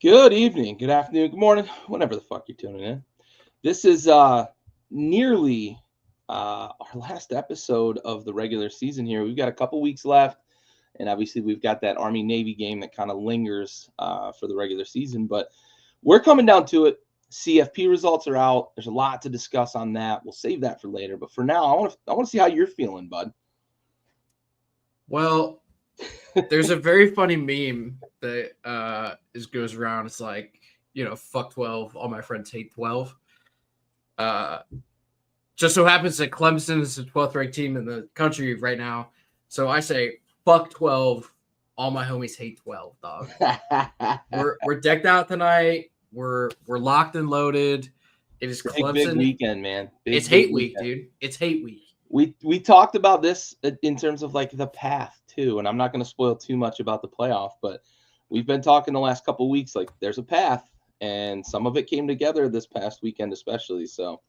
Good evening, good afternoon, good morning, whenever the fuck you're tuning in. This is nearly our last episode of the regular season here. We've got a couple weeks left, and obviously we've got that Army Navy game that kind of lingers for the regular season, but we're coming down to it. CFP results are out. There's a lot to discuss on that. We'll save that for later, but for now, I want to see how you're feeling, bud. Well, there's a very funny meme that goes around. It's like, fuck 12. All my friends hate 12. Uh, just so happens that Clemson is the 12th ranked team in the country right now. So I say, fuck 12. All my homies hate 12, dog. We're decked out tonight. We're locked and loaded. It is Clemson. Big weekend, man. It's hate week, dude. It's hate week. We talked about this in terms of like the path too, and I'm not going to spoil too much about the playoff, but we've been talking the last couple of weeks like there's a path, and some of it came together this past weekend especially. So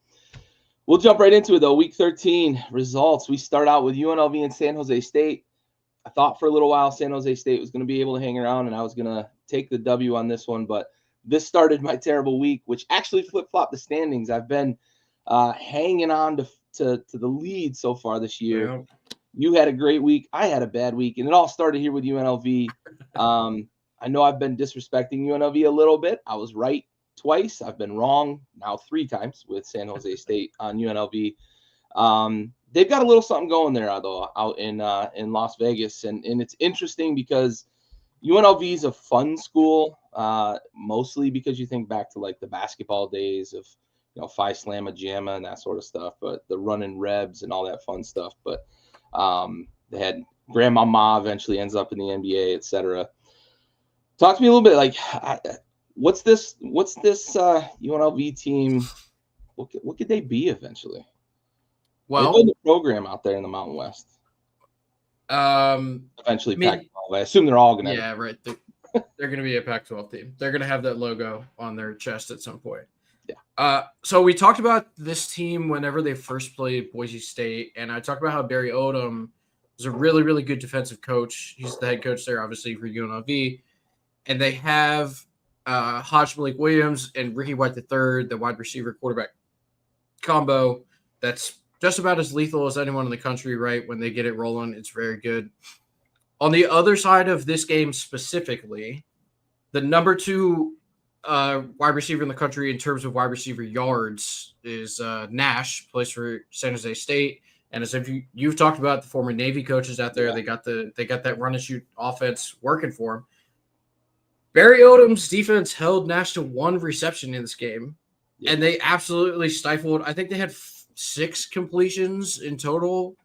we'll jump right into it though. Week 13 results. We start out with UNLV and San Jose State. I thought for a little while San Jose State was going to be able to hang around, and I was going to take the W on this one, but this started my terrible week, which actually flip-flopped the standings. I've been hanging on to the lead so far this year. Yeah. You had a great week. I had a bad week, and it all started here with UNLV. I know I've been disrespecting UNLV a little bit. I was right twice. I've been wrong now 3 times with San Jose State on UNLV. They've got a little something going there, though, out in Las Vegas, and it's interesting because UNLV is a fun school, mostly because you think back to like the basketball days of Phi Slamma Jamma and that sort of stuff, but the running Rebs and all that fun stuff. But they had Grandma Ma eventually ends up in the NBA, etc. Talk to me a little bit, like what's this UNLV team? What could they be eventually? Well, they're the program out there in the Mountain West. Eventually, Pac-12. I assume they're all going to. Yeah, right. They're going to be a Pac-12 team. They're going to have that logo on their chest at some point. Yeah. So we talked about this team whenever they first played Boise State, and I talked about how Barry Odom is a really, really good defensive coach. He's the head coach there, obviously, for UNLV. And they have Hodge Malik Williams and Ricky White III, the wide receiver quarterback combo. That's just about as lethal as anyone in the country, right? When they get it rolling, it's very good. On the other side of this game specifically, the number 2 wide receiver in the country in terms of wide receiver yards is Nash, plays for San Jose State. And as if you've talked about the former Navy coaches out there, they got that run and shoot offense working for them. Barry Odom's defense held Nash to 1 reception in this game, and they absolutely stifled. I think they had 6 completions in total.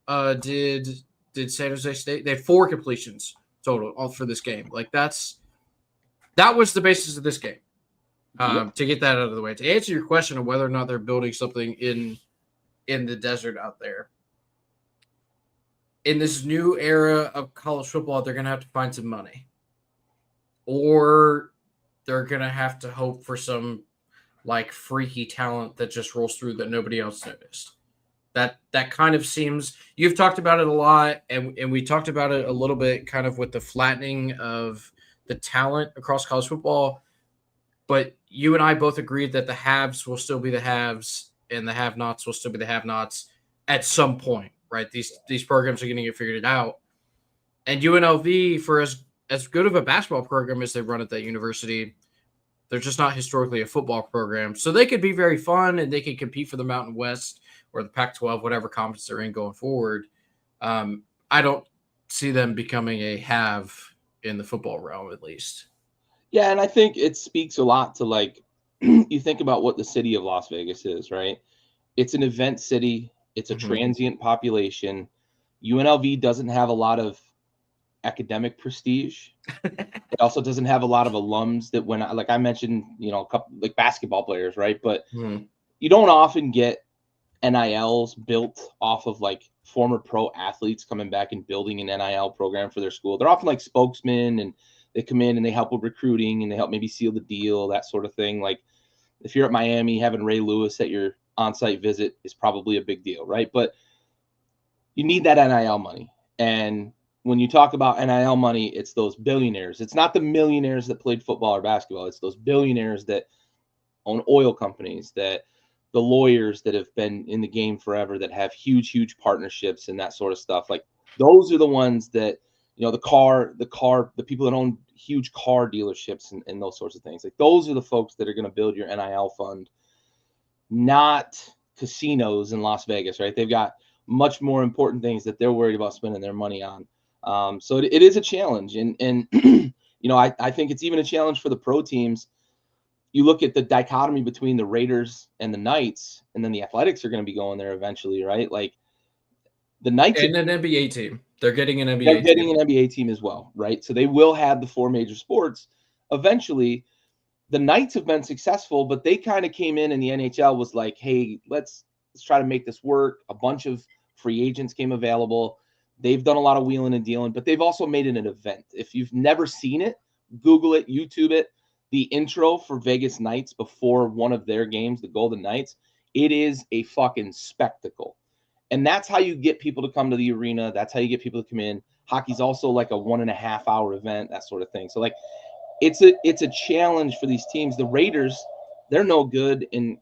Did San Jose State? They had 4 completions total all for this game. Like that was the basis of this game. To get that out of the way, to answer your question of whether or not they're building something in the desert out there, in this new era of college football, they're going to have to find some money, or they're going to have to hope for some like freaky talent that just rolls through that nobody else noticed. That kind of seems, you've talked about it a lot, and we talked about it a little bit kind of with the flattening of the talent across college football. But you and I both agreed that the haves will still be the haves and the have-nots will still be the have-nots at some point, right? These programs are going to get figured out. And UNLV, for as good of a basketball program as they run at that university, they're just not historically a football program. So they could be very fun and they could compete for the Mountain West or the Pac-12, whatever conference they're in going forward. I don't see them becoming a have in the football realm, at least. Yeah, and I think it speaks a lot to, like, you think about what the city of Las Vegas is, right? It's an event city. It's a transient population. UNLV doesn't have a lot of academic prestige. It also doesn't have a lot of alums that when, like I mentioned, a couple like basketball players, right? But you don't often get NILs built off of like former pro athletes coming back and building an NIL program for their school. They're often like spokesmen, and they come in and they help with recruiting and they help maybe seal the deal, that sort of thing. Like if you're at Miami, having Ray Lewis at your on-site visit is probably a big deal, right? But you need that NIL money. And when you talk about NIL money, it's those billionaires. It's not the millionaires that played football or basketball. It's those billionaires that own oil companies, that the lawyers that have been in the game forever, that have huge partnerships and that sort of stuff. Like those are the ones that, the people that own huge car dealerships and those sorts of things. Like those are the folks that are going to build your NIL fund, not casinos in Las Vegas, right? They've got much more important things that they're worried about spending their money on. So it is a challenge. And I think it's even a challenge for the pro teams. You look at the dichotomy between the Raiders and the Knights, and then the Athletics are going to be going there eventually, right? Like the Knights and an NBA team. They're getting an NBA they're getting team. an NBA team as well, right? So they will have the 4 major sports eventually. The Knights have been successful, but they kind of came in and the NHL was like, hey, let's try to make this work. A bunch of free agents came available. They've done a lot of wheeling and dealing, but they've also made it an event. If you've never seen it, Google it, YouTube it. The intro for Vegas Knights before one of their games, the Golden Knights, it is a fucking spectacle. And that's how you get people to come to the arena. That's how you get people to come in. Hockey's also like a 1.5 hour event, that sort of thing. So like it's a challenge for these teams. The Raiders, they're no good, and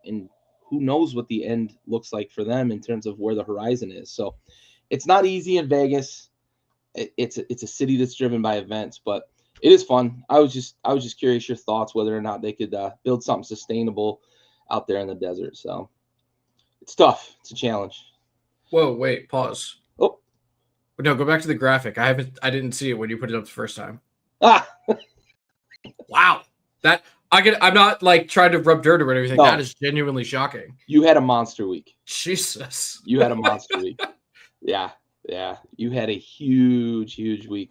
who knows what the end looks like for them in terms of where the horizon is. So it's not easy in Vegas. It's a city that's driven by events, but it is fun. I was just curious your thoughts whether or not they could build something sustainable out there in the desert. So it's tough. It's a challenge. Whoa, wait, pause. Oh, No, go back to the graphic. I didn't see it when you put it up the first time. Wow. I'm not like trying to rub dirt or anything. No. That is genuinely shocking. You had a monster week. Jesus. You had a monster week. Yeah. You had a huge week.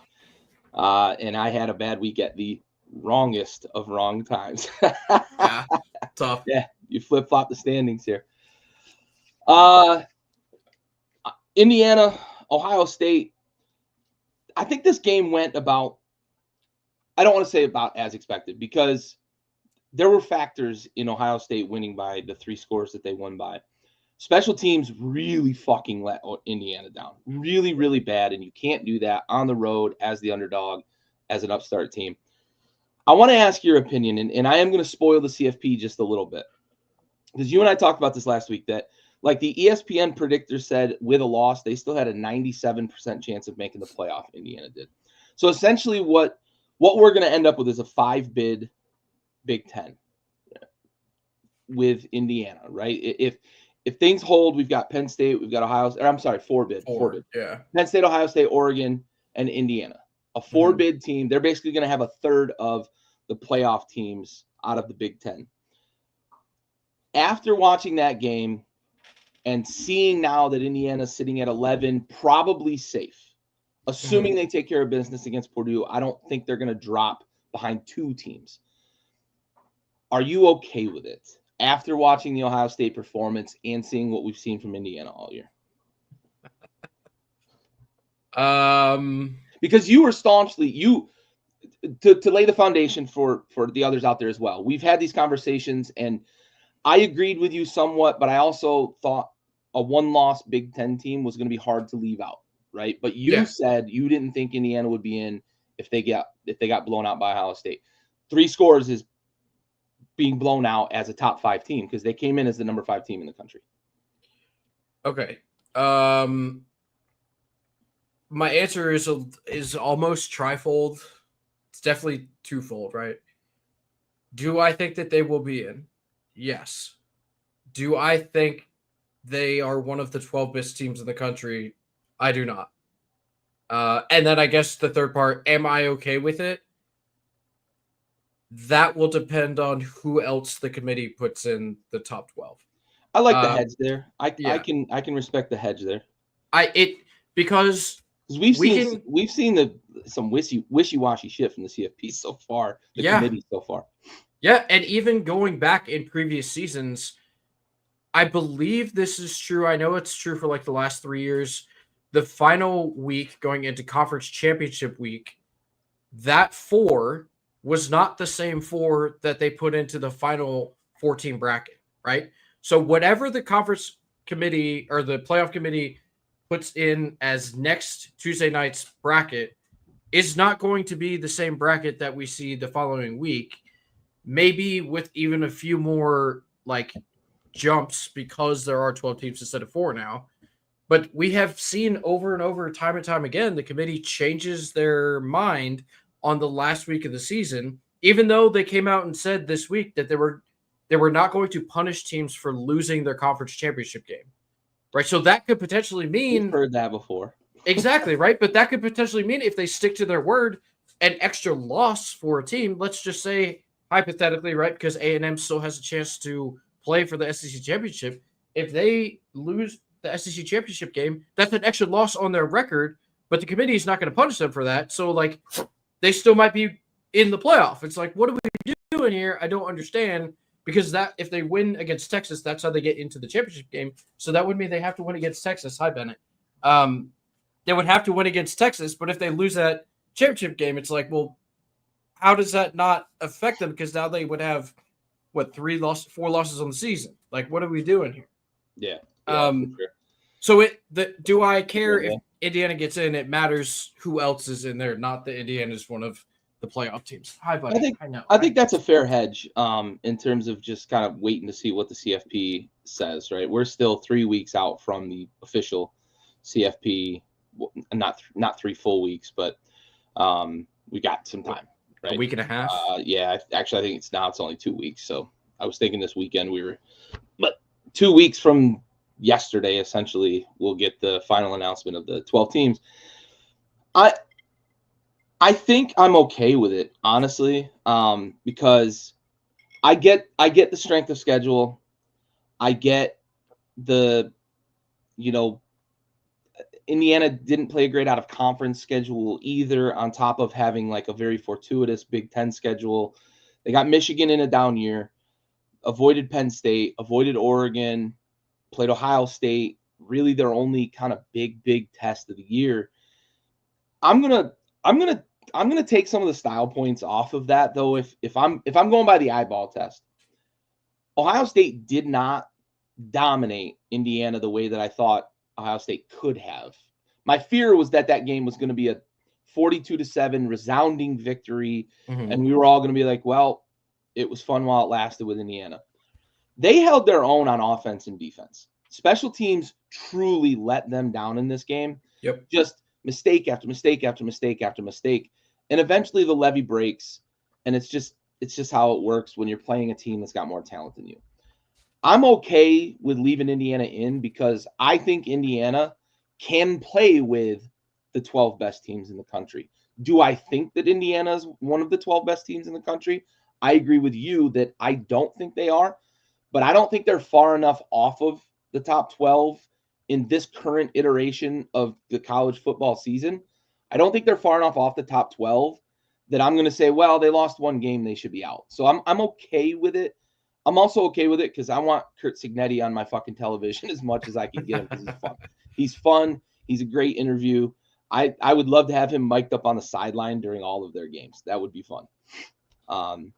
And I had a bad week at the wrongest of wrong times. Yeah. Tough. Yeah, you flip-flop the standings here. Indiana, Ohio State. I think this game went about, I don't want to say about as expected, because there were factors in Ohio State winning by the 3 scores that they won by. Special teams really fucking let Indiana down. Really bad, and you can't do that on the road as the underdog, as an upstart team. I want to ask your opinion, and I am going to spoil the CFP just a little bit, because you and I talked about this last week, that like the ESPN predictor said, with a loss, they still had a 97% chance of making the playoff. Indiana did. So essentially what we're going to end up with is a 5-bid Big Ten with Indiana, right? If things hold, we've got Penn State, we've got Ohio, or I'm sorry, 4-bid. Yeah. Penn State, Ohio State, Oregon, and Indiana. A 4-bid team. They're basically going to have a third of the playoff teams out of the Big Ten. After watching that game and seeing now that Indiana's sitting at 11, probably safe, assuming they take care of business against Purdue, I don't think they're going to drop behind 2 teams. Are you okay with it after watching the Ohio State performance and seeing what we've seen from Indiana all year? Because you were staunchly to lay the foundation for the others out there as well. We've had these conversations, and I agreed with you somewhat, but I also thought a 1-loss Big Ten team was going to be hard to leave out, right? But you said you didn't think Indiana would be in if they got blown out by Ohio State. 3 scores is being blown out as a top 5 team, because they came in as the number 5 team in the country. Okay. My answer is almost trifold. It's definitely twofold, right? Do I think that they will be in? Yes. Do I think they are one of the 12 best teams in the country? I do not. And then I guess the third part, am I okay with it? That will depend on who else the committee puts in the top 12. I like the hedge there. I can respect the hedge there. Because we've seen some wishy-washy shit from the CFP so far, the committee so far. Yeah, and even going back in previous seasons, I believe this is true. I know it's true for like the last 3 years. The final week going into conference championship week, that 4 was not the same 4 that they put into the final 14 bracket, right? So whatever the conference committee or the playoff committee puts in as next Tuesday night's bracket is not going to be the same bracket that we see the following week. Maybe with even a few more like jumps because there are 12 teams instead of 4 now. But we have seen over and over, time and time again, the committee changes their mind on the last week of the season, even though they came out and said this week that they were not going to punish teams for losing their conference championship game. Right. So that could potentially mean We've heard that before. Exactly, right? But that could potentially mean if they stick to their word, an extra loss for a team, let's just say hypothetically, right? Because A&M still has a chance to play for the SEC championship. If they lose the SEC championship game, that's an extra loss on their record, but the committee is not going to punish them for that. So, like, they still might be in the playoff. It's like, what are we doing here? I don't understand. Because that if they win against Texas, that's how they get into the championship game. So that would mean they have to win against Texas. Hi, Bennett. They would have to win against Texas, but if they lose that championship game, it's like, well, how does that not affect them? Because now they would have four losses on the season. Like, what are we doing here? Yeah. Sure. So do I care if Indiana gets in? It matters who else is in there, not that Indiana is one of the playoff teams. Hi, buddy. I think that's a fair hedge in terms of just kind of waiting to see what the CFP says, right? We're still 3 weeks out from the official CFP. Not 3 full weeks, but we got some time, right? A week and a half. Yeah, actually, I think it's only 2 weeks. So I was thinking this weekend but 2 weeks from yesterday, essentially, we'll get the final announcement of the 12 teams. I think I'm okay with it, honestly, because I get the strength of schedule. I get the, Indiana didn't play a great out of conference schedule either, on top of having like a very fortuitous Big Ten schedule. They got Michigan in a down year, avoided Penn State, avoided Oregon, played Ohio State, really their only kind of big test of the year. I'm gonna take some of the style points off of that, though. If I'm going by the eyeball test, Ohio State did not dominate Indiana the way that I thought Ohio State could have. My fear was that game was going to be a 42-7 resounding victory, and we were all going to be like, well, it was fun while it lasted with Indiana. They held their own on offense and defense. Special teams truly let them down in this game. Yep. Just mistake after mistake after mistake after mistake. And eventually the levee breaks, and it's just how it works when you're playing a team that's got more talent than you. I'm okay with leaving Indiana in because I think Indiana can play with the 12 best teams in the country. Do I think that Indiana is one of the 12 best teams in the country? I agree with you that I don't think they are, but I don't think they're far enough off of the top 12 in this current iteration of the college football season. I don't think they're far enough off the top 12 that I'm going to say, well, they lost one game, they should be out. So I'm okay with it. I'm also okay with it because I want Kurt Signetti on my fucking television as much as I can get him because he's fun. He's fun. He's a great interview. I would love to have him mic'd up on the sideline during all of their games. That would be fun.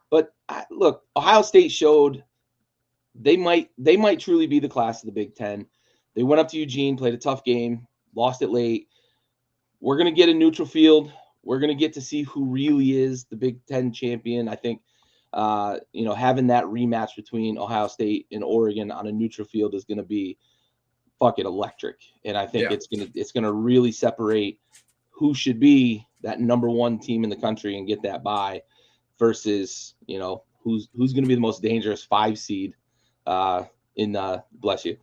But look, Ohio State showed they might truly be the class of the Big Ten. They went up to Eugene, played a tough game, lost it late. We're going to get a neutral field. We're going to get to see who really is the Big Ten champion. I think, having that rematch between Ohio State and Oregon on a neutral field is going to be fucking electric. And I think it's going to really separate who should be that number one team in the country and get that bye versus, who's going to be the most dangerous 5 seed bless you.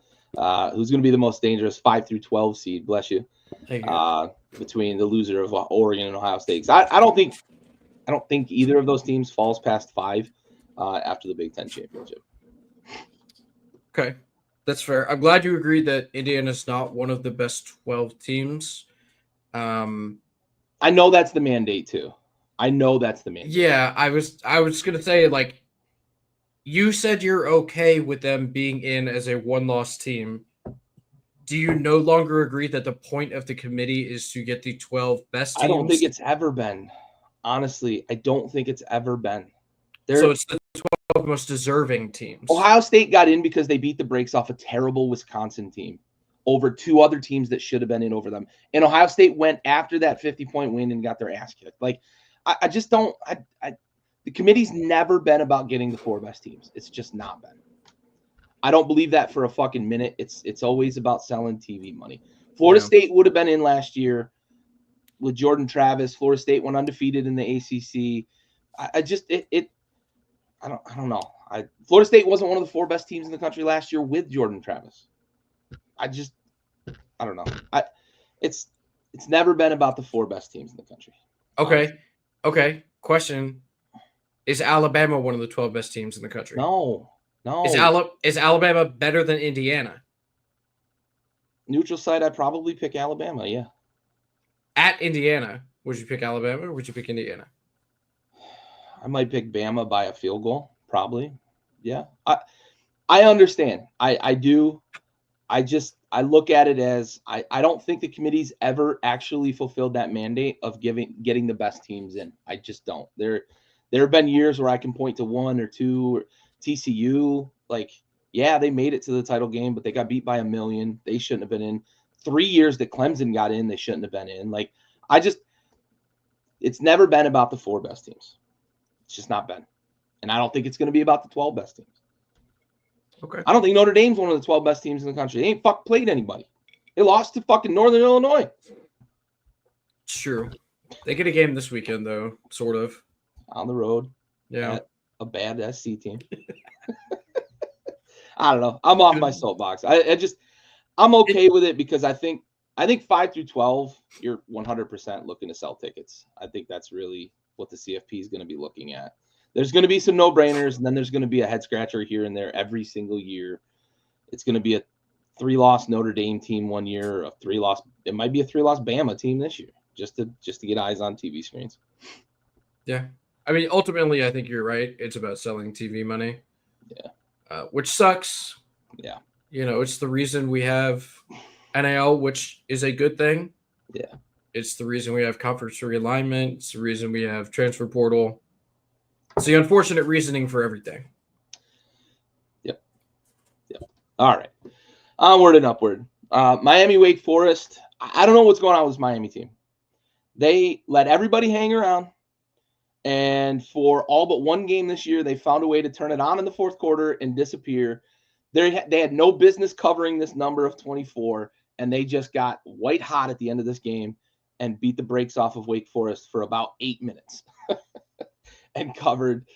Who's going to be the most dangerous 5 through 12 seed, bless you. Between the loser of Oregon and Ohio State. I don't think either of those teams falls past 5 after the Big Ten championship. Okay, that's fair. I'm glad you agreed that Indiana's not one of the best 12 teams. I know that's the mandate too. Yeah, I was gonna say, like, you said you're okay with them being in as a 1-loss team. Do you no longer agree that the point of the committee is to get the 12 best teams? I don't think it's ever been. Honestly, I don't think it's ever been. So it's the 12 most deserving teams. Ohio State got in because they beat the brakes off a terrible Wisconsin team. over two other teams that should have been in over them. And Ohio State went after that 50-point win and got their ass kicked. Like, I just don't – the committee's never been about getting the 4 best teams. It's just not been. I don't believe that for a fucking minute. It's always about selling TV money. Florida State would have been in last year with Jordan Travis. Florida State went undefeated in the ACC. I don't know. Florida State wasn't one of the 4 best teams in the country last year with Jordan Travis. I don't know. It's never been about the 4 best teams in the country. Okay. Question: is Alabama one of the 12 best teams in the country? No. Is Alabama better than Indiana? Neutral site, I'd probably pick Alabama. Yeah. At Indiana, would you pick Alabama or would you pick Indiana? I might pick Bama by a field goal, probably. Yeah. I understand. I do. I look at it as I don't think the committee's ever actually fulfilled that mandate of getting the best teams in. I just don't. There have been years where I can point to 1 or 2 or TCU. Like, yeah, they made it to the title game, but they got beat by a million. They shouldn't have been in. 3 years that Clemson got in, they shouldn't have been in. Like, it's never been about the 4 best teams. It's just not been. And I don't think it's going to be about the 12 best teams. Okay. I don't think Notre Dame's one of the 12 best teams in the country. They ain't played anybody. They lost to fucking Northern Illinois. It's true. They get a game this weekend, though, sort of. On the road. Yeah. A bad SC team. I don't know. I'm off my soapbox. I'm okay with it because I think 5 through 12, you're 100% looking to sell tickets. I think that's really what the CFP is going to be looking at. There's going to be some no-brainers, and then there's going to be a head-scratcher here and there every single year. It's going to be a 3-loss Notre Dame team one year, it might be a 3-loss Bama team this year, just to get eyes on TV screens. Yeah. I mean, ultimately, I think you're right. It's about selling TV money. Yeah. Which sucks. Yeah. It's the reason we have NIL, which is a good thing. Yeah. It's the reason we have conference realignment. It's the reason we have transfer portal. It's the unfortunate reasoning for everything. Yep. All right. Onward and upward. Miami Wake Forest. I don't know what's going on with this Miami team. They let everybody hang around. And for all but one game this year, they found a way to turn it on in the fourth quarter and disappear. They had no business covering this number of 24, and they just got white hot at the end of this game and beat the brakes off of Wake Forest for about 8 minutes and covered.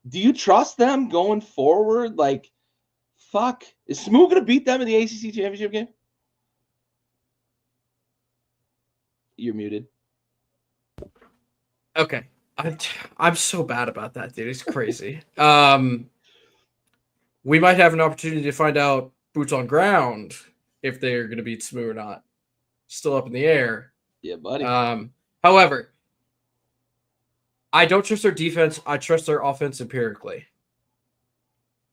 Do you trust them going forward? Like, fuck. Is Smoo going to beat them in the ACC championship game? You're muted. Okay. I'm so bad about that, dude. It's crazy. We might have an opportunity to find out boots on ground if they're going to beat Smoo or not. Still up in the air. Yeah, buddy. However, I don't trust their defense. I trust their offense empirically.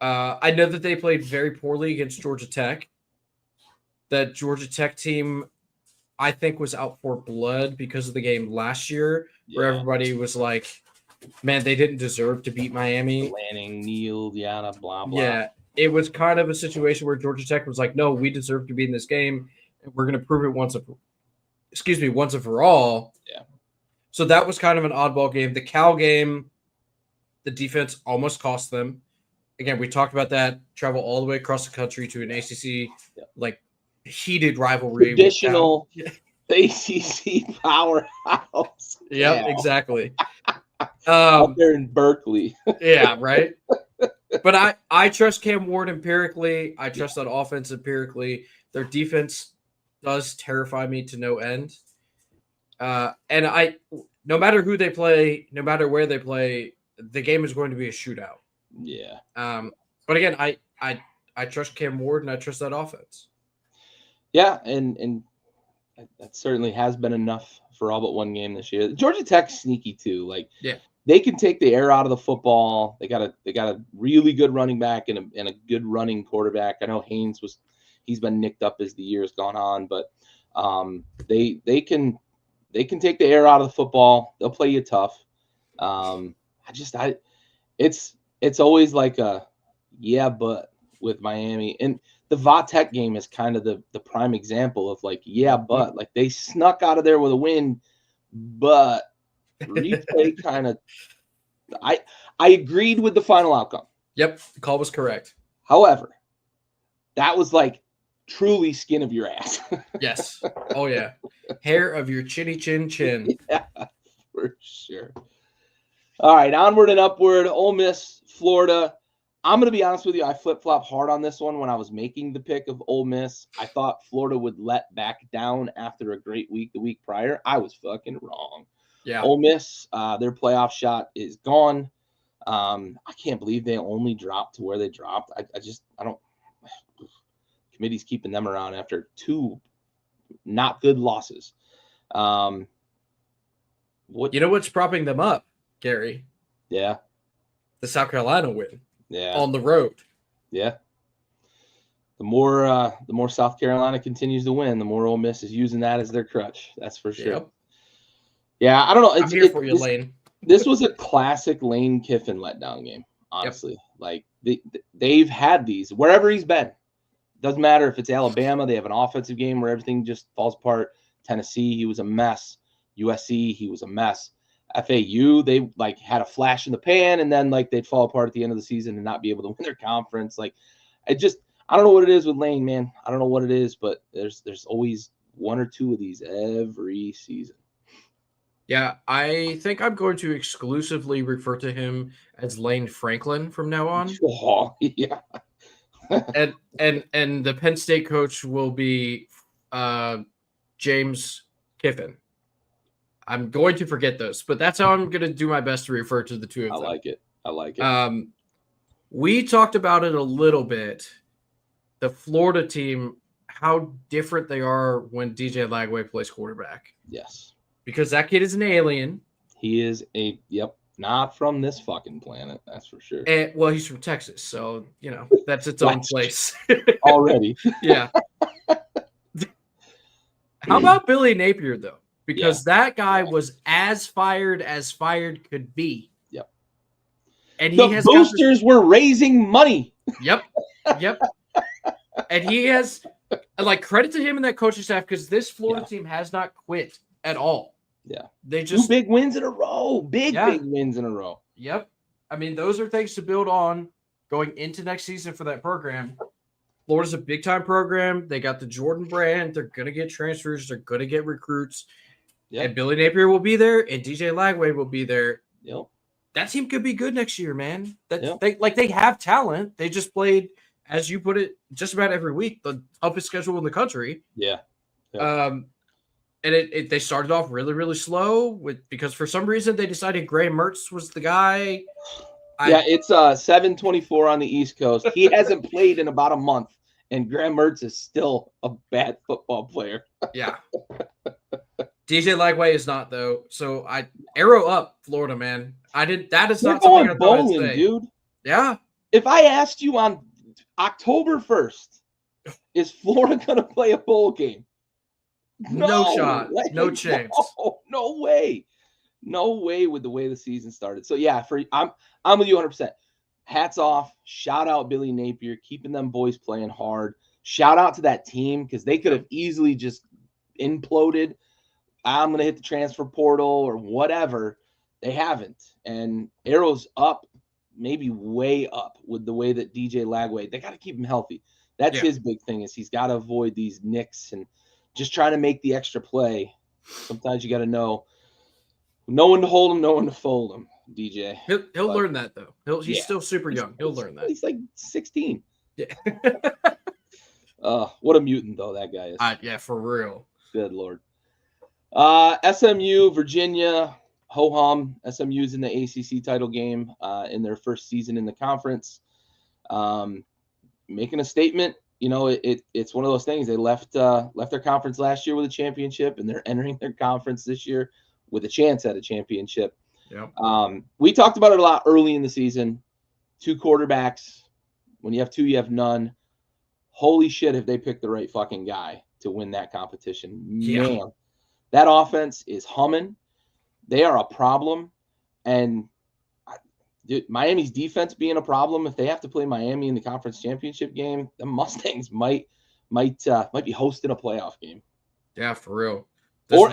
I know that they played very poorly against Georgia Tech. That Georgia Tech team, I think, was out for blood because of the game last year, where everybody was like, man, they didn't deserve to beat Miami. Lanning, Neal, Diana, blah, blah. Yeah, it was kind of a situation where Georgia Tech was like, no, we deserve to be in this game, and we're going to prove it once and for all. Yeah. So that was kind of an oddball game. The Cal game, the defense almost cost them. Again, we talked about that. Travel all the way across the country to an ACC, heated rivalry. Traditional ACC powerhouse. Yep, exactly. Up there in Berkeley. Yeah, right. But I trust Cam Ward empirically. I trust that offense empirically. Their defense does terrify me to no end. And no matter who they play, no matter where they play, the game is going to be a shootout. Yeah. But again, I trust Cam Ward and I trust that offense. Yeah, and that certainly has been enough for all but one game this year. Georgia Tech's sneaky too. Like, they can take the air out of the football. They got a really good running back and a good running quarterback. I know Haynes he's been nicked up as the year's gone on, but they can take the air out of the football. They'll play you tough. It's always like a but with Miami. And the Va Tech game is kind of the prime example of like, yeah, but like they snuck out of there with a win, but replay kind of. I agreed with the final outcome. Yep, the call was correct. However, that was like truly skin of your ass. Yes. Oh yeah, hair of your chinny chin chin. Yeah, for sure. All right, onward and upward. Ole Miss, Florida. I'm going to be honest with you. I flip-flop hard on this one when I was making the pick of Ole Miss. I thought Florida would let back down after a great week the week prior. I was fucking wrong. Yeah. Ole Miss, their playoff shot is gone. I can't believe they only dropped to where they dropped. I don't. Committee's keeping them around after 2 not good losses. You know what's propping them up, Gary? Yeah. The South Carolina win. Yeah. On the road. Yeah. The more South Carolina continues to win, the more Ole Miss is using that as their crutch. That's for sure. Yep. Yeah, I don't know. I'm here for you, Lane. This was a classic Lane Kiffin letdown game, honestly. Yep. Like they've had these wherever he's been. Doesn't matter if it's Alabama, they have an offensive game where everything just falls apart. Tennessee, he was a mess. USC, he was a mess. FAU, they like had a flash in the pan, and then like they'd fall apart at the end of the season and not be able to win their conference. Like, I don't know what it is with Lane, man. I don't know what it is, but there's always 1 or 2 of these every season. Yeah, I think I'm going to exclusively refer to him as Lane Franklin from now on. Oh, yeah. and the Penn State coach will be James Kiffin. I'm going to forget those, but that's how I'm going to do my best to refer to the two of them. I like it. We talked about it a little bit. The Florida team, how different they are when DJ Lagway plays quarterback. Yes. Because that kid is an alien. He is not from this fucking planet, that's for sure. And, well, he's from Texas, so, that's its own place. Already. Yeah. How about Billy Napier, though? Because that guy was as fired could be. Yep. And the boosters were raising money. Yep. And he has, credit to him and that coaching staff, because this Florida team has not quit at all. Yeah. They just 2 big wins in a row. Big wins in a row. Yep. I mean, those are things to build on going into next season for that program. Florida's a big-time program. They got the Jordan brand. They're going to get transfers. They're going to get recruits. Yep. And Billy Napier will be there, and DJ Lagway will be there. Yep. That team could be good next year, man. They have talent. They just played, as you put it, just about every week, the toughest schedule in the country. Yeah. And they started off really, really slow because for some reason they decided Graham Mertz was the guy. It's 7:24 on the East Coast. He hasn't played in about a month, and Graham Mertz is still a bad football player. Yeah. DJ Lagway is not, though. So I arrow up Florida, man. That is not something I thought I'd say. Dude. Yeah. If I asked you on October 1st, is Florida going to play a bowl game? No shot. No chance. No way. No way with the way the season started. So yeah, I'm with you 100%. Hats off. Shout out Billy Napier, keeping them boys playing hard. Shout out to that team because they could have easily just imploded. I'm going to hit the transfer portal or whatever. They haven't. And arrows up, maybe way up with the way that DJ Lagway, they got to keep him healthy. That's his big thing is he's got to avoid these nicks and just trying to make the extra play. Sometimes you got to know when to hold him, know when to fold him, DJ. He'll learn that, though. He's still super young. He'll learn that. He's like 16. Yeah. What a mutant, though, that guy is. Yeah, for real. Good Lord. SMU, Virginia, ho-hum. SMU's in the ACC title game in their first season in the conference. Making a statement. It's one of those things. They left their conference last year with a championship, and they're entering their conference this year with a chance at a championship. Yep. We talked about it a lot early in the season. 2 quarterbacks. When you have 2, you have none. Holy shit, have they picked the right fucking guy to win that competition. Yeah. Man, that offense is humming. They are a problem. And Dude, Miami's defense being a problem. If they have to play Miami in the conference championship game, the Mustangs might be hosting a playoff game. Yeah, for real. Or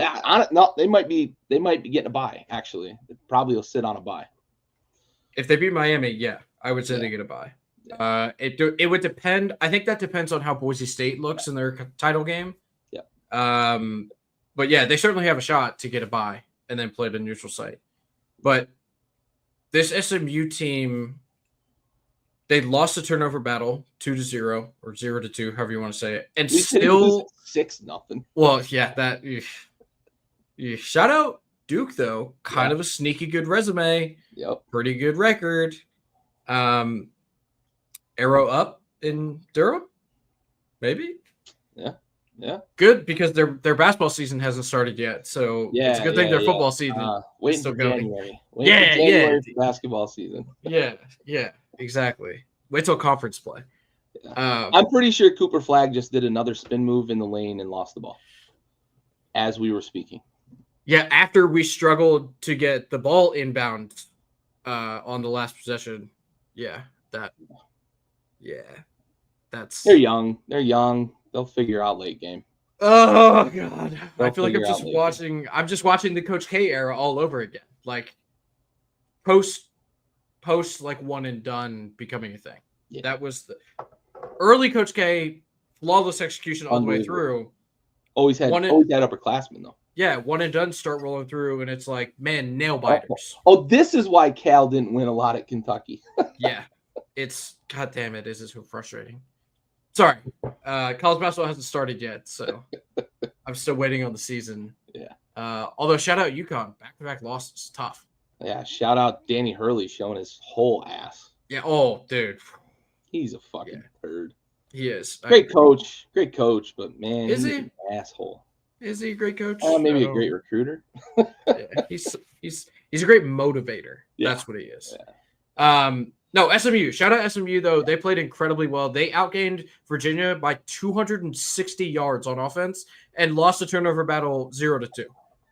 no, they might be getting a bye. Actually, they probably will sit on a bye. If they beat Miami, yeah, I would say Yeah. they get a bye. It would depend. I think that depends on how Boise State looks in their title game. Yeah. But yeah, they certainly have a shot to get a bye and then play at a neutral site. But this SMU team, they lost the turnover battle 2-0 or 0-2, however you want to say it, and still 6-0. Well, yeah, that. Shout out Duke though, kind of a sneaky good resume. Yep. Pretty good record. Arrow up in Durham, maybe. Yeah. Good, because their basketball season hasn't started yet, so it's a good thing their football season is still going. January. January for basketball season. Yeah, exactly. Wait till conference play. Yeah. I'm pretty sure Cooper Flagg just did another spin move in the lane and lost the ball as we were speaking. Yeah, after we struggled to get the ball inbound on the last possession. That's They're young. They'll figure out late game. Oh god. I feel like I'm just watching the Coach K era all over again. Like post like one and done becoming a thing. Yeah. That was the early Coach K, flawless execution all the way through. Always had upperclassmen though. Yeah, one and done start rolling through, and it's like, man, nail biters. This is why Cal didn't win a lot at Kentucky. Yeah, it's goddamn it, this is so frustrating. Sorry, college basketball hasn't started yet, so I'm still waiting on the season. Yeah. Although shout out UConn, back-to-back losses, tough. Yeah, shout out Danny Hurley showing his whole ass. Yeah. Oh, dude, he's a fucking turd. He is. Great coach, but man, is he an asshole? Is he a great coach? Maybe a great recruiter. Yeah, he's a great motivator. Yeah. That's what he is. Yeah. No, SMU. Shout out SMU though. They played incredibly well. They outgained Virginia by 260 yards on offense and lost the turnover battle 0-2.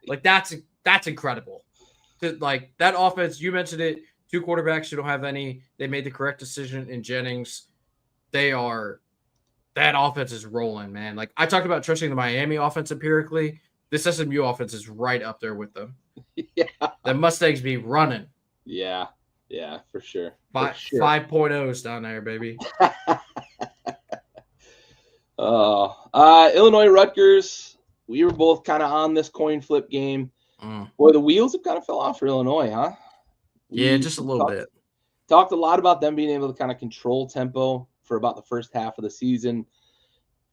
Like that's incredible. Like that offense, you mentioned it. 2 quarterbacks who don't have any. They made the correct decision in Jennings. That offense is rolling, man. Like I talked about trusting the Miami offense empirically. This SMU offense is right up there with them. Yeah. The Mustangs be running. Yeah, for sure. 5.0s down there, baby. Illinois Rutgers. We were both kind of on this coin flip game. Boy, the wheels have kind of fell off for Illinois, huh? Yeah, just a little bit. Talked a lot about them being able to kind of control tempo for about the first half of the season,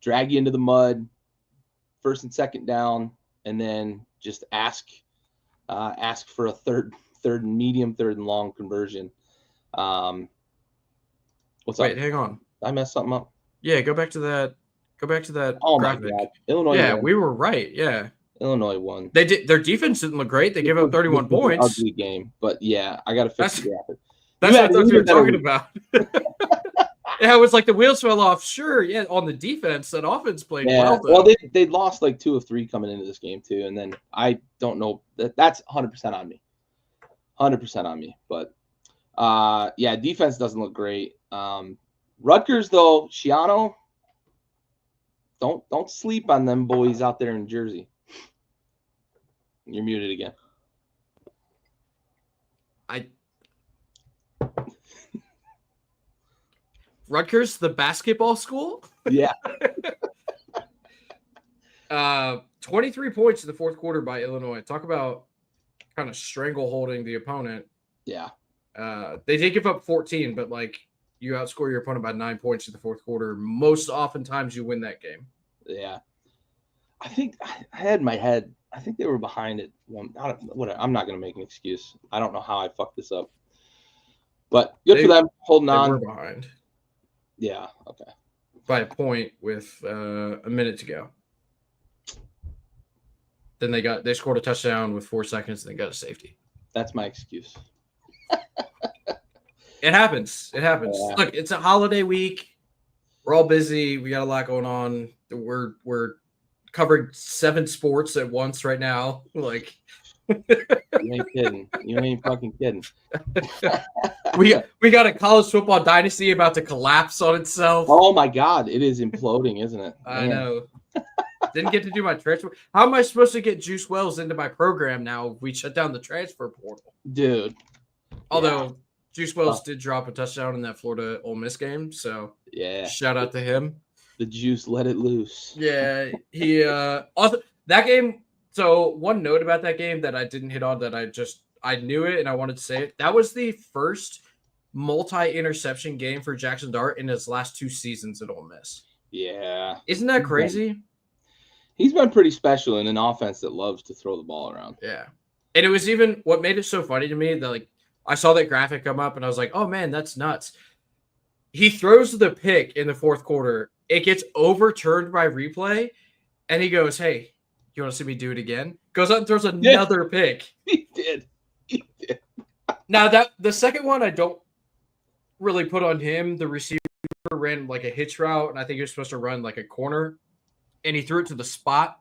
drag you into the mud, first and second down, and then just ask for a third and medium, third and long conversion. What's Wait, hang on. I messed something up. Yeah, go back to that. Oh graphic. My God, Illinois. Yeah, won. We were right. Yeah, Illinois won. They did. Their defense didn't look great. They gave up 31 points. Ugly game, but yeah, I got to fix the graphic. That's what we were talking about. Yeah, it was like the wheels fell off. Sure, yeah, on the defense, that offense played well. Well, they lost like 2 of 3 coming into this game too, and then I don't know that's 100% on me. 100% on me, but yeah, defense doesn't look great. Rutgers though, Shiano, don't sleep on them boys out there in Jersey. You're muted again. Rutgers, the basketball school? Yeah. 23 points in the fourth quarter by Illinois. Talk about kind of strangle holding the opponent. Yeah. They did give up 14, but like you outscore your opponent by 9 points in the fourth quarter. Most oftentimes you win that game. Yeah. I think I had in my head, I think they were behind it. I'm not going to make an excuse. I don't know how I fucked this up. But good for them holding on. They were behind. Yeah, okay. By a point with a minute to go. Then they scored a touchdown with 4 seconds and they got a safety. That's my excuse. It happens. Yeah. Look, it's a holiday week. We're all busy. We got a lot going on. We're covering 7 sports at once right now. Like You ain't kidding. You ain't fucking kidding. We got a college football dynasty about to collapse on itself. Oh my God, it is imploding, isn't it? I know. Didn't get to do my transfer. How am I supposed to get Juice Wells into my program now if we shut down the transfer portal? Dude. Although Juice Wells did drop a touchdown in that Florida Ole Miss game, so shout out to him. The juice let it loose. Yeah, he also that game. So one note about that game that I didn't hit on that I knew it and I wanted to say it. That was the first multi-interception game for Jackson Dart in his last 2 seasons at Ole Miss. Yeah. Isn't that crazy? He's been pretty special in an offense that loves to throw the ball around. Yeah. And it was even what made it so funny to me that like I saw that graphic come up and I was like, oh man, that's nuts. He throws the pick in the 4th quarter. It gets overturned by replay. And he goes, hey, you want to see me do it again? Goes out and throws another pick. He did. Now that the second one, I don't really put on him. The receiver ran like a hitch route, and I think he was supposed to run like a corner, and he threw it to the spot.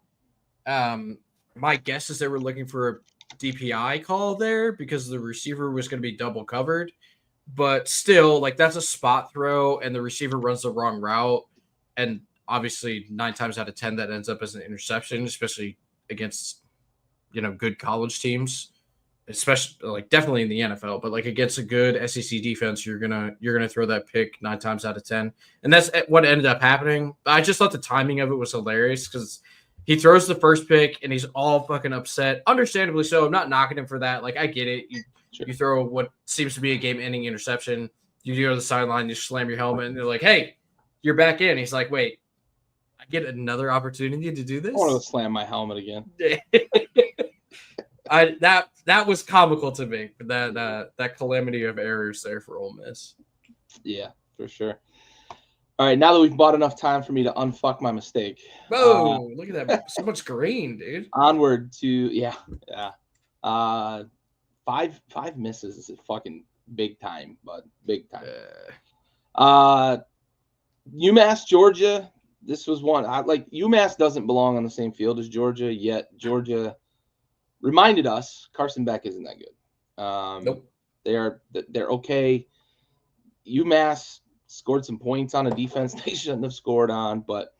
My guess is they were looking for a DPI call there because the receiver was going to be double covered. But still, like that's a spot throw, and the receiver runs the wrong route, and obviously 9 times out of 10 that ends up as an interception, especially against good college teams, especially like definitely in the NFL, but like against a good SEC defense, you're gonna throw that pick 9 times out of 10, and that's what ended up happening. I just thought the timing of it was hilarious because he throws the first pick and he's all fucking upset, understandably so. I'm not knocking him for that. Like I get it. You throw what seems to be a game-ending interception. You go to the sideline, you slam your helmet, and they're like, "Hey, you're back in." He's like, "Wait, I get another opportunity to do this?" I want to slam my helmet again. That was comical to me. That calamity of errors there for Ole Miss. Yeah, for sure. All right, now that we've bought enough time for me to unfuck my mistake. Whoa, look at that. So much green, dude. Onward to five misses is fucking big time, bud. Big time. UMass, Georgia. This was one. UMass doesn't belong on the same field as Georgia, yet Georgia reminded us Carson Beck isn't that good. Nope. They're okay. UMass scored some points on a defense they shouldn't have scored on, but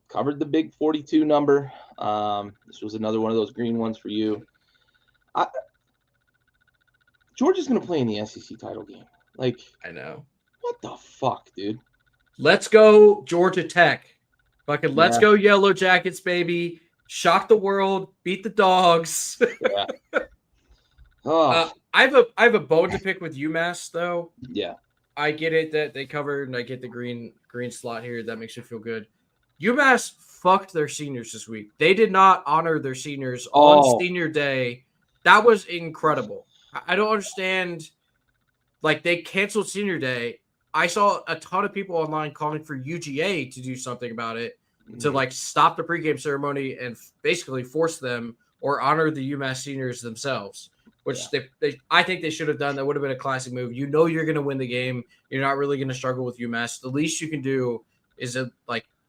covered the big 42 number. This was another one of those green ones for you. Georgia's going to play in the SEC title game. Like, I know. What the fuck, dude? Let's go Georgia Tech. Fucking let's go Yellow Jackets, baby. Shock the world. Beat the dogs. Yeah. Oh. I have a bone to pick with UMass, though. Yeah. I get it that they covered, and I get the green slot here. That makes me feel good. UMass fucked their seniors this week. They did not honor their seniors on senior day. That was incredible. I don't understand. Like, they canceled senior day. I saw a ton of people online calling for UGA to do something about it, to like stop the pregame ceremony and basically force them or honor the UMass seniors themselves, which I think they should have done. That would have been a classic move. You know you're going to win the game. You're not really going to struggle with UMass. The least you can do is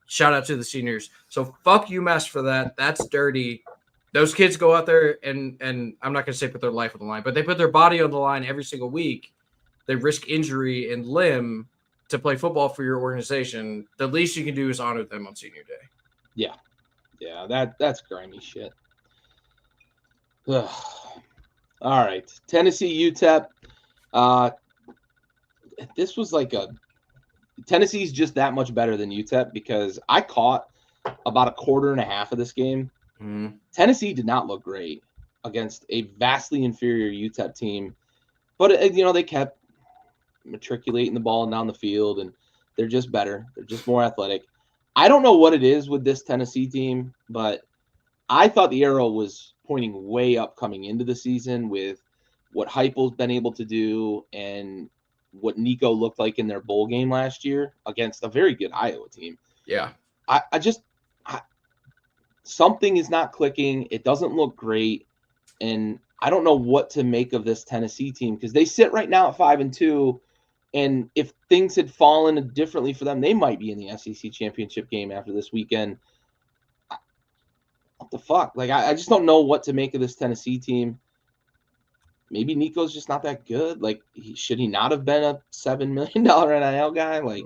shout out to the seniors. So fuck UMass for that. That's dirty. Those kids go out there and I'm not going to say put their life on the line, but they put their body on the line every single week. They risk injury and limb to play football for your organization. The least you can do is honor them on senior day. Yeah. Yeah, that's grimy shit. Ugh. All right, Tennessee UTEP. This was Tennessee's just that much better than UTEP because I caught about a quarter and a half of this game. Mm-hmm. Tennessee did not look great against a vastly inferior UTEP team, but they kept matriculating the ball down the field, and they're just better. They're just more athletic. I don't know what it is with this Tennessee team, but I thought the arrow was pointing way up coming into the season with what Heupel's been able to do and what Nico looked like in their bowl game last year against a very good Iowa team. Yeah. Something is not clicking. It doesn't look great. And I don't know what to make of this Tennessee team because they sit right now at 5-2. And if things had fallen differently for them, they might be in the SEC championship game after this weekend. What the fuck? I just don't know what to make of this Tennessee team. maybe Nico's just not that good. Like, should he not have been a $7 million NIL guy? Like,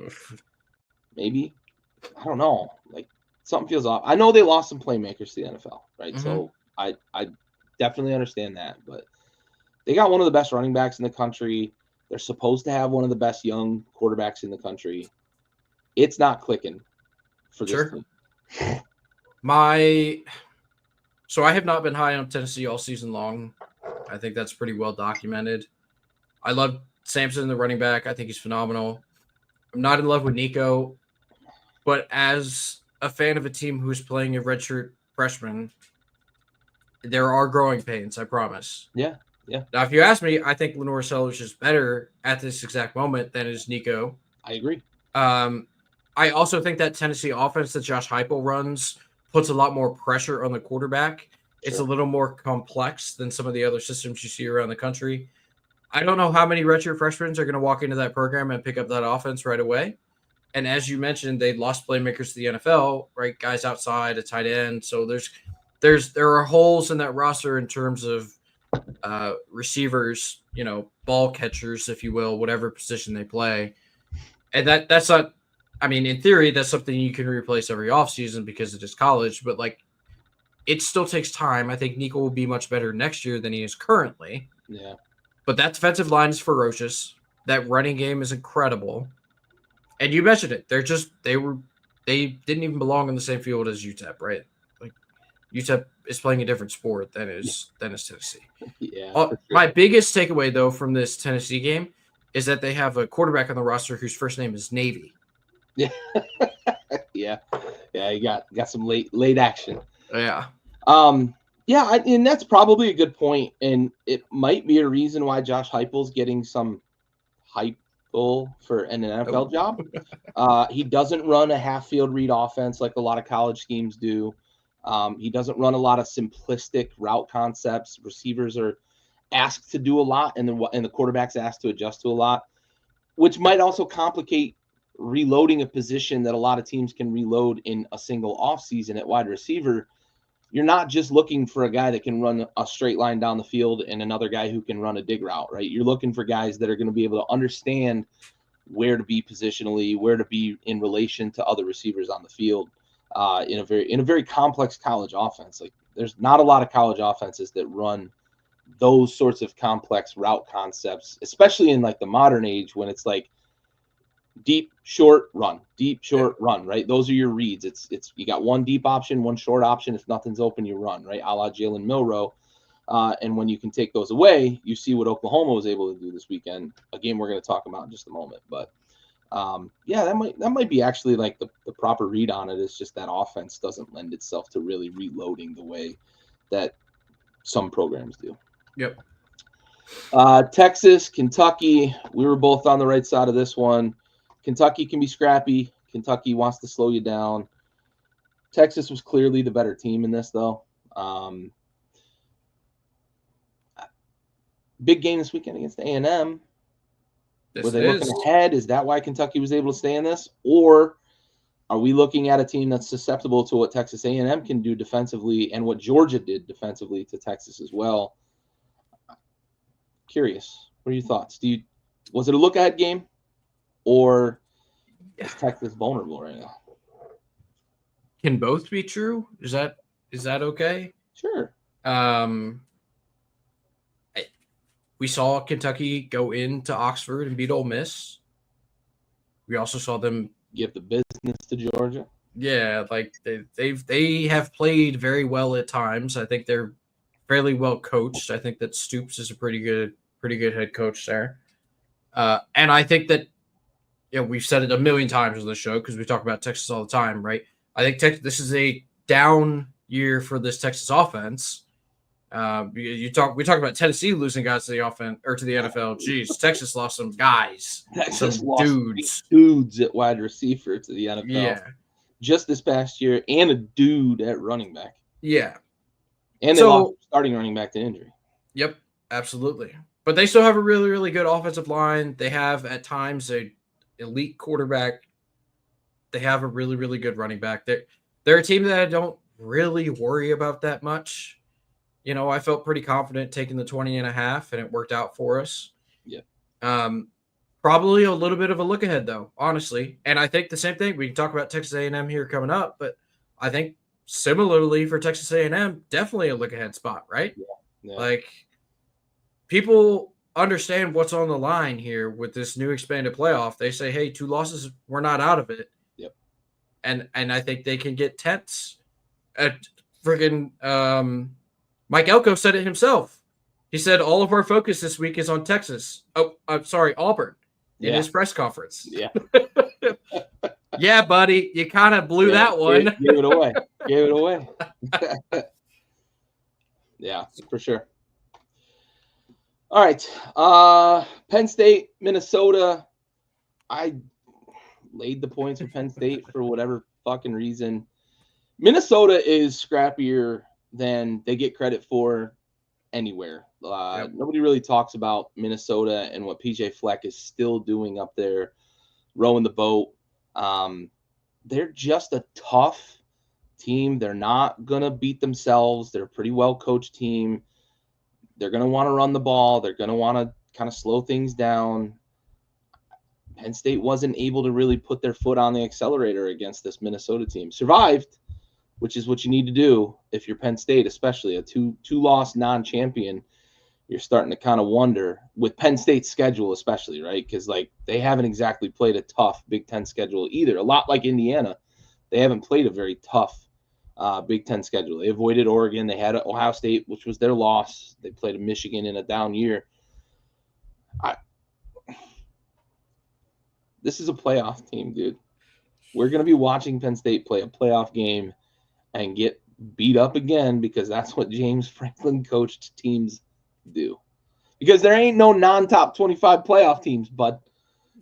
maybe. I don't know. Like, something feels off. I know they lost some playmakers to the NFL, right? Mhm. So I definitely understand that. But they got one of the best running backs in the country. They're supposed to have one of the best young quarterbacks in the country. It's not clicking for this Sure. team. So I have not been high on Tennessee all season long. I think that's pretty well documented. I love Sampson, the running back. I think he's phenomenal. I'm not in love with Nico, but as a fan of a team who's playing a redshirt freshman, there are growing pains, I promise. Yeah, yeah. Now, if you ask me, I think Lenore Sellers is better at this exact moment than is Nico. I agree. I also think that Tennessee offense that Josh Heupel runs puts a lot more pressure on the quarterback. It's a little more complex than some of the other systems you see around the country. I don't know how many redshirt freshmen are going to walk into that program and pick up that offense right away. And as you mentioned, they lost playmakers to the NFL, right? Guys outside, a tight end. So there are holes in that roster in terms of receivers, ball catchers, if you will, whatever position they play. And that's not, I mean, in theory, that's something you can replace every offseason because it is college, but like it still takes time. I think Nico will be much better next year than he is currently. Yeah. But that defensive line is ferocious. That running game is incredible. And you mentioned it. They didn't even belong on the same field as UTEP, right? Like UTEP is playing a different sport than is Tennessee. Yeah. Sure. My biggest takeaway though from this Tennessee game is that they have a quarterback on the roster whose first name is Navy. Yeah. Yeah. You got some late action. Yeah. Yeah, and that's probably a good point, and it might be a reason why Josh Heupel's getting some hype for an NFL job. He doesn't run a half-field read offense like a lot of college schemes do. He doesn't run a lot of simplistic route concepts. Receivers are asked to do a lot, and the quarterback's asked to adjust to a lot, which might also complicate reloading a position that a lot of teams can reload in a single offseason at wide receiver. You're not just looking for a guy that can run a straight line down the field and another guy who can run a dig route, right? You're looking for guys that are going to be able to understand where to be positionally, where to be in relation to other receivers on the field in a very complex college offense. Like there's not a lot of college offenses that run those sorts of complex route concepts, especially in like the modern age when it's like deep, short, run, right? Those are your reads. It's you got one deep option, one short option. If nothing's open, you run, right? A la Jalen Milroe. And when you can take those away, you see what Oklahoma was able to do this weekend, a game we're going to talk about in just a moment. But yeah, that might be actually like the proper read on it. Is just that offense doesn't lend itself to really reloading the way that some programs do. Yep. Texas, Kentucky, we were both on the right side of this one. Kentucky can be scrappy. Kentucky wants to slow you down. Texas was clearly the better team in this, though. Big game this weekend against A&M. Were they looking ahead? Is that why Kentucky was able to stay in this? Or are we looking at a team that's susceptible to what Texas A&M can do defensively and what Georgia did defensively to Texas as well? Curious. What are your thoughts? Was it a look-ahead game? Or is Texas vulnerable right now? Can both be true? Is that okay? Sure. We saw Kentucky go into Oxford and beat Ole Miss. We also saw them give the business to Georgia. Yeah, like they have played very well at times. I think they're fairly well coached. I think that Stoops is a pretty good head coach there. And I think that we've said it a million times on the show because we talk about Texas all the time, right? I think this is a down year for this Texas offense. We talk about Tennessee losing guys to the offense or to the NFL. Jeez, Texas lost some guys, Texas some lost dudes at wide receiver to the NFL. Yeah, just this past year, and a dude at running back. Yeah, and they lost starting running back to injury. Yep, absolutely. But they still have a really, really good offensive line. They have at times a elite quarterback. They have a really, really good running back. They're a team that I don't really worry about that much. I felt pretty confident taking the 20.5, and it worked out for us. Yeah. Probably a little bit of a look ahead, though, honestly. And I think the same thing. We can talk about Texas A&M here coming up, but I think similarly for Texas A&M, definitely a look ahead spot, right? Yeah. Like, people understand what's on the line here with this new expanded playoff. They say, hey, 2 losses, we're not out of it. Yep. And I think they can get tense. Friggin' Mike Elko said it himself. He said all of our focus this week is on Texas. Oh, I'm sorry, Auburn in his press conference. Yeah. Yeah, buddy, you kind of blew that one. Gave it away. Gave it away. Yeah, for sure. All right. Penn State, Minnesota. I laid the points for Penn State for whatever fucking reason. Minnesota is scrappier than they get credit for anywhere. Yep. Nobody really talks about Minnesota and what PJ Fleck is still doing up there, rowing the boat. They're just a tough team. They're not going to beat themselves. They're a pretty well-coached team. They're going to want to run the ball. They're going to want to kind of slow things down. Penn State wasn't able to really put their foot on the accelerator against this Minnesota team. Survived, which is what you need to do if you're Penn State, especially a two-loss non-champion. You're starting to kind of wonder with Penn State's schedule, especially, right? Because like they haven't exactly played a tough Big Ten schedule either. A lot like Indiana, they haven't played a very tough Big Ten schedule. They avoided Oregon. They had Ohio State, which was their loss. They played a Michigan in a down year. This is a playoff team, dude. We're going to be watching Penn State play a playoff game and get beat up again because that's what James Franklin coached teams do. Because there ain't no non-top 25 playoff teams, but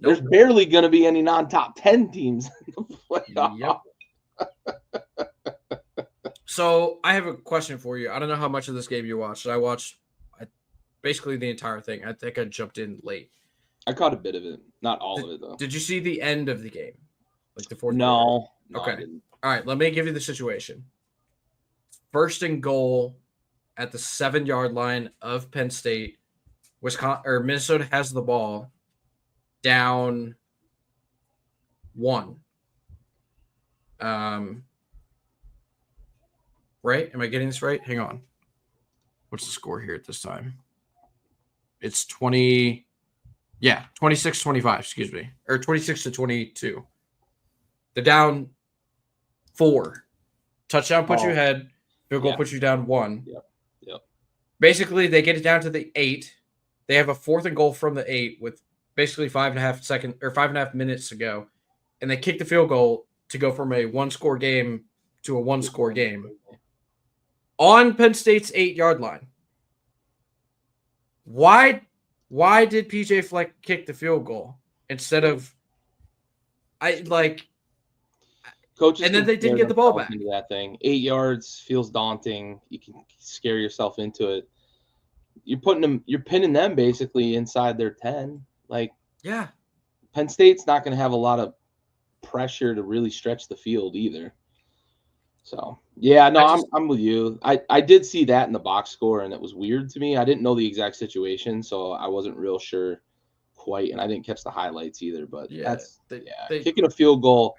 there's barely going to be any non-top 10 teams in the playoff. Yep. So I have a question for you. I don't know how much of this game you watched. I watched basically the entire thing. I think I jumped in late. I caught a bit of it. Not all of it, though. Did you see the end of the game? Like the fourth quarter? No, okay. All right, let me give you the situation. 1st and goal at the 7-yard line of Penn State. Minnesota has the ball down 1. Right? Am I getting this right? Hang on. What's the score here at this time? It's 20. Yeah, 26-25, excuse me. Or 26-22. They're down 4. Touchdown puts you ahead. Field goal puts you down 1. Yep. Basically, they get it down to the 8. They have a 4th and goal from the 8 with basically 5.5 minutes to go. And they kick the field goal to go from a 1-score game to a 1-score game on Penn State's 8-yard line. Why did PJ Fleck kick the field goal instead of coaches? And then they didn't get the ball back. Into that thing, 8 yards feels daunting. You can scare yourself into it. You're pinning them basically inside their 10. Like, yeah, Penn State's not going to have a lot of pressure to really stretch the field either. So yeah, no, I'm with you. I did see that in the box score, and it was weird to me. I didn't know the exact situation, so I wasn't real sure quite, and I didn't catch the highlights either. But kicking a field goal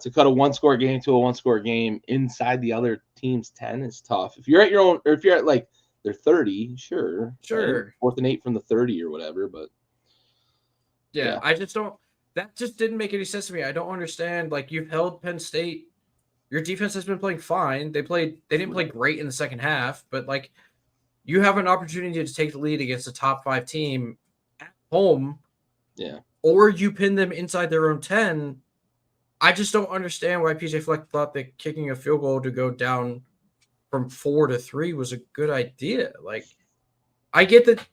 to cut a 1-score game to a 1-score game inside the other team's 10 is tough. If you're at your own, or if you're at like their 30, sure, right? 4th and 8 from the 30 or whatever. But yeah, I just don't. That just didn't make any sense to me. I don't understand. Like, you've held Penn State. Your defense has been playing fine. They didn't play great in the second half, but like, you have an opportunity to take the lead against a top 5 team at home. Yeah. Or you pin them inside their own 10. I just don't understand why PJ Fleck thought that kicking a field goal to go down from 4 to 3 was a good idea. Like, I get that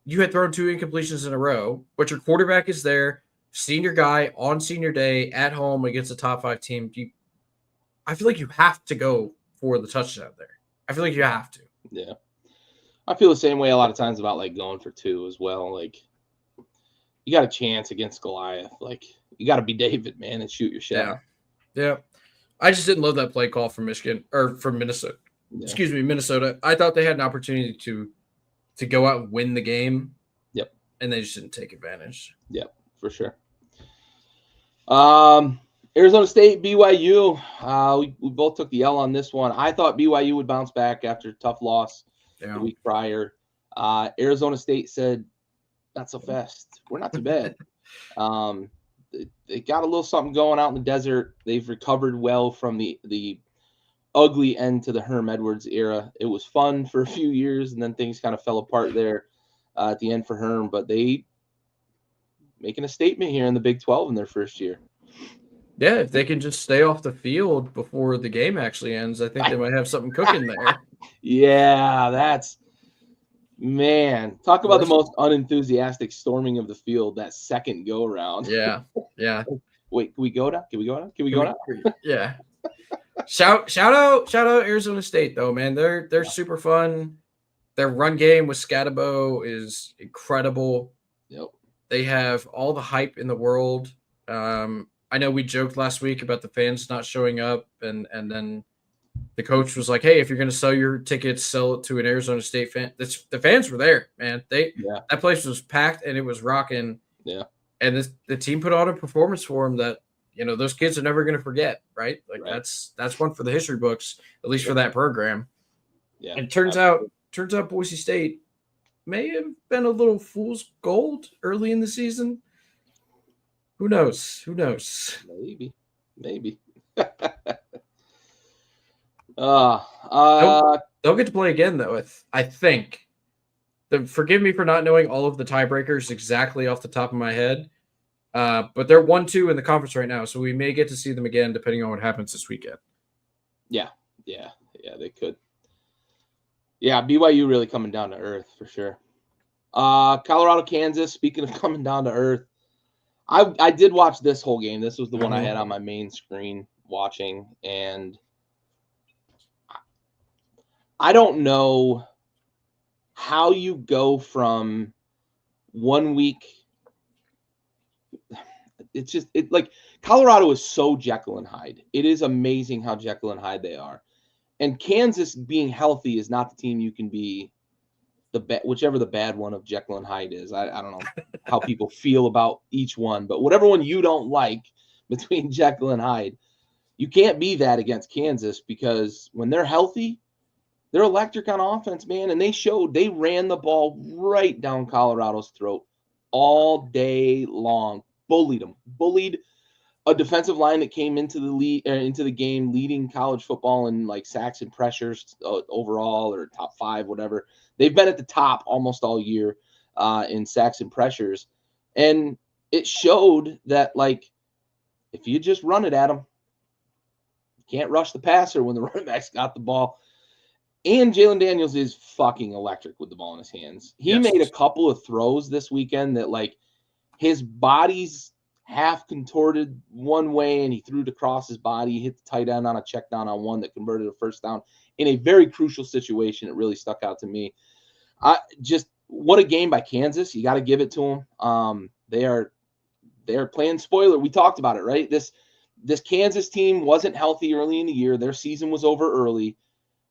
you had thrown 2 incompletions in a row, but your quarterback is there, senior guy on senior day at home against a top 5 team. I feel like you have to go for the touchdown there. I feel like you have to. Yeah. I feel the same way a lot of times about like going for 2 as well. Like, you got a chance against Goliath. Like, you got to be David, man, and shoot your shot. Yeah. I just didn't love that play call from Michigan or from Minnesota. Minnesota. I thought they had an opportunity to go out and win the game. Yep. And they just didn't take advantage. Yep, for sure. Arizona State, BYU. We both took the L on this one. I thought BYU would bounce back after a tough loss the week prior. Arizona State said, not so fast. We're not too bad. They got a little something going out in the desert. They've recovered well from the ugly end to the Herm Edwards era. It was fun for a few years, and then things kind of fell apart there at the end for Herm. But they making a statement here in the Big 12 in their first year. Yeah, if they can just stay off the field before the game actually ends, I think they might have something cooking there. Yeah, that's man. Talk about the most unenthusiastic storming of the field that second go round. Yeah. Wait, can we go now? Can we go now? Yeah. Shout out Arizona State though, man. They're super fun. Their run game with Scatabo is incredible. Yep. They have all the hype in the world. I know we joked last week about the fans not showing up, and then the coach was like, "Hey, if you're going to sell your tickets, sell it to an Arizona State fan." The fans were there, man. That place was packed and it was rocking. Yeah. And the team put on a performance for them that those kids are never going to forget, right? Like that's one for the history books, at least for that program. Yeah. And turns out Boise State may have been a little fool's gold early in the season. Who knows? Maybe. They'll get to play again, though, I think. Forgive me for not knowing all of the tiebreakers exactly off the top of my head, but they're 1-2 in the conference right now, so we may get to see them again depending on what happens this weekend. Yeah, they could. Yeah, BYU really coming down to earth for sure. Colorado, Kansas, speaking of coming down to earth, I did watch this whole game. This was the one I had on my main screen watching, and I don't know how you go from 1 week. It's just like Colorado is so Jekyll and Hyde. It is amazing how Jekyll and Hyde they are. And Kansas being healthy is not the team you can be whichever the bad one of Jekyll and Hyde is. I don't know how people feel about each one, but whatever one you don't like between Jekyll and Hyde, you can't be that against Kansas, because when they're healthy, they're electric on offense, man. And they ran the ball right down Colorado's throat all day long. Bullied a defensive line that came into the game leading college football in like sacks and pressures overall, or top 5, whatever. They've been at the top almost all year in sacks and pressures. And it showed that, like, if you just run it at them, you can't rush the passer when the running back's got the ball. And Jalen Daniels is fucking electric with the ball in his hands. He made a couple of throws this weekend that, like, his body's half contorted one way, and he threw it across his body. He hit the tight end on a check down on one that converted a first down in a very crucial situation. It really stuck out to me. What a game by Kansas. You got to give it to them. They are playing spoiler. We talked about it, right? This Kansas team wasn't healthy early in the year. Their season was over early.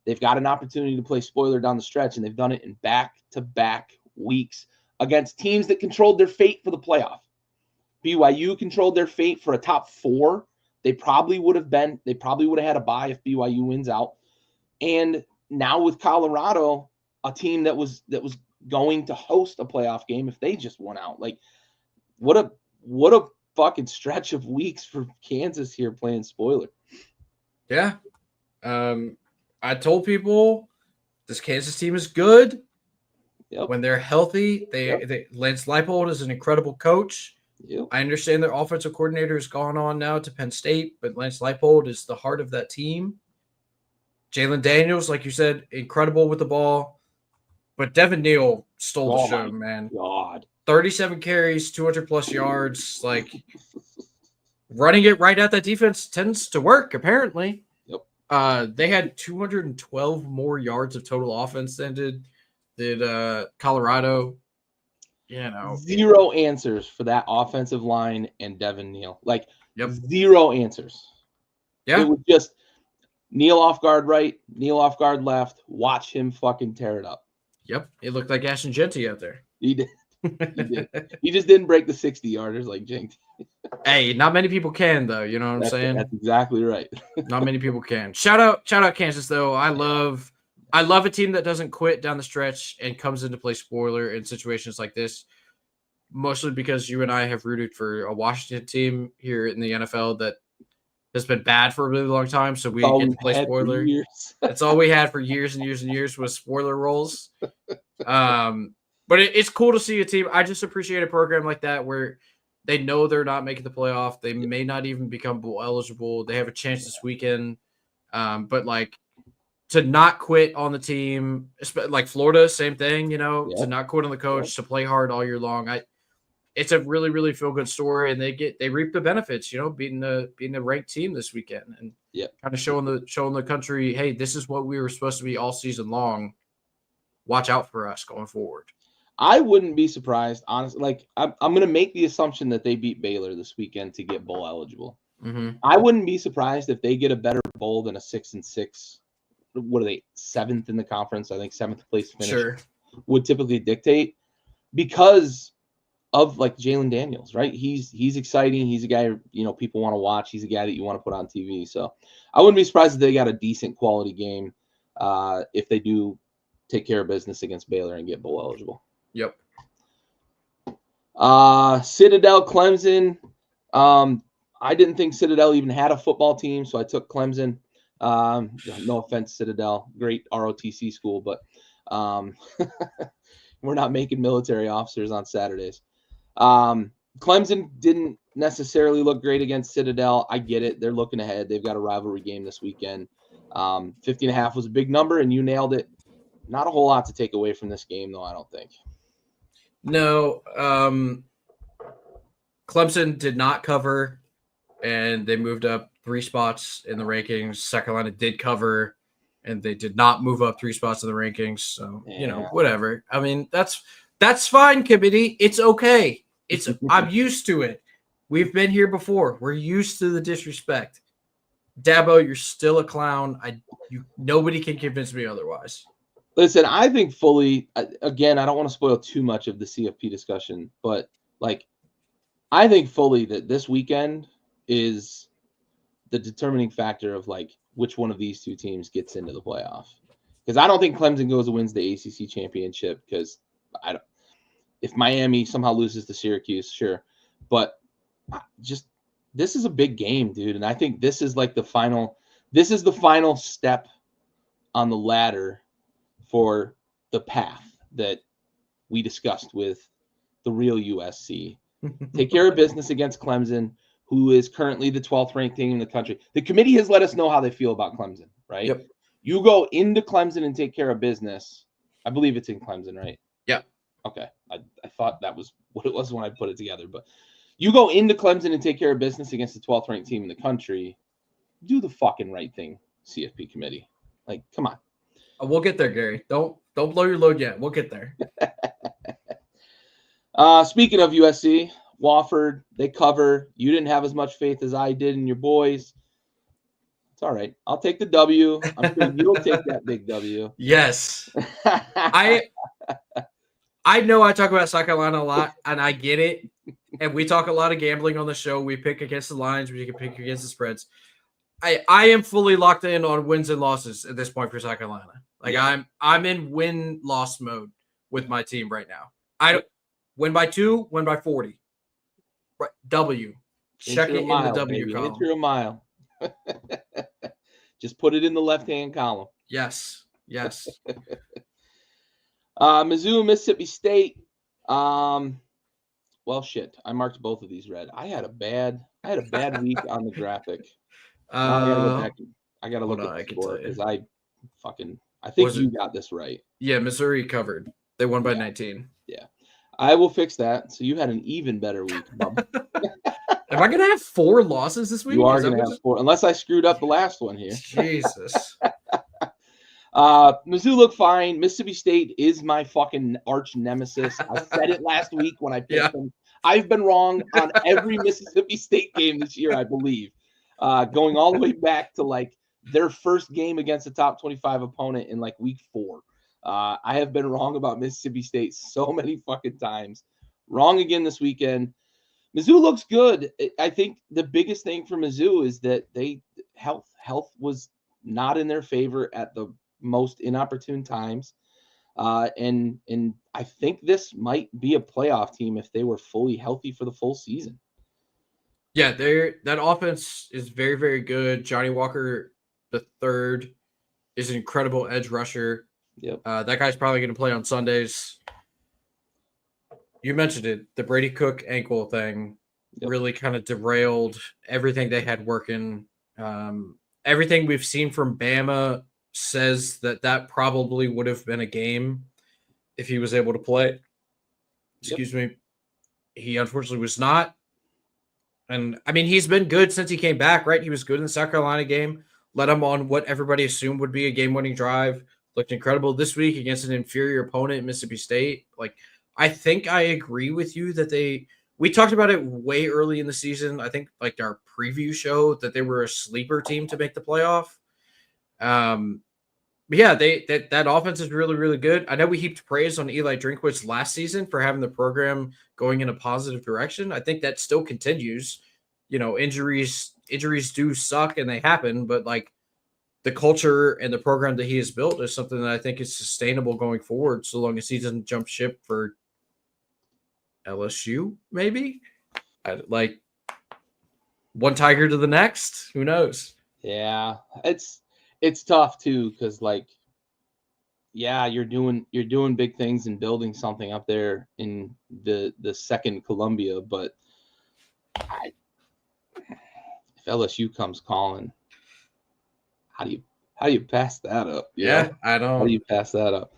They've got an opportunity to play spoiler down the stretch, and they've done it in back-to-back weeks against teams that controlled their fate for the playoff. BYU controlled their fate for a top 4. They probably would have had a bye if BYU wins out. And now with Colorado, a team that was going to host a playoff game if they just won out. Like, what a fucking stretch of weeks for Kansas here playing spoiler. Yeah. I told people this Kansas team is good. Yep. When they're healthy, Lance Leipold is an incredible coach. Yep. I understand their offensive coordinator has gone on now to Penn State, but Lance Leipold is the heart of that team. Jalen Daniels, like you said, incredible with the ball. But Devin Neal stole the show, man. God. 37 carries, 200-plus yards. Like, running it right at that defense tends to work, apparently. Yep. They had 212 more yards of total offense than did Colorado. Zero answers for that offensive line and Devin Neal. Like, zero answers. Yeah. It was just Kneel off guard right, kneel off guard left. Watch him fucking tear it up. Yep, it looked like Ashton Genty out there. He did. He did. He just didn't break the 60-yarders like Jinx. Hey, not many people can though. You know what I'm saying? That's exactly right. Not many people can. Shout out Kansas though. I love a team that doesn't quit down the stretch and comes into play spoiler in situations like this. Mostly because you and I have rooted for a Washington team here in the NFL that has been bad for a really long time. So we get to play spoiler. That's all we had for years and years and years was spoiler roles. But it's cool to see a team. I just appreciate a program like that where they know they're not making the playoff. They may not even become bowl eligible. They have a chance this weekend. But like to not quit on the team, like Florida, same thing, to not quit on the coach, to play hard all year long. It's a really, really feel good story, and they reap the benefits, beating a ranked team this weekend and kind of showing the country, hey, this is what we were supposed to be all season long. Watch out for us going forward. I wouldn't be surprised, honestly. Like I'm going to make the assumption that they beat Baylor this weekend to get bowl eligible. Mm-hmm. I wouldn't be surprised if they get a better bowl than a 6-6. What are they? 7th in the conference? I think 7th place finish would typically dictate because of like Jalen Daniels, right? He's exciting. He's a guy people want to watch. He's a guy that you want to put on TV. So I wouldn't be surprised if they got a decent quality game if they do take care of business against Baylor and get bowl eligible. Yep. Citadel, Clemson. I didn't think Citadel even had a football team, so I took Clemson. No offense, Citadel, great ROTC school, but we're not making military officers on Saturdays. Clemson didn't necessarily look great against Citadel. I get it. They're looking ahead. They've got a rivalry game this weekend. 50.5 was a big number, and you nailed it. Not a whole lot to take away from this game, though, I don't think. No. Clemson did not cover, and they moved up 3 spots in the rankings. South Carolina did cover, and they did not move up 3 spots in the rankings. So, whatever. I mean, that's fine, committee. It's okay. I'm used to it. We've been here before. We're used to the disrespect. Dabo, you're still a clown. Nobody can convince me otherwise. Listen, I think fully, again, I don't want to spoil too much of the CFP discussion, but I think fully that this weekend is the determining factor of which one of these two teams gets into the playoff. Because I don't think Clemson goes and wins the ACC championship because if Miami somehow loses to Syracuse, sure. But this is a big game, dude. And I think this is the final step on the ladder for the path that we discussed with the real USC. Take care of business against Clemson, who is currently the 12th ranked team in the country. The committee has let us know how they feel about Clemson, right? Yep. You go into Clemson and take care of business. I believe it's in Clemson, right? Yeah. Okay. I thought that was what it was when I put it together. But you go into Clemson and take care of business against the 12th ranked team in the country. Do the fucking right thing, CFP committee. Come on. We'll get there, Gary. Don't blow your load yet. We'll get there. Speaking of USC, Wofford, they cover. You didn't have as much faith as I did in your boys. It's all right. I'll take the W. I'm sure you'll take that big W. Yes. I know I talk about South Carolina a lot, and I get it. And we talk a lot of gambling on the show. We pick against the lines. We can pick against the spreads. I am fully locked in on wins and losses at this point for South Carolina. I'm in win-loss mode with my team right now. I don't win by 2, win by 40. Right, W. Check it in the W column. Enter a mile. Just put it in the left-hand column. Yes. Mizzou, Mississippi State. Well, shit. I marked both of these red. I had a bad week on the graphic. I gotta go back. I gotta look at the score because I think you got this right. Yeah, Missouri covered. They won by 19. Yeah. I will fix that. So you had an even better week, bub. Am I going to have 4 losses this week? You are going to have 4, unless I screwed up the last one here. Jesus. Mizzou looked fine. Mississippi State is my fucking arch nemesis. I said it last week when I picked them. I've been wrong on every Mississippi State game this year, I believe. Going all the way back to their first game against a top 25 opponent in like week 4. I have been wrong about Mississippi State so many fucking times. Wrong again this weekend. Mizzou looks good. I think the biggest thing for Mizzou is that health was not in their favor at the most inopportune times. And I think this might be a playoff team if they were fully healthy for the full season. Yeah, that offense is very, very good. Johnny Walker the third is an incredible edge rusher. Yep. That guy's probably going to play on Sundays. You mentioned it. The Brady Cook ankle thing really kind of derailed everything they had working. Everything we've seen from Bama says that probably would have been a game if he was able to play. Excuse me. He unfortunately was not. And I mean, he's been good since he came back, right? He was good in the South Carolina game, led him on what everybody assumed would be a game-winning drive. Looked incredible this week against an inferior opponent, Mississippi State. Like, I think I agree with you that we talked about it way early in the season. I think like our preview show that they were a sleeper team to make the playoff. But yeah, that offense is really, really good. I know we heaped praise on Eli Drinkwitz last season for having the program going in a positive direction. I think that still continues. You know, injuries do suck and they happen, but like the culture and the program that he has built is something that I think is sustainable going forward, so long as he doesn't jump ship for LSU, maybe. Like one tiger to the next. Who knows? Yeah, it's tough too, because like, yeah, you're doing big things and building something up there in the second Columbia, but if LSU comes calling, how do you pass that up? I don't. How do you pass that up?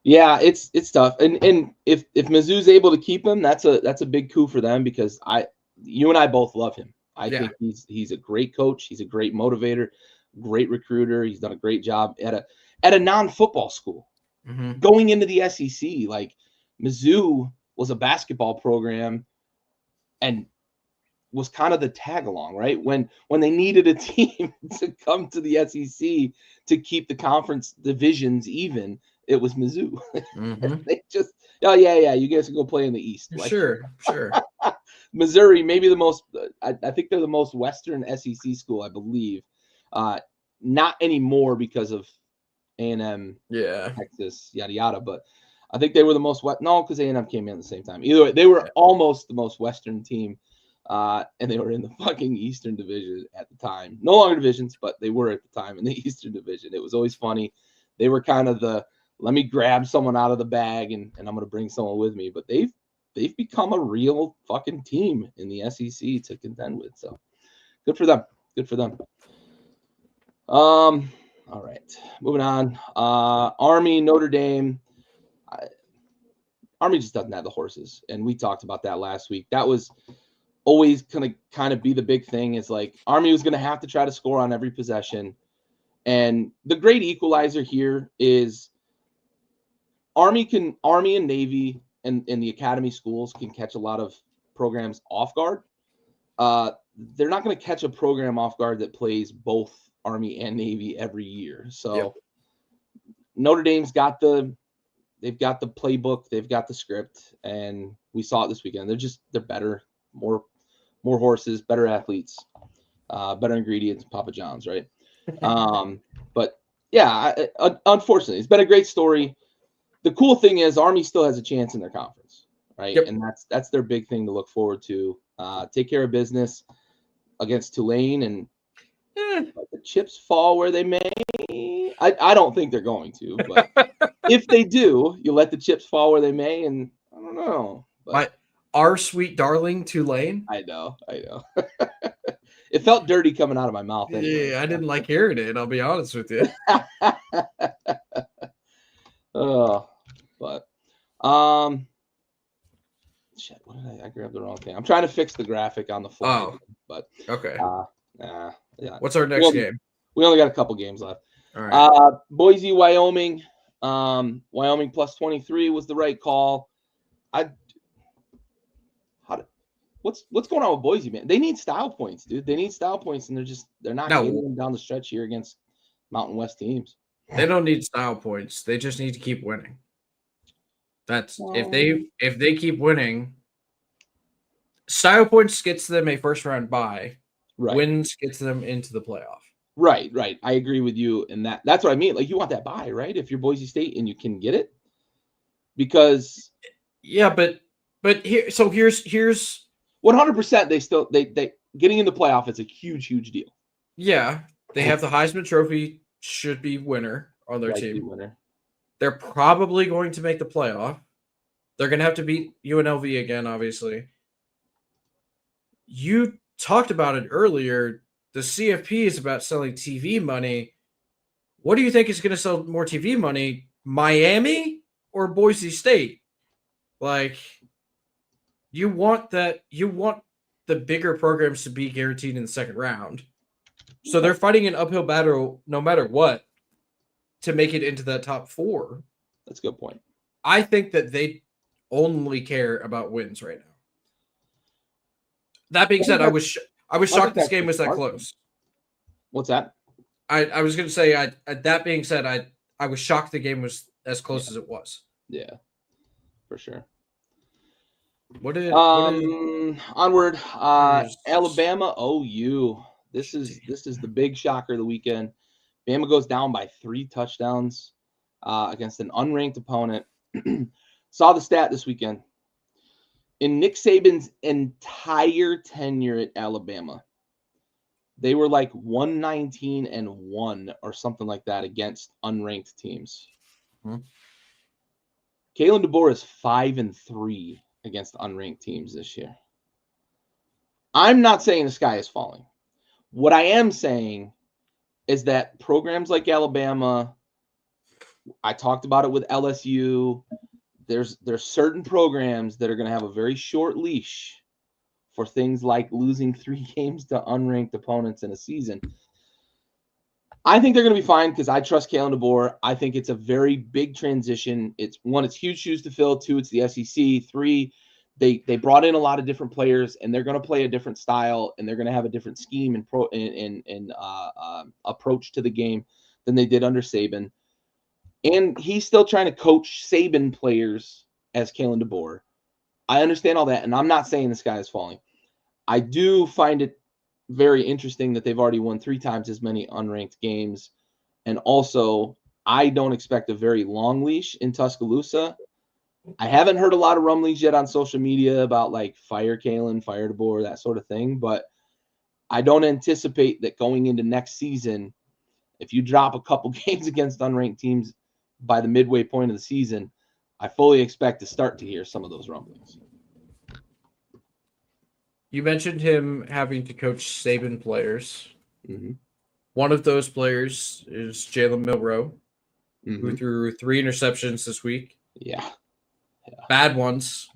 Yeah, it's tough, and if Mizzou's able to keep him, that's a big coup for them, because you and I both love him. I think he's a great coach. He's a great motivator, great recruiter. He's done a great job at a non-football school. Mm-hmm. Going into the SEC, like Mizzou was a basketball program and was kind of the tag along, right? When they needed a team to come to the SEC to keep the conference divisions even, it was Mizzou. Mm-hmm. They just, you guys can go play in the East. Like, Sure. Missouri, maybe the most, I think they're the most Western SEC school, I believe. Not anymore because of A&M, Texas, yada, yada. But I think they were the most, no, because A&M came in at the same time. Either way, they were almost the most Western team. And they were in the fucking Eastern Division at the time. No longer divisions, but they were at the time in the Eastern Division. It was always funny. They were kind of let me grab someone out of the bag and I'm going to bring someone with me. But they've become a real fucking team in the SEC to contend with. So good for them. Good for them. All right, moving on. Army, Notre Dame. Army just doesn't have the horses, and we talked about that last week. That was always gonna kind of be the big thing, is like Army was gonna have to try to score on every possession. And the great equalizer here is Army and Navy and the academy schools can catch a lot of programs off guard. They're not going to catch a program off guard that plays both Army and Navy every year. So Notre Dame's they've got the playbook, they've got the script, and we saw it this weekend. They're better, more horses, better athletes, better ingredients, Papa John's, right? But yeah, unfortunately, it's been a great story. The cool thing is Army still has a chance in their conference, right? And that's their big thing to look forward to. Take care of business against Tulane, and let the chips fall where they may. I don't think they're going to, but if they do, you let the chips fall where they may, and I don't know. But our sweet darling Tulane. I know. It felt dirty coming out of my mouth anyway. Yeah, I didn't like hearing it, I'll be honest with you. But shit, what did I grabbed the wrong thing. I'm trying to fix the graphic on the fly. But okay. Yeah. What's our next game? We only got a couple games left. All right. Boise, Wyoming. Wyoming plus 23 was the right call. What's going on with Boise, man? They need style points, dude. They need style points, and they're not getting them down the stretch here against Mountain West teams. They don't need style points. They just need to keep winning. That's if they keep winning, style points gets them a first round bye. Right. Wins gets them into the playoff. Right. I agree with you in that. That's what I mean. Like, you want that bye, right? If you're Boise State and you can get it, because but here's 100% they getting in the playoff is a huge deal. Yeah, they have the Heisman Trophy, should be winner on their team. Winner. They're probably going to make the playoff. They're going to have to beat UNLV again, obviously. You talked about it earlier. The CFP is about selling TV money. What do you think is going to sell more TV money, Miami or Boise State? Like, you want the bigger programs to be guaranteed in the second round. So they're fighting an uphill battle no matter what to make it into that top 4. That's a good point. I think that they only care about wins right now. That being said, I was shocked this game was that close. What's that? I was going to say, that being said, I was shocked the game was as close as it was. Yeah, for sure. Onward. Alabama OU. This is the big shocker of the weekend. Bama goes down by 3 touchdowns against an unranked opponent. Saw the stat this weekend. In Nick Saban's entire tenure at Alabama, they were like 119-1 or something like that against unranked teams. Kalen DeBoer is 5-3 against unranked teams this year. I'm not saying the sky is falling. What I am saying is that programs like Alabama, I talked about it with LSU, there's certain programs that are going to have a very short leash for things like losing 3 games to unranked opponents in a season. I think they're going to be fine because I trust Kalen DeBoer. I think it's a very big transition. It's huge shoes to fill. 2, it's the SEC. 3, they brought in a lot of different players, and they're going to play a different style, and they're going to have a different scheme and approach to the game than they did under Saban. And he's still trying to coach Saban players as Kalen DeBoer. I understand all that, and I'm not saying the sky is falling. I do find it very interesting that they've already won 3 times as many unranked games. And also, I don't expect a very long leash in Tuscaloosa. I haven't heard a lot of rumblings yet on social media about like fire Kalen, fire DeBoer, that sort of thing. But I don't anticipate that going into next season, if you drop a couple games against unranked teams by the midway point of the season, I fully expect to start to hear some of those rumblings. You mentioned him having to coach Saban players. Mm-hmm. One of those players is Jalen Milroe, who threw 3 interceptions this week. Yeah. Bad ones.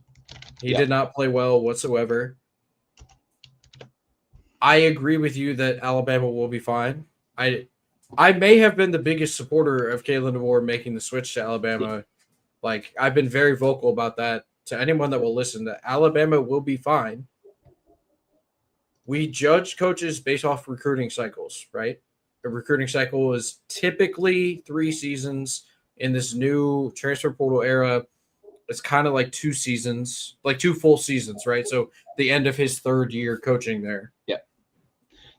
He did not play well whatsoever. I agree with you that Alabama will be fine. I may have been the biggest supporter of Kalen DeBoer making the switch to Alabama. Like, I've been very vocal about that to anyone that will listen, that Alabama will be fine. We judge coaches based off recruiting cycles, right? A recruiting cycle is typically 3 seasons. In this new transfer portal era, it's kind of like 2 seasons, like 2 full seasons, right? So the end of his 3rd year coaching there. Yeah.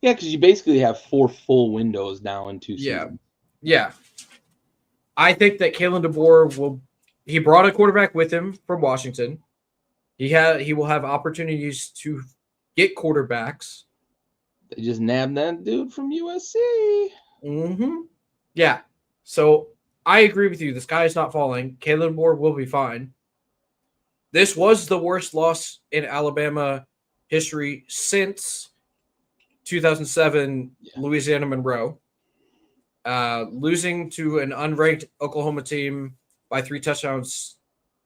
Yeah, because you basically have 4 full windows now in 2 seasons. Yeah. I think that Kalen DeBoer he brought a quarterback with him from Washington. He will have opportunities to get quarterbacks. They just nabbed that dude from USC. Mm-hmm. Yeah. So I agree with you. The sky is not falling. Kalen DeBoer will be fine. This was the worst loss in Alabama history since 2007 Louisiana Monroe. Losing to an unranked Oklahoma team by 3 touchdowns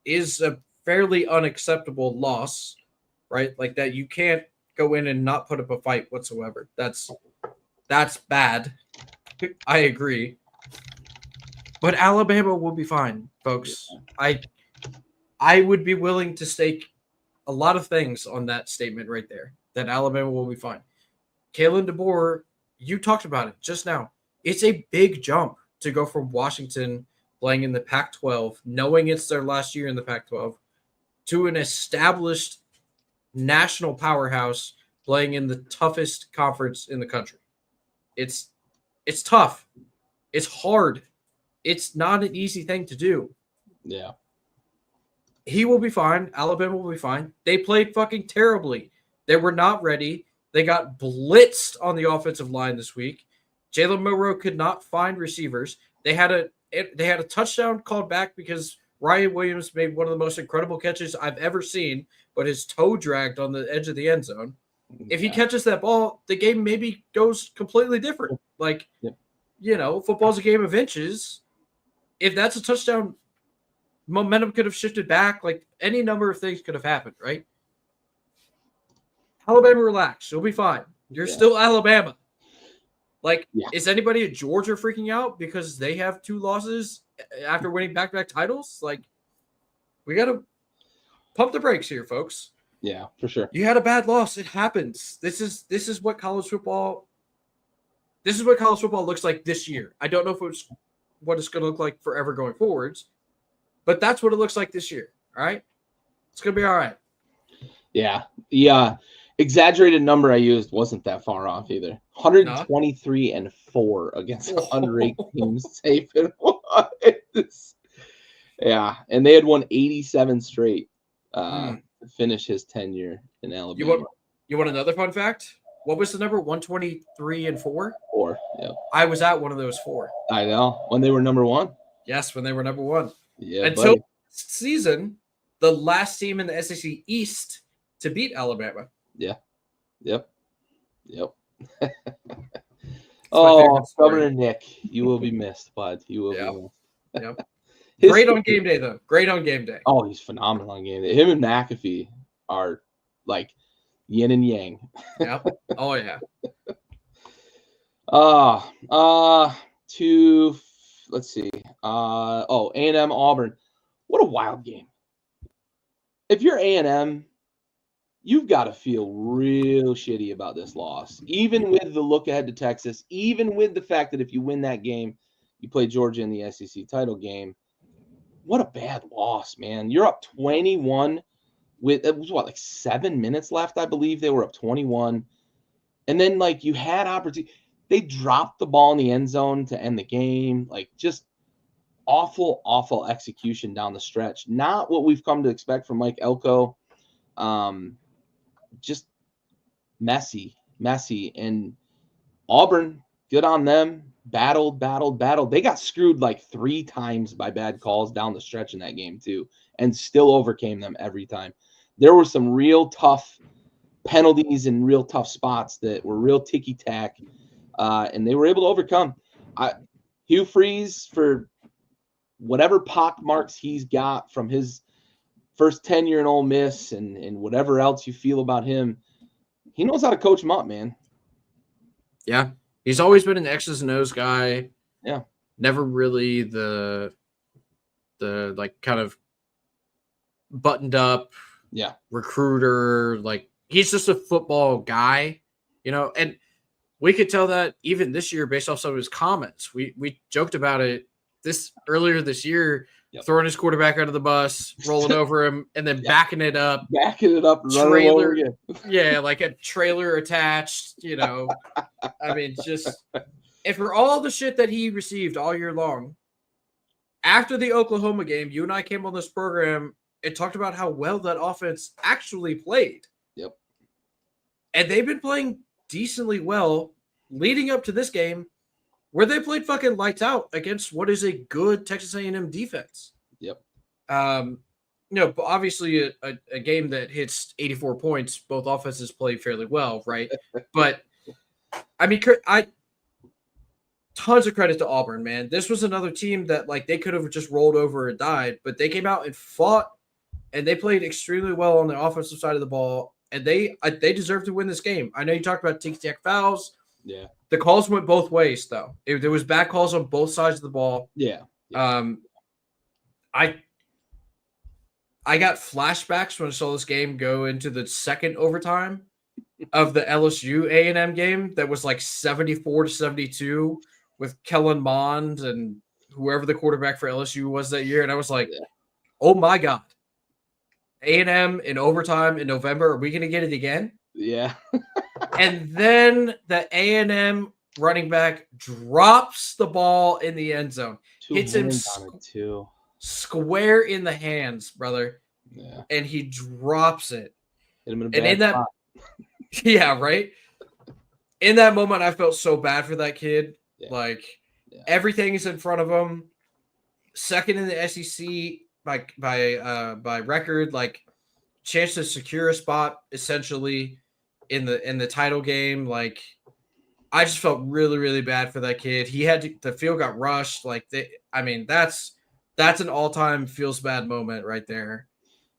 is a fairly unacceptable loss, right? Like that, you can't go in and not put up a fight whatsoever. That's bad. I agree. But Alabama will be fine, folks. I would be willing to stake a lot of things on that statement right there, that Alabama will be fine. Kalen DeBoer, you talked about it just now. It's a big jump to go from Washington playing in the Pac-12, knowing it's their last year in the Pac-12, to an established national powerhouse playing in the toughest conference in the country. It's tough. It's hard. It's not an easy thing to do. Yeah. He will be fine. Alabama will be fine. They played fucking terribly. They were not ready. They got blitzed on the offensive line this week. Jalen Milroe could not find receivers. They had a touchdown called back because Ryan Williams made one of the most incredible catches I've ever seen, but his toe dragged on the edge of the end zone. If he catches that ball, the game maybe goes completely different. Like, football's a game of inches. If that's a touchdown, momentum could have shifted back. Like, any number of things could have happened, right? Alabama, relax. You'll be fine. You're still Alabama. Like, is anybody at Georgia freaking out because they have 2 losses after winning back-to-back titles? Like, we got to pump the brakes here, folks. Yeah, for sure. You had a bad loss. It happens. This is what college football. This is what college football looks like this year. I don't know if it's what it's going to look like forever going forwards, but that's what it looks like this year. All right, it's going to be all right. Yeah. Exaggerated number I used wasn't that far off either. 123-4 against unranked teams. Safe and was. Yeah, and they had won 87 straight to finish his tenure in Alabama. You want another fun fact? What was the number? 123-4? 4. Yeah. I was at one of those 4. I know, when they were number 1. Yes, when they were number 1. Yeah. Until season, the last team in the SEC East to beat Alabama. Yeah. Yep. Oh, Governor Nick, you will be missed, bud. You will be missed. Yep. Great on game day, though. Great on game day. Oh, he's phenomenal on game day. Him and McAfee are like yin and yang. Yep. Oh, yeah. Let's see. A&M Auburn. What a wild game. If you're A&M, you've got to feel real shitty about this loss, even with the look ahead to Texas, even with the fact that if you win that game, you play Georgia in the SEC title game. What a bad loss, man. You're up 21 with, it was like 7 minutes left, I believe. They were up 21. And then, like, you had opportunity. They dropped the ball in the end zone to end the game. Like, just awful, awful execution down the stretch. Not what we've come to expect from Mike Elko. Just messy. And Auburn, good on them. Battled. They got screwed like 3 times by bad calls down the stretch in that game too, and still overcame them every time. There were some real tough penalties and real tough spots that were real ticky-tack, and they were able to overcome. Hugh Freeze, for whatever pock marks he's got from his first tenure in Ole Miss and whatever else you feel about him, he knows how to coach them up, man. Yeah. He's always been an X's and O's guy. Yeah. Never really the like kind of buttoned up recruiter. Like, he's just a football guy, and we could tell that even this year based off some of his comments. We joked about it earlier this year. Throwing his quarterback under the bus, rolling over him, and then backing it up. Trailer. Yeah, like a trailer attached, I mean, just – and for all the shit that he received all year long, after the Oklahoma game, you and I came on this program and talked about how well that offense actually played. Yep. And they've been playing decently well leading up to this game, where they played fucking lights out against what is a good Texas A&M defense. Yep. Obviously a game that hits 84 points, both offenses played fairly well, right? But, I mean, tons of credit to Auburn, man. This was another team that, like, they could have just rolled over and died, but they came out and fought, and they played extremely well on the offensive side of the ball, and they deserve to win this game. I know you talked about ticky-tack fouls. Yeah. The calls went both ways, though. There was bad calls on both sides of the ball. Yeah. I got flashbacks when I saw this game go into the second overtime of the LSU A&M game that was like 74-72, with Kellen Mond and whoever the quarterback for LSU was that year, and I was like, Yeah. oh my god, A&M in overtime in November, are we going to get it again? Yeah. And then the A&M running back drops the ball in the end zone, Two hits him hands on it too. square in the hands, brother. Yeah. And he drops it. Hit him in a And bad in that, spot. yeah, right. In that moment, I felt so bad for that kid. Yeah. Like Yeah. everything is in front of him. Second in the SEC by record, like chance to secure a spot essentially in the title game. Like I just felt really, really bad for that kid. He had the field got rushed. Like that's an all-time feels bad moment right there.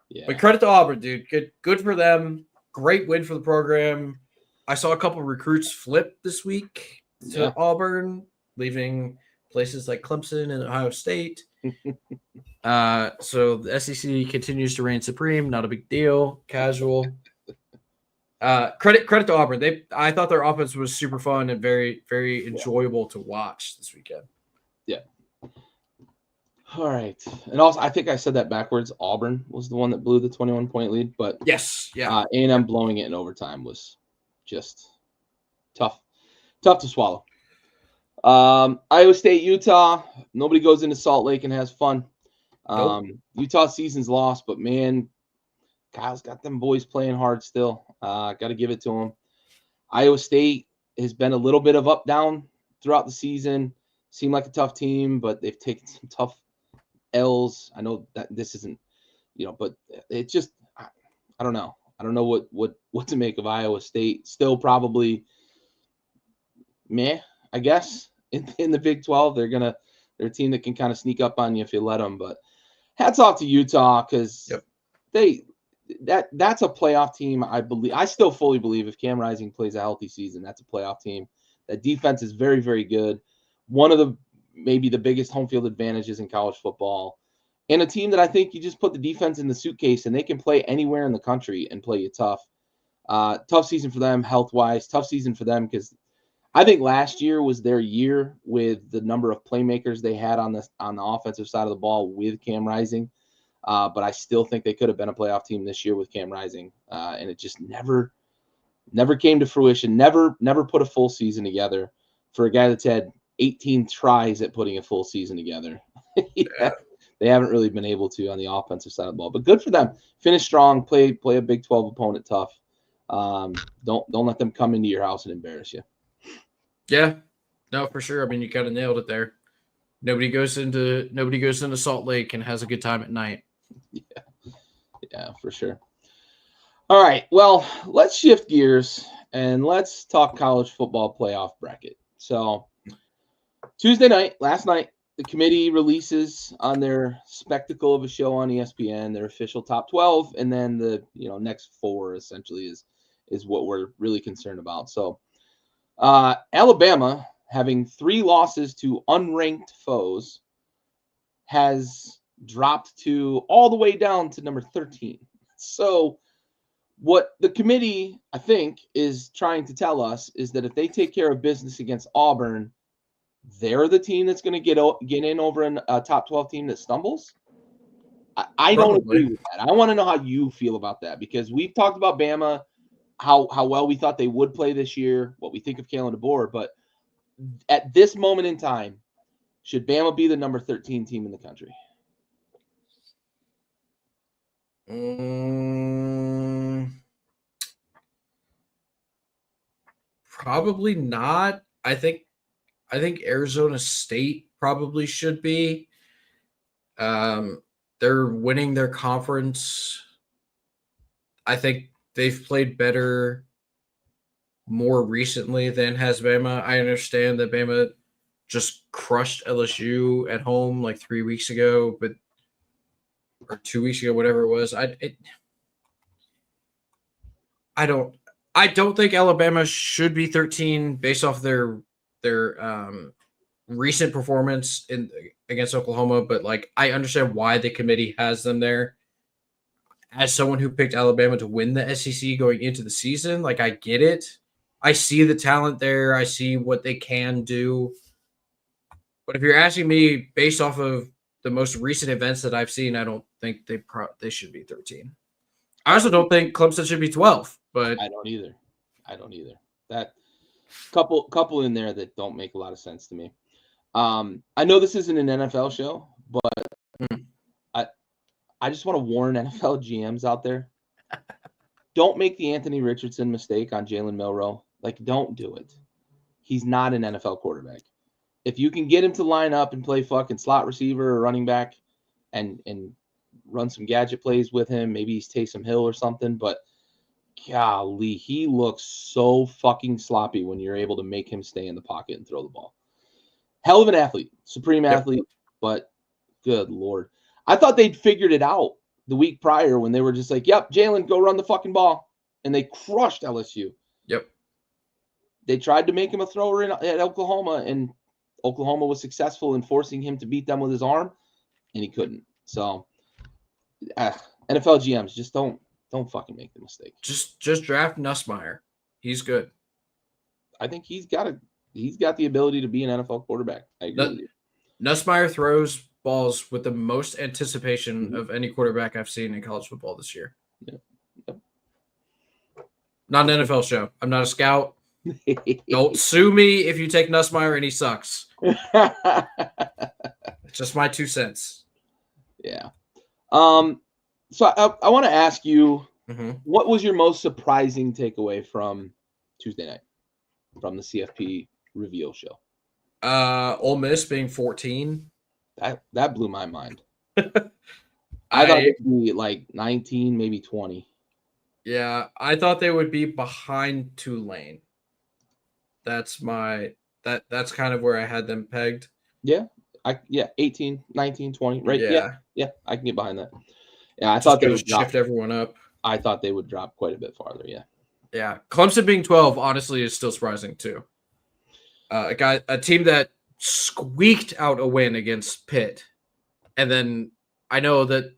Yeah. But credit to Auburn, dude. Good for them. Great win for the program. I saw a couple of recruits flip this week to Auburn, leaving places like Clemson and Ohio State. So the SEC continues to reign supreme. Not a big deal. Casual. Credit to Auburn. I thought their offense was super fun and very, very enjoyable to watch this weekend. Yeah. All right. And also, I think I said that backwards. Auburn was the one that blew the 21-point lead, but yes, yeah. A&M blowing it in overtime was just tough to swallow. Iowa State, Utah. Nobody goes into Salt Lake and has fun. Nope. Utah season's lost, but man, Kyle's got them boys playing hard still. Got to give it to them. Iowa State has been a little bit of up down throughout the season. Seemed like a tough team, but they've taken some tough L's. I know that this isn't, but it just, I don't know. I don't know what to make of Iowa State. Still probably meh, I guess, in the Big 12. They're a team that can kind of sneak up on you if you let them. But hats off to Utah because that's a playoff team. I still fully believe if Cam Rising plays a healthy season, that's a playoff team. That defense is very, very good. One of maybe the biggest home field advantages in college football. And a team that I think you just put the defense in the suitcase and they can play anywhere in the country and play you tough. Tough season for them health-wise. Tough season for them because I think last year was their year with the number of playmakers they had on the offensive side of the ball with Cam Rising. But I still think they could have been a playoff team this year with Cam Rising. And it just never came to fruition. Never put a full season together for a guy that's had 18 tries at putting a full season together. They haven't really been able to on the offensive side of the ball, but good for them. Finish strong, play a Big 12 opponent tough. Don't let them come into your house and embarrass you. Yeah, no, for sure. I mean, you kind of nailed it there. Nobody goes into Salt Lake and has a good time at night. Yeah, for sure. All right, well, let's shift gears and let's talk college football playoff bracket. So Tuesday night, last night, the committee releases on their spectacle of a show on ESPN, their official top 12, and then the next four essentially is what we're really concerned about. So Alabama, having 3 losses to unranked foes, has dropped all the way down to number 13. So what the committee, I think, is trying to tell us is that if they take care of business against Auburn, they're the team that's going to get in over a top 12 team that stumbles. I don't agree with that. I want to know how you feel about that because we've talked about Bama, how well we thought they would play this year, what we think of Kalen DeBoer, but at this moment in time, should Bama be the number 13 team in the country? Probably not. I think Arizona State probably should be. They're winning their conference. I think they've played better more recently than has Bama. I understand that Bama just crushed LSU at home like 3 weeks ago, or 2 weeks ago, whatever it was. I don't think Alabama should be 13 based off their recent performance against Oklahoma, but like I understand why the committee has them there. As someone who picked Alabama to win the SEC going into the season, like I get it. I see the talent there. I see what they can do. But if you're asking me based off of the most recent events that I've seen, I don't think they should be 13. I also don't think Clemson should be 12. But I don't either. That couple in there that don't make a lot of sense to me. I know this isn't an NFL show, but I just want to warn NFL GMs out there. Don't make the Anthony Richardson mistake on Jalen Milroe. Like, don't do it. He's not an NFL quarterback. If you can get him to line up and play fucking slot receiver or running back and run some gadget plays with him, maybe he's Taysom Hill or something, but golly, he looks so fucking sloppy when you're able to make him stay in the pocket and throw the ball. Hell of an athlete, supreme athlete, but good Lord. I thought they'd figured it out the week prior when they were just like, yep, Jalen, go run the fucking ball. And they crushed LSU. Yep. They tried to make him a thrower at Oklahoma, and Oklahoma was successful in forcing him to beat them with his arm, and he couldn't. So, NFL GMs, just don't fucking make the mistake. Just draft Nussmeier. He's good. I think he's got the ability to be an NFL quarterback. I agree with you. Nussmeier throws balls with the most anticipation of any quarterback I've seen in college football this year. Yeah. Yep. Not an NFL show. I'm not a scout. Don't sue me if you take Nussmeier and he sucks. It's just my 2 cents. Yeah. So I want to ask you, what was your most surprising takeaway from Tuesday night, from the CFP reveal show? Ole Miss being 14. That blew my mind. I thought it'd be like 19, maybe 20. Yeah, I thought they would be behind Tulane. That's kind of where I had them pegged. Yeah. 18, 19, 20, right? Yeah, I can get behind that. Yeah, I Just thought they would shift everyone up. I thought they would drop quite a bit farther, yeah. Yeah, Clemson being 12 honestly is still surprising too. A team that squeaked out a win against Pitt. And then I know that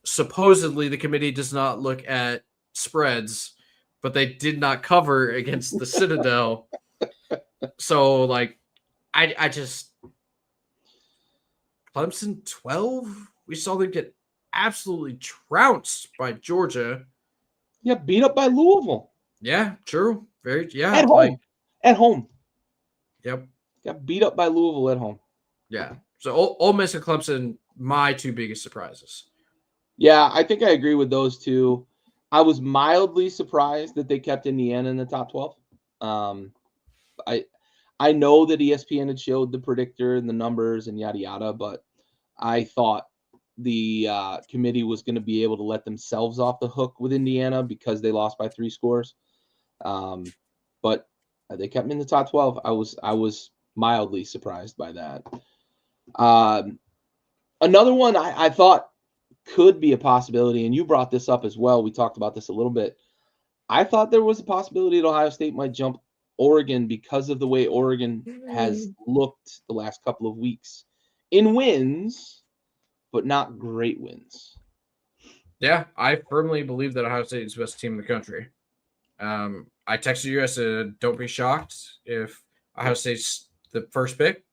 supposedly the committee does not look at spreads, but they did not cover against the Citadel. So, like, I just Clemson 12? We saw them get absolutely trounced by Georgia. Yeah, beat up by Louisville. Yeah, true. At home. Yep. Got beat up by Louisville at home. Yeah. So Ole Miss and Clemson, my 2 biggest surprises. Yeah, I think I agree with those two. I was mildly surprised that they kept Indiana in the top 12. I know that ESPN had showed the predictor and the numbers and yada yada, but I thought the committee was going to be able to let themselves off the hook with Indiana because they lost by 3 scores. But they kept them in the top 12. I was mildly surprised by that. Another one I thought could be a possibility, and you brought this up as well. We talked about this a little bit. I thought there was a possibility that Ohio State might jump Oregon because of the way Oregon has looked the last couple of weeks in wins, but not great wins. Yeah, I firmly believe that Ohio State is the best team in the country. I texted you, I said, don't be shocked if Ohio State's the first pick,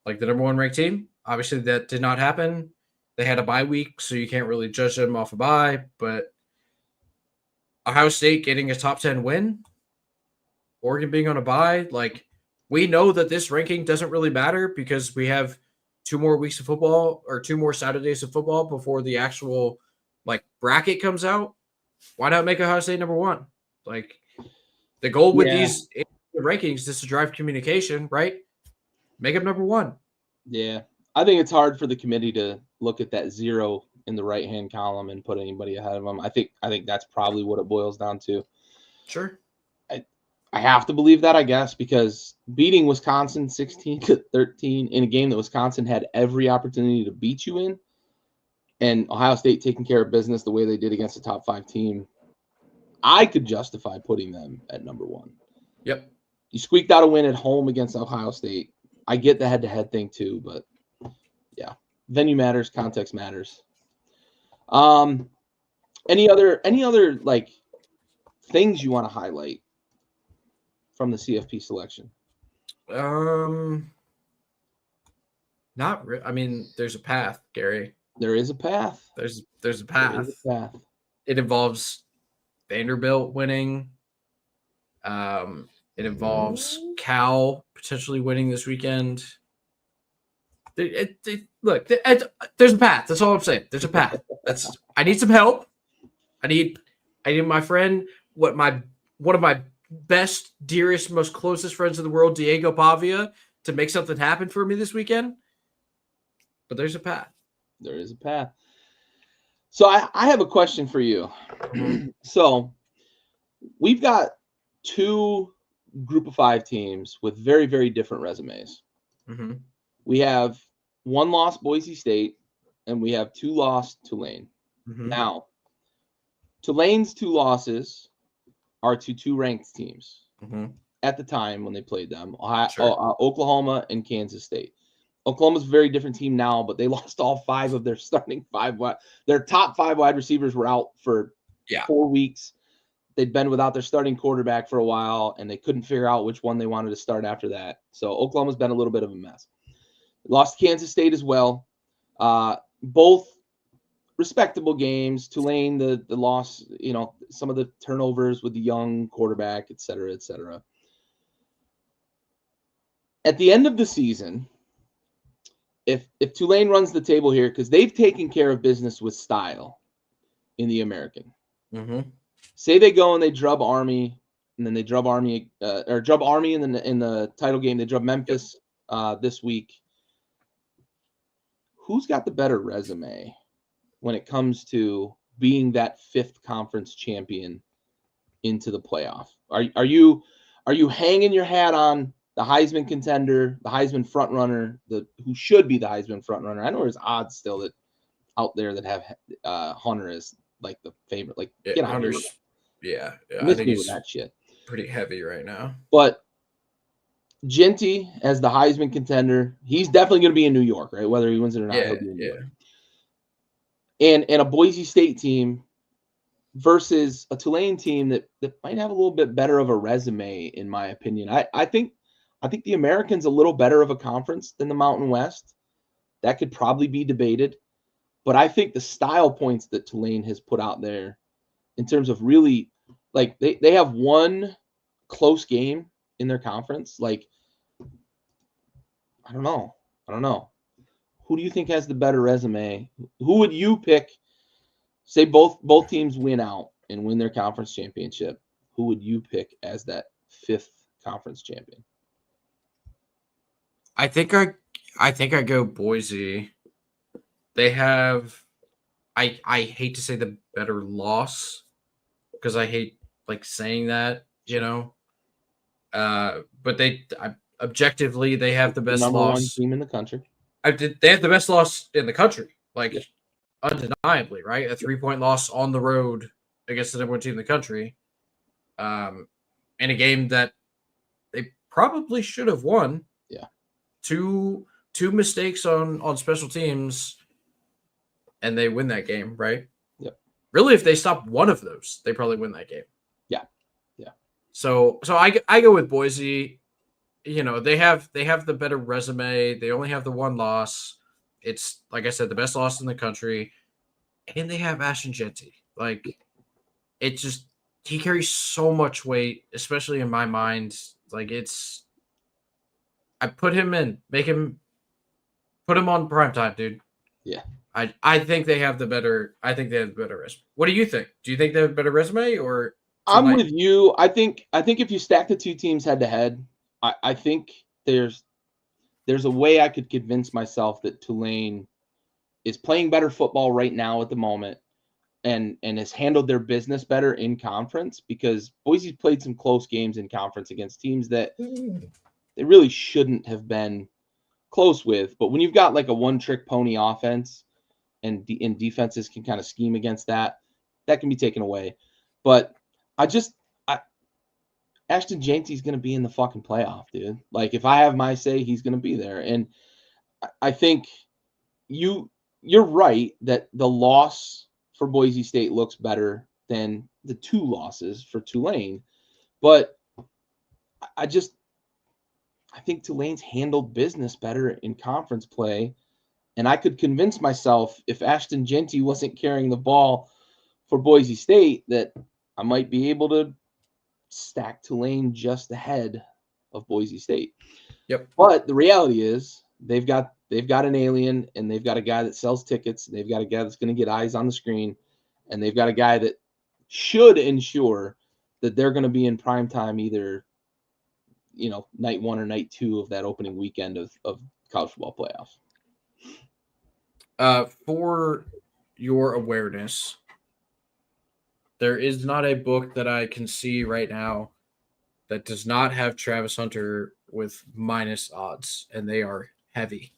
like the number 1 ranked team. Obviously, that did not happen. They had a bye week, so you can't really judge them off a bye. But Ohio State getting a top 10 win, Oregon being on a bye, like, we know that this ranking doesn't really matter because we have 2 more weeks of football or 2 more Saturdays of football before the actual, like, bracket comes out. Why not make Ohio State number 1? Like, the goal with these rankings is to drive communication, right? Make them number 1. Yeah. I think it's hard for the committee to look at that 0 in the right-hand column and put anybody ahead of them. I think that's probably what it boils down to. Sure. I have to believe that, I guess, because beating Wisconsin 16-13 in a game that Wisconsin had every opportunity to beat you in, and Ohio State taking care of business the way they did against a top 5 team, I could justify putting them at number 1. Yep. You squeaked out a win at home against Ohio State. I get the head-to-head thing too, but yeah, venue matters, context matters. Any other like things you want to highlight from the CFP selection? I mean, there's a path, Gary. There is a path. There's a There is path. a path. It involves Vanderbilt winning. It involves Cal potentially winning this weekend. Look, there's a path. That's all I'm saying. There's a path. I need some help. I need my friend, one of my best, dearest, most closest friends in the world, Diego Pavia, to make something happen for me this weekend. But there's a path. There is a path. So I have a question for you. Mhm. So we've got two group of 5 teams with very, very different resumes. Mm-hmm. We have 1 loss Boise State, and we have 2 loss Tulane. Mm-hmm. Now, Tulane's 2 losses are to 2 ranked teams at the time when they played them, Oklahoma and Kansas State. Oklahoma's a very different team now, but they lost all 5 of their starting 5. Their top 5 wide receivers were out for 4 weeks. They'd been without their starting quarterback for a while, and they couldn't figure out which one they wanted to start after that. So Oklahoma's been a little bit of a mess. Lost Kansas State as well. Both respectable games. Tulane, the loss, some of the turnovers with the young quarterback, et cetera, et cetera. At the end of the season, if Tulane runs the table here, because they've taken care of business with style in the American. Mm-hmm. Say they go and they drub Army, and then they drub Army, or drub Army in the title game. They drub Memphis this week. Who's got the better resume when it comes to being that 5th conference champion into the playoff? Are you hanging your hat on the Heisman contender, the Heisman front runner, who should be the Heisman front runner? I know there's odds still that out there that have Hunter as like the favorite. Like, get out of here. I think he's with that shit. Pretty heavy right now. But Genty as the Heisman contender, he's definitely going to be in New York, right? Whether he wins it or not, he'll be in New York. And a Boise State team versus a Tulane team that might have a little bit better of a resume, in my opinion. I think the American's a little better of a conference than the Mountain West. That could probably be debated. But I think the style points that Tulane has put out there in terms of really, like, they have one close game in their conference. Like, I don't know. Who do you think has the better resume? Who would you pick? Say both teams win out and win their conference championship. Who would you pick as that 5th conference champion? I think I go Boise. They have, I hate to say the better loss because I hate like saying that, but objectively they have the best number loss. 1 team in the country. They have the best loss in the country, like undeniably, right? A 3-point loss on the road against the number 1 team in the country, in a game that they probably should have won. Yeah, two mistakes on special teams, and they win that game, right? Yep. Really, if they stop one of those, they probably win that game. Yeah. So I go with Boise. They have the better resume. They only have the 1 loss. It's, like I said, the best loss in the country, and they have Ashton Genty. Like, it just, he carries so much weight, especially in my mind. Like, I put him in, put him on primetime, dude. Yeah. I think they have the better. I think they have the better resume. What do you think? Do you think they have a better resume, or? I'm with you. I think if you stack the 2 teams head to head, I think there's a way I could convince myself that Tulane is playing better football right now at the moment and has handled their business better in conference, because Boise's played some close games in conference against teams that they really shouldn't have been close with. But when you've got like a one-trick pony offense and defenses can kind of scheme against that can be taken away. But Ashton Genty's going to be in the fucking playoff, dude. Like, if I have my say, he's going to be there. And I think you're right that the loss for Boise State looks better than the 2 losses for Tulane. But I I think Tulane's handled business better in conference play. And I could convince myself if Ashton Genty wasn't carrying the ball for Boise State that I might be able to stack Tulane just ahead of Boise State. Yep. But the reality is they've got an alien, and they've got a guy that sells tickets. And they've got a guy that's going to get eyes on the screen, and they've got a guy that should ensure that they're going to be in prime time either, night 1 or night 2 of that opening weekend of college football playoffs. For your awareness, there is not a book that I can see right now that does not have Travis Hunter with minus odds, and they are heavy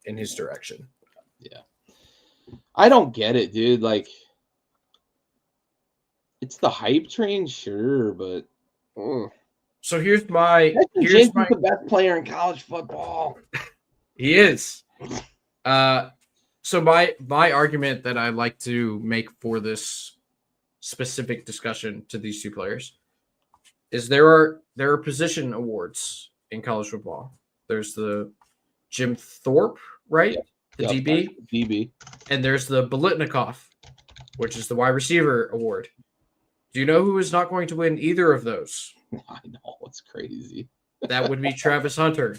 in his direction. Yeah. I don't get it, dude. Like, it's the hype train, sure, but so here's my the best player in college football. He is. So my argument that I like to make for this specific discussion to these two players is there are position awards in college football. There's the Jim Thorpe, right? The DB. And there's the Bolitnikoff, which is the wide receiver award. Do you know who is not going to win either of those? I know, it's crazy. That would be Travis Hunter.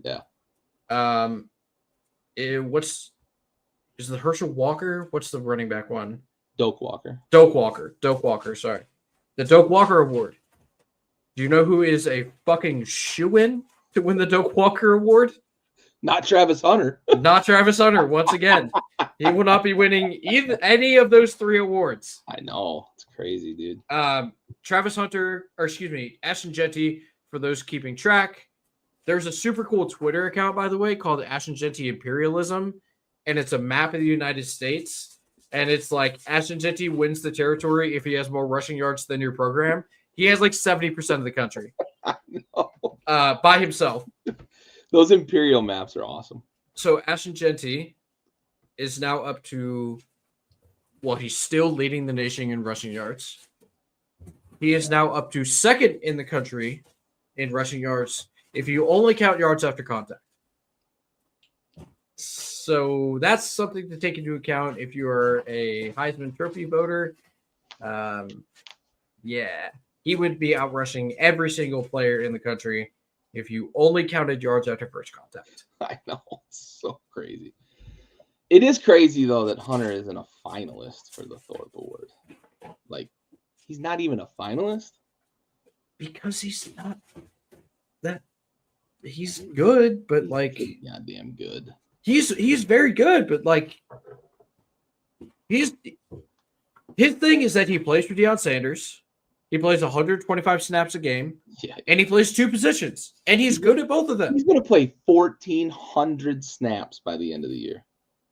Yeah. Is the Herschel Walker? What's the running back one? Doak Walker, sorry. The Doak Walker Award. Do you know who is a fucking shoo-in to win the Doak Walker Award? Not Travis Hunter. Not Travis Hunter, once again. He will not be winning any of those 3 awards. I know. It's crazy, dude. Travis Hunter, Ashton Genty, for those keeping track. There's a super cool Twitter account, by the way, called Ashton Genty Imperialism, and it's a map of the United States. And it's like Ashton Genty wins the territory if he has more rushing yards than your program. He has like 70% of the country. I know. By himself. Those Imperial maps are awesome. So Ashton Genty is now up to, he's still leading the nation in rushing yards. He is now up to 2nd in the country in rushing yards if you only count yards after contact. So that's something to take into account if you are a Heisman Trophy voter. He would be outrushing every single player in the country if you only counted yards after first contact. I know. It's so crazy. It is crazy, though, that Hunter isn't a finalist for the Thorpe Award. Like, he's not even a finalist? Because he's not that... He's good, but like... Goddamn good. He's very good, but like... His thing is that he plays for Deion Sanders. He plays 125 snaps a game, and he plays 2 positions, and he's good at both of them. He's going to play 1,400 snaps by the end of the year.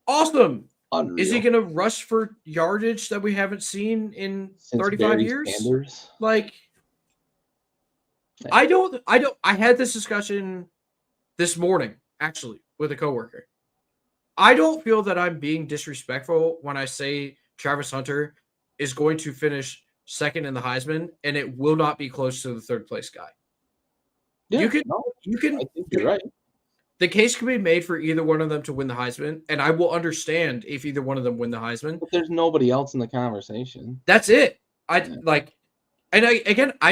Awesome. Unreal. Is he going to rush for yardage that we haven't seen in 35 years? Sanders? Like, I had this discussion this morning, actually, with a coworker. I don't feel that I'm being disrespectful when I say Travis Hunter is going to finish 2nd in the Heisman, and it will not be close to the 3rd place guy. Yeah, you can. I think you're right. The case can be made for either one of them to win the Heisman, and I will understand if either one of them win the Heisman. But there's nobody else in the conversation. That's it. I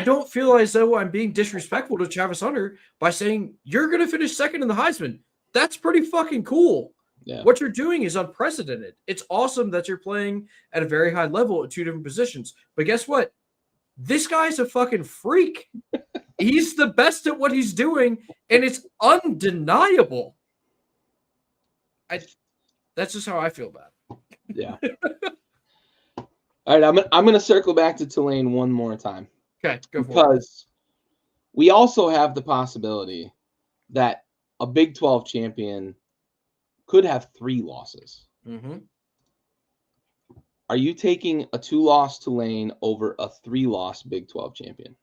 don't feel as though I'm being disrespectful to Travis Hunter by saying you're going to finish 2nd in the Heisman. That's pretty fucking cool. Yeah. What you're doing is unprecedented. It's awesome that you're playing at a very high level at 2 different positions. But guess what? This guy's a fucking freak. He's the best at what he's doing, and it's undeniable. That's just how I feel about it. Yeah. All right, I'm going to circle back to Tulane one more time. Okay, go for it. Because we also have the possibility that a Big 12 champion could have 3 losses. Mm-hmm. Are you taking a 2-loss Tulane over a 3-loss Big 12 champion?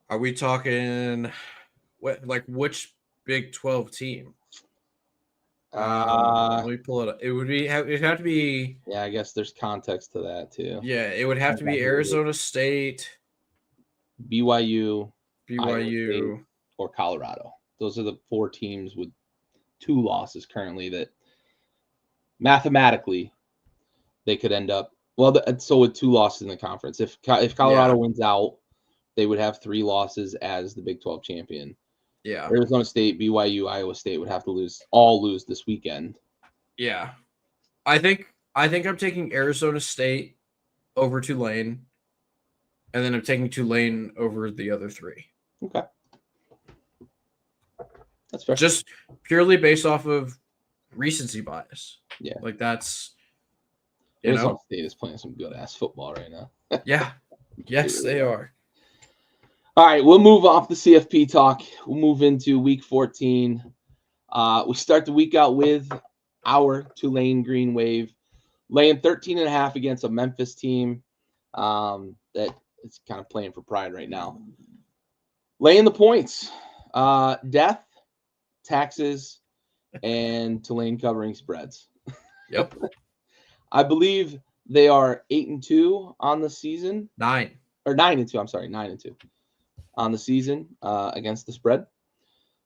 Are we talking which Big 12 team? Let me pull it up. It'd have to be. Yeah, I guess there's context to that too. Yeah, it would have to be Arizona State, BYU. Iowa State, BYU. or Colorado. Those are the 4 teams with 2 losses currently that mathematically they could end up. Well, so with 2 losses in the conference. If Colorado wins out, they would have 3 losses as the Big 12 champion. Yeah. Arizona State, BYU, Iowa State would have to lose this weekend. Yeah. I think I'm taking Arizona State over Tulane, and then I'm taking Tulane over the other 3. Okay. That's fair. Just purely based off of recency bias. Yeah. Like that's Arizona State is playing some good ass football right now. Yeah. Yes, they are. All right, we'll move off the CFP talk. We'll move into week 14. We start the week out with our Tulane Green Wave laying 13.5 against a Memphis team that is kind of playing for pride right now. Laying the points. Death, taxes, and Tulane covering spreads. Yep. I believe they are 8-2 on the season. 9. Or 9-2. I'm sorry, 9-2 on the season against the spread.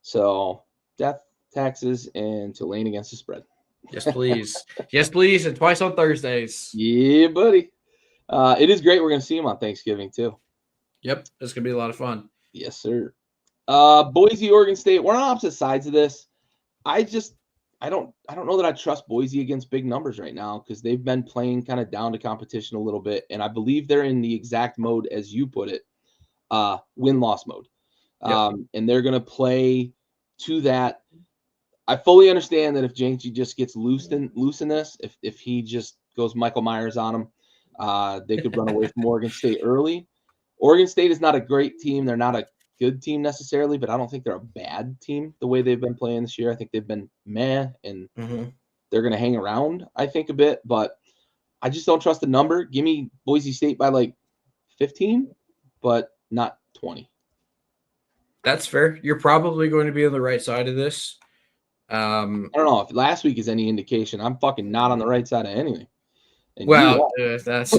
So death, taxes, and Tulane against the spread. Yes, please. Yes, please. And twice on Thursdays. Yeah, buddy. It is great. We're going to see them on Thanksgiving too. Yep. It's going to be a lot of fun. Yes, sir. Boise, Oregon State. We're on opposite sides of this. I don't know that I trust Boise against big numbers right now because they've been playing kind of down to competition a little bit. And I believe they're in the exact mode, as you put it, win-loss mode. Yep. And they're going to play to that. I fully understand that if Janky just gets loose in this, if he just goes Michael Myers on him, they could run away from Oregon State early. Oregon State is not a great team. They're not a good team necessarily, but I don't think they're a bad team the way they've been playing this year. I think they've been meh, and they're going to hang around, I think, a bit. But I just don't trust the number. Give me Boise State by like 15, but not 20. That's fair. You're probably going to be on the right side of this. I don't know if last week is any indication. I'm fucking not on the right side of anything. And that's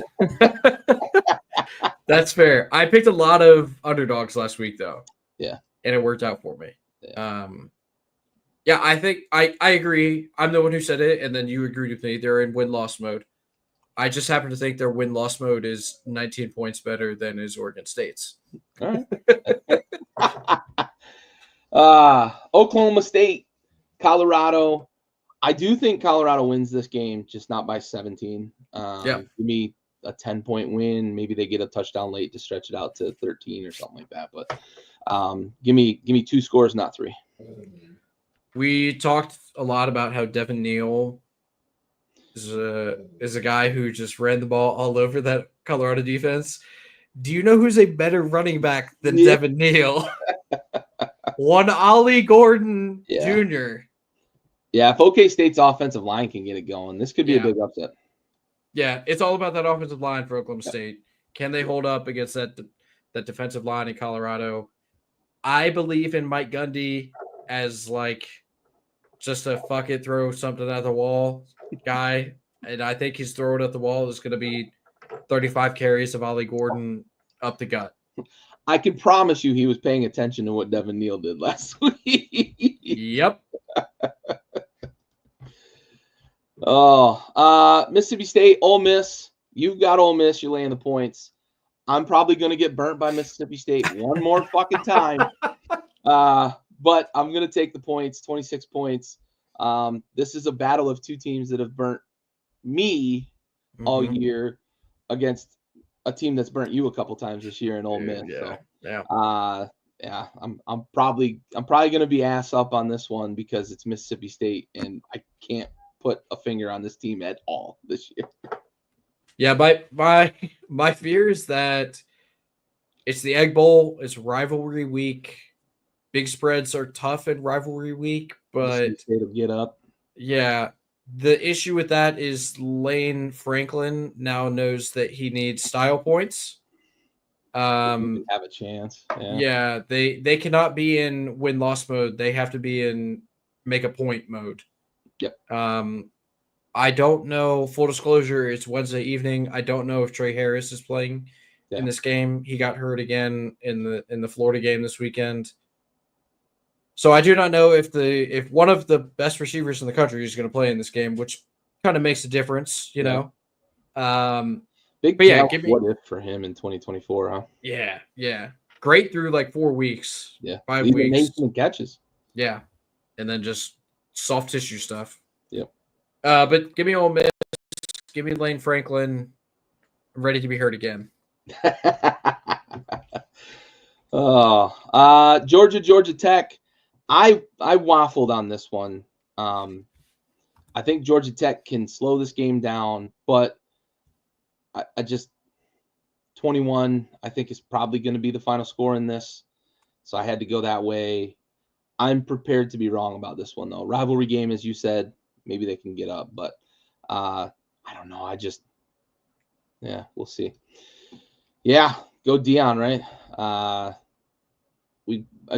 that's fair. I picked a lot of underdogs last week, though. Yeah, and it worked out for me. Yeah. I think I agree. I'm the one who said it, and then you agreed with me. They're in win-loss mode. I just happen to think their win-loss mode is 19 points better than is Oregon State's. All right. Oklahoma State, Colorado. I do think Colorado wins this game, just not by 17. Give me a 10-point win. Maybe they get a touchdown late to stretch it out to 13 or something like that. But give me 2 scores, not 3. We talked a lot about how Devin Neal is a guy who just ran the ball all over that Colorado defense. Do you know who's a better running back than Devin Neal? One Ollie Gordon Jr. Yeah, if OK State's offensive line can get it going, this could be a big upset. Yeah, it's all about that offensive line for Oklahoma State. Can they hold up against that defensive line in Colorado? I believe in Mike Gundy as like just a fuck it, throw something at the wall guy. And I think his throw it at the wall is going to be 35 carries of Ollie Gordon up the gut. I can promise you he was paying attention to what Devin Neal did last week. Yep. Mississippi State, Ole Miss. You've got Ole Miss. You're laying the points. I'm probably going to get burnt by Mississippi State one more fucking time. But I'm going to take the points, 26 points. This is a battle of 2 teams that have burnt me all year against a team that's burnt you a couple times this year in Ole Miss. I'm probably going to be ass up on this one because it's Mississippi State and I can't put a finger on this team at all this year. Yeah, my fear is that it's the Egg Bowl, it's rivalry week. Big spreads are tough in rivalry week, but State will get up. Yeah, the issue with that is Lane Franklin now knows that he needs style points. Have a chance. Yeah, they cannot be in win-loss mode. They have to be in make a point mode. Yep. I don't know. Full disclosure, it's Wednesday evening. I don't know if Trey Harris is playing in this game. He got hurt again in the Florida game this weekend. So I do not know if one of the best receivers in the country is going to play in this game, which kind of makes a difference, you know. Big but yeah, what if for him in 2024, huh? Yeah. Great through like 4 weeks. Yeah. 5 weeks. Catches. Yeah. And then just soft tissue stuff. Yep. But give me Ole Miss. Give me Lane Franklin. I'm ready to be heard again. Georgia Tech. I waffled on this one. I think Georgia Tech can slow this game down, but I just 21, I think, is probably going to be the final score in this. So I had to go that way. I'm prepared to be wrong about this one, though. Rivalry game, as you said, maybe they can get up, but I don't know. We'll see. Yeah, go Dion, right?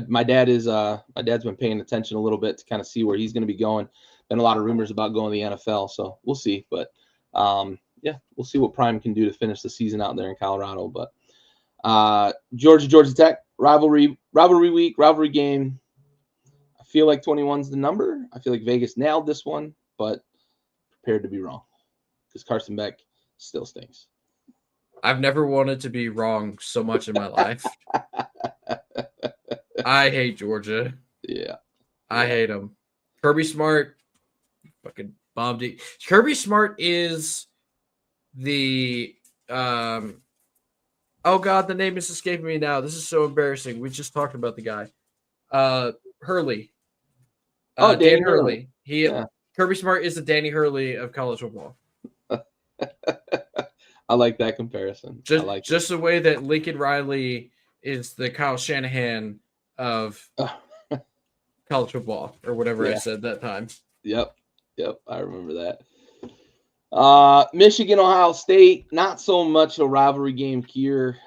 My dad's been paying attention a little bit to kind of see where he's going to be going. Been a lot of rumors about going to the NFL, so we'll see. But we'll see what Prime can do to finish the season out there in Colorado. But Georgia Tech rivalry week, rivalry game. I feel like 21's the number. I feel like Vegas nailed this one, but prepared to be wrong because Carson Beck still stinks. I've never wanted to be wrong so much in my life. I hate Georgia. Yeah. I hate them. Kirby Smart, fucking bombed it. Kirby Smart is the oh god, the name is escaping me now. This is so embarrassing. We just talked about the guy. Hurley. Dan Hurley. Kirby Smart is the Danny Hurley of college football. I like that comparison. Just the way that Lincoln Riley is the Kyle Shanahan of college football, or whatever I said that time. Yep, I remember that. Michigan, Ohio State, not so much a rivalry game here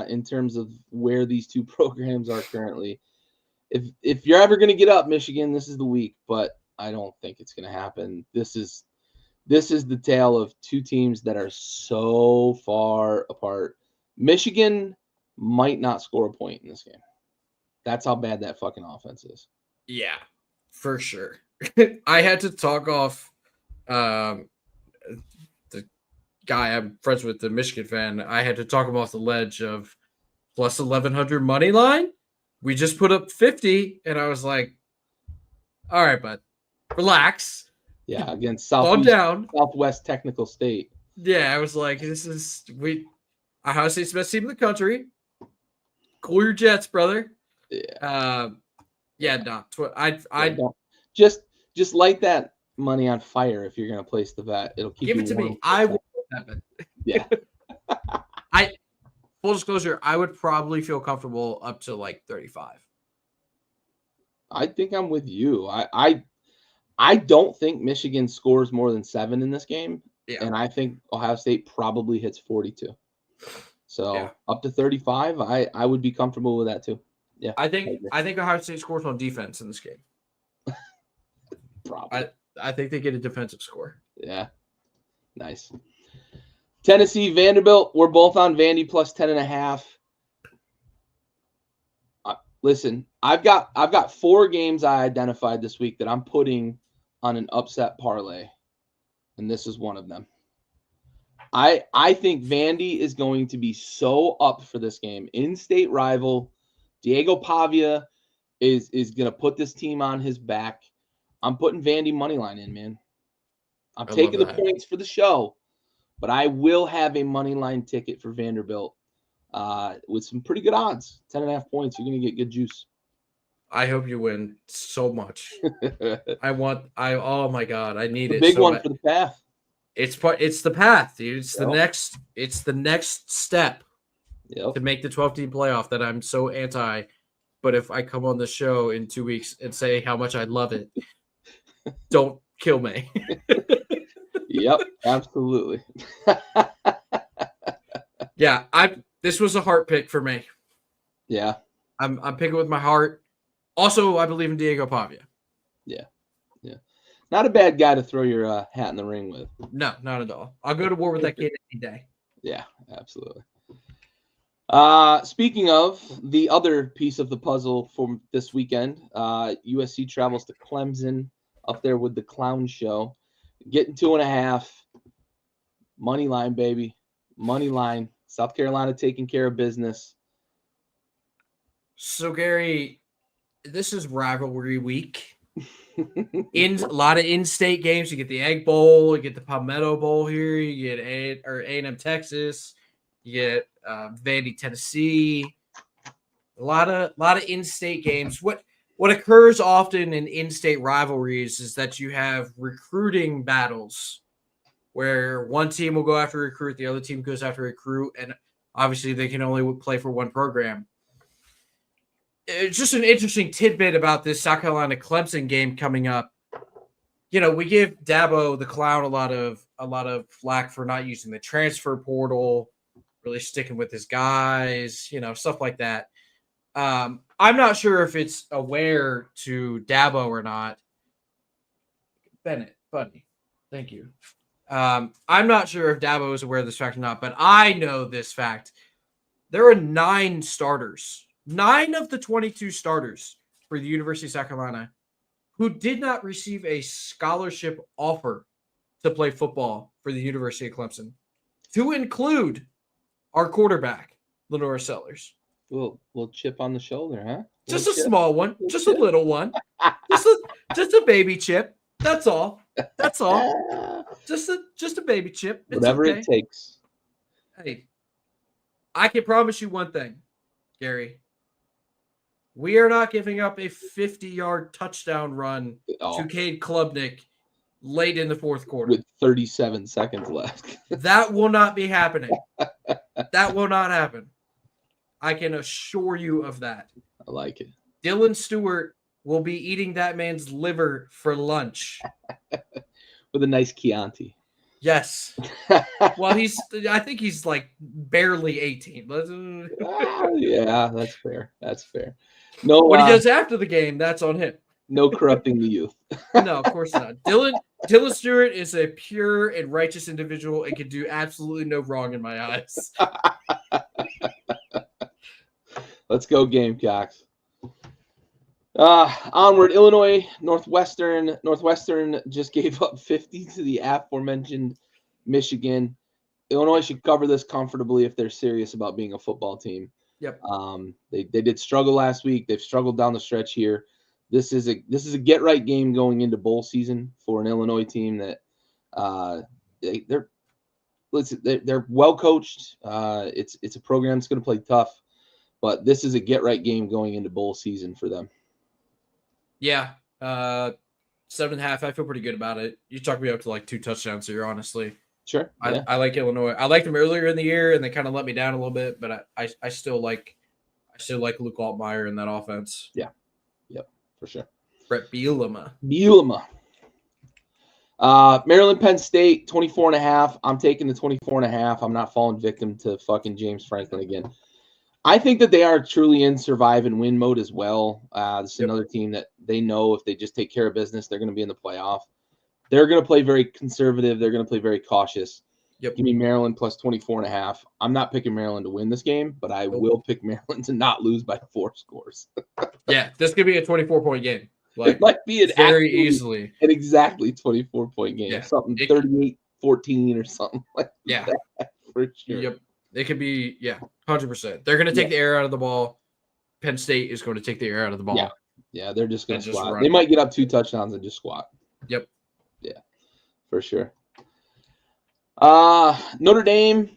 in terms of where these two programs are currently. If you're ever going to get up, Michigan, this is the week, but I don't think it's going to happen. This is the tale of two teams that are so far apart. Michigan might not score a point in this game. That's how bad that fucking offense is. Yeah, for sure. I had to talk off the guy I'm friends with, the Michigan fan. I had to talk him off the ledge of plus 1,100 money line. We just put up 50, and I was like, all right, bud, relax. Yeah, against Southwest Technical State. Yeah, I was like, Ohio State's the best team in the country. Cool your jets, brother. Yeah. Don't just light that money on fire if you're gonna place the bet. It'll keep give you it to warm. me. I will happen. Yeah. Full disclosure, I would probably feel comfortable up to like 35. I think I'm with you. I don't think Michigan scores more than 7 in this game. Yeah. And I think Ohio State probably hits 42. So up to 35, I would be comfortable with that too. Yeah. I think Ohio State scores on defense in this game. Probably. I think they get a defensive score. Yeah. Nice. Tennessee, Vanderbilt. We're both on Vandy plus 10.5. Listen, I've got 4 games I identified this week that I'm putting on an upset parlay, and this is one of them. I think Vandy is going to be so up for this game. In-state rival. Diego Pavia is going to put this team on his back. I'm putting Vandy money line in, man. I'm taking the points for the show, but I will have a money line ticket for Vanderbilt with some pretty good odds. 10.5 points. You're going to get good juice. I hope you win so much. Oh my God, I need the it. Big so one bad. For the path. It's the path, dude. It's the next step to make the 12-team playoff that I'm so anti. But if I come on the show in 2 weeks and say how much I love it, don't kill me. Yep, absolutely. Yeah, this was a heart pick for me. Yeah. I'm picking with my heart. Also, I believe in Diego Pavia. Yeah. Not a bad guy to throw your hat in the ring with. No, not at all. I'll go to war with that kid any day. Yeah, absolutely. Speaking of the other piece of the puzzle for this weekend, USC travels to Clemson up there with the clown show. Getting 2.5. Money line, baby. Money line. South Carolina taking care of business. So, Gary, this is rivalry week. A lot of in-state games. You get the Egg Bowl, you get the Palmetto Bowl here, you get A&M Texas, you get Vandy Tennessee. A lot of in-state games. What occurs often in in-state rivalries is that you have recruiting battles where one team will go after recruit, the other team goes after recruit, and obviously they can only play for one program. It's just an interesting tidbit about this South Carolina Clemson game coming up. We give Dabo the clown a lot of flack for not using the transfer portal, really sticking with his guys, stuff like that. I'm not sure if it's aware to Dabo or not. Bennett, buddy, thank you. I'm not sure if Dabo is aware of this fact or not, but I know this fact. There are 9 starters, 9 of the 22 starters for the University of South Carolina who did not receive a scholarship offer to play football for the University of Clemson, to include our quarterback, Lenore Sellers. Little chip on the shoulder, huh? Just a small one, just a little one, just a baby chip. That's all. That's all. Just a baby chip. It's Whatever okay. it takes. Hey, I can promise you one thing, Gary. We are not giving up a 50-yard touchdown run to Cade Klubnik late in the fourth quarter. With 37 seconds left. That will not be happening. That will not happen. I can assure you of that. I like it. Dylan Stewart will be eating that man's liver for lunch. With a nice Chianti. Yes. Well, I think he's like barely 18. Yeah, that's fair. That's fair. No, what he does after the game, that's on him. No corrupting the youth. No, of course not. Dylan Stewart is a pure and righteous individual and can do absolutely no wrong in my eyes. Let's go, Gamecocks. Onward, Illinois, Northwestern. Northwestern just gave up 50 to the aforementioned Michigan. Illinois should cover this comfortably if they're serious about being a football team. Yep. They did struggle last week. They've struggled down the stretch here. This is a get right game going into bowl season for an Illinois team that they're well coached. It's a program that's going to play tough, but this is a get right game going into bowl season for them. Yeah. 7.5. I feel pretty good about it. You talked me up to like 2 touchdowns here, honestly. Sure. Yeah. I like Illinois. I liked them earlier in the year, and they kind of let me down a little bit, but I still like Luke Altmaier in that offense. Yeah. Yep, for sure. Brett Bielema. Maryland, Penn State, 24.5. I'm taking the 24.5. I'm not falling victim to fucking James Franklin again. I think that they are truly in survive and win mode as well. This is another team that they know if they just take care of business, they're going to be in the playoff. They're going to play very conservative. They're going to play very cautious. Yep. Give me Maryland plus 24.5. I'm not picking Maryland to win this game, but I will pick Maryland to not lose by 4 scores. Yeah, this could be a 24-point game. It might be very easily an exactly 24-point game. Yeah. Something 38-14 or something like that. For sure. Yep. It could be, 100%. They're going to take the air out of the ball. Penn State is going to take the air out of the ball. Yeah, they're just going to squat. run. They might get up 2 touchdowns and just squat. Yep. Yeah, for sure. Notre Dame,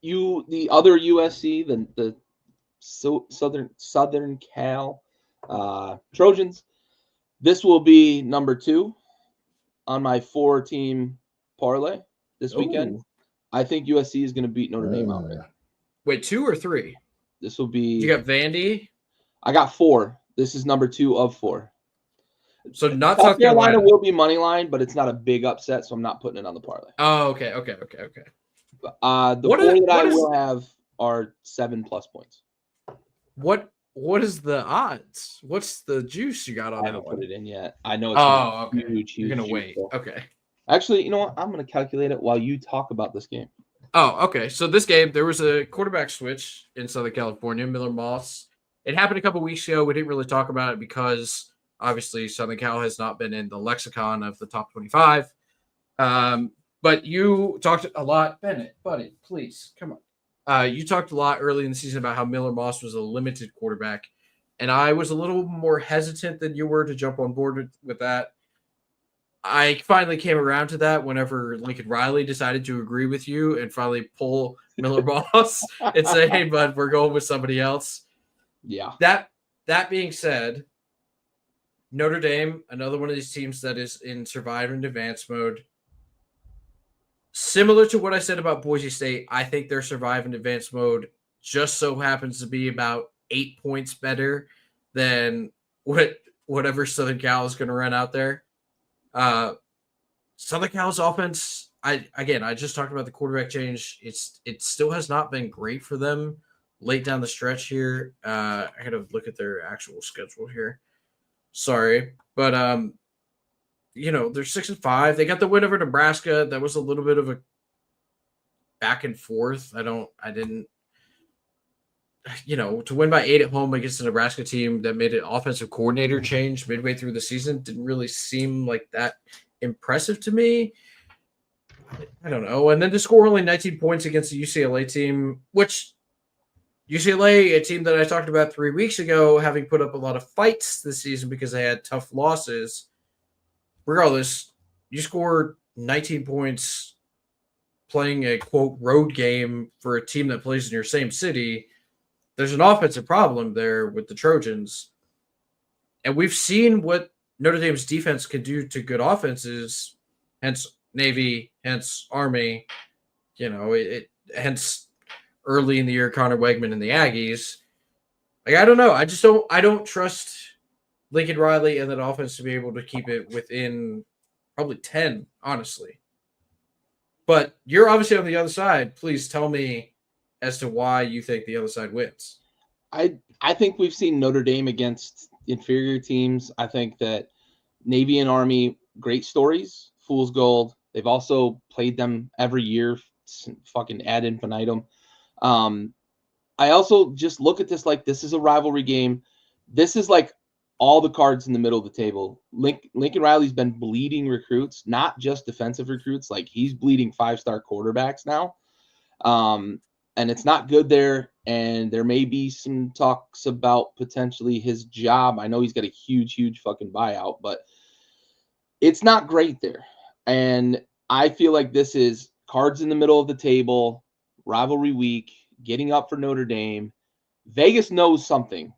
the other USC, the Southern Cal Trojans. This will be number 2 on my 4-team parlay this weekend. I think USC is going to beat Notre Dame outright. Wait, 2 or 3? This will be. You got Vandy? I got 4. This is number 2 of 4. So not South Carolina will be money line, but it's not a big upset, so I'm not putting it on the parlay. Oh, okay. The 4 that I will have are 7+ points. What is the odds? What's the juice you got on that one? I haven't put it in yet. I know it's okay. huge. You're gonna wait. Okay. Actually, you know what? I'm gonna calculate it while you talk about this game. Oh, okay. So this game, there was a quarterback switch in Southern California, Miller Moss. It happened a couple weeks ago. We didn't really talk about it because obviously Southern Cal has not been in the lexicon of the top 25. But you talked a lot, Bennett, buddy, please come on. You talked a lot early in the season about how Miller Moss was a limited quarterback, and I was a little more hesitant than you were to jump on board with that. I finally came around to that whenever Lincoln Riley decided to agree with you and finally pull Miller Moss and say, "Hey, bud, we're going with somebody else." Yeah. That being said, Notre Dame, another one of these teams that is in survive and advance mode. Similar to what I said about Boise State, I think their survive and advance mode just so happens to be about 8 points better than whatever Southern Cal is going to run out there. Southern Cal's offense, I just talked about the quarterback change. It still has not been great for them late down the stretch here. I had to look at their actual schedule here. Sorry, but they're 6-5. They got the win over Nebraska. That was a little bit of a back and forth. I didn't to win by 8 at home against the Nebraska team that made an offensive coordinator change midway through the season didn't really seem like that impressive to me. I don't know. And then to score only 19 points against the UCLA team, which UCLA, a team that I talked about 3 weeks ago, having put up a lot of fights this season because they had tough losses. Regardless, you scored 19 points playing a, quote, road game for a team that plays in your same city. There's an offensive problem there with the Trojans. And we've seen what Notre Dame's defense can do to good offenses, hence Navy, hence Army, hence early in the year, Connor Wegman and the Aggies. Like, I don't know. I don't trust Lincoln Riley and that offense to be able to keep it within probably 10, honestly. But you're obviously on the other side. Please tell me as to why you think the other side wins. I think we've seen Notre Dame against inferior teams. I think that Navy and Army, great stories, fool's gold. They've also played them every year, fucking ad infinitum. I also just look at this like this is a rivalry game. This is like all the cards in the middle of the table. Lincoln Riley's been bleeding recruits, not just defensive recruits. Like he's bleeding 5-star quarterbacks now. And it's not good there. And there may be some talks about potentially his job. I know he's got a huge fucking buyout, but it's not great there. And I feel like this is cards in the middle of the table, rivalry week, getting up for Notre Dame. Vegas knows something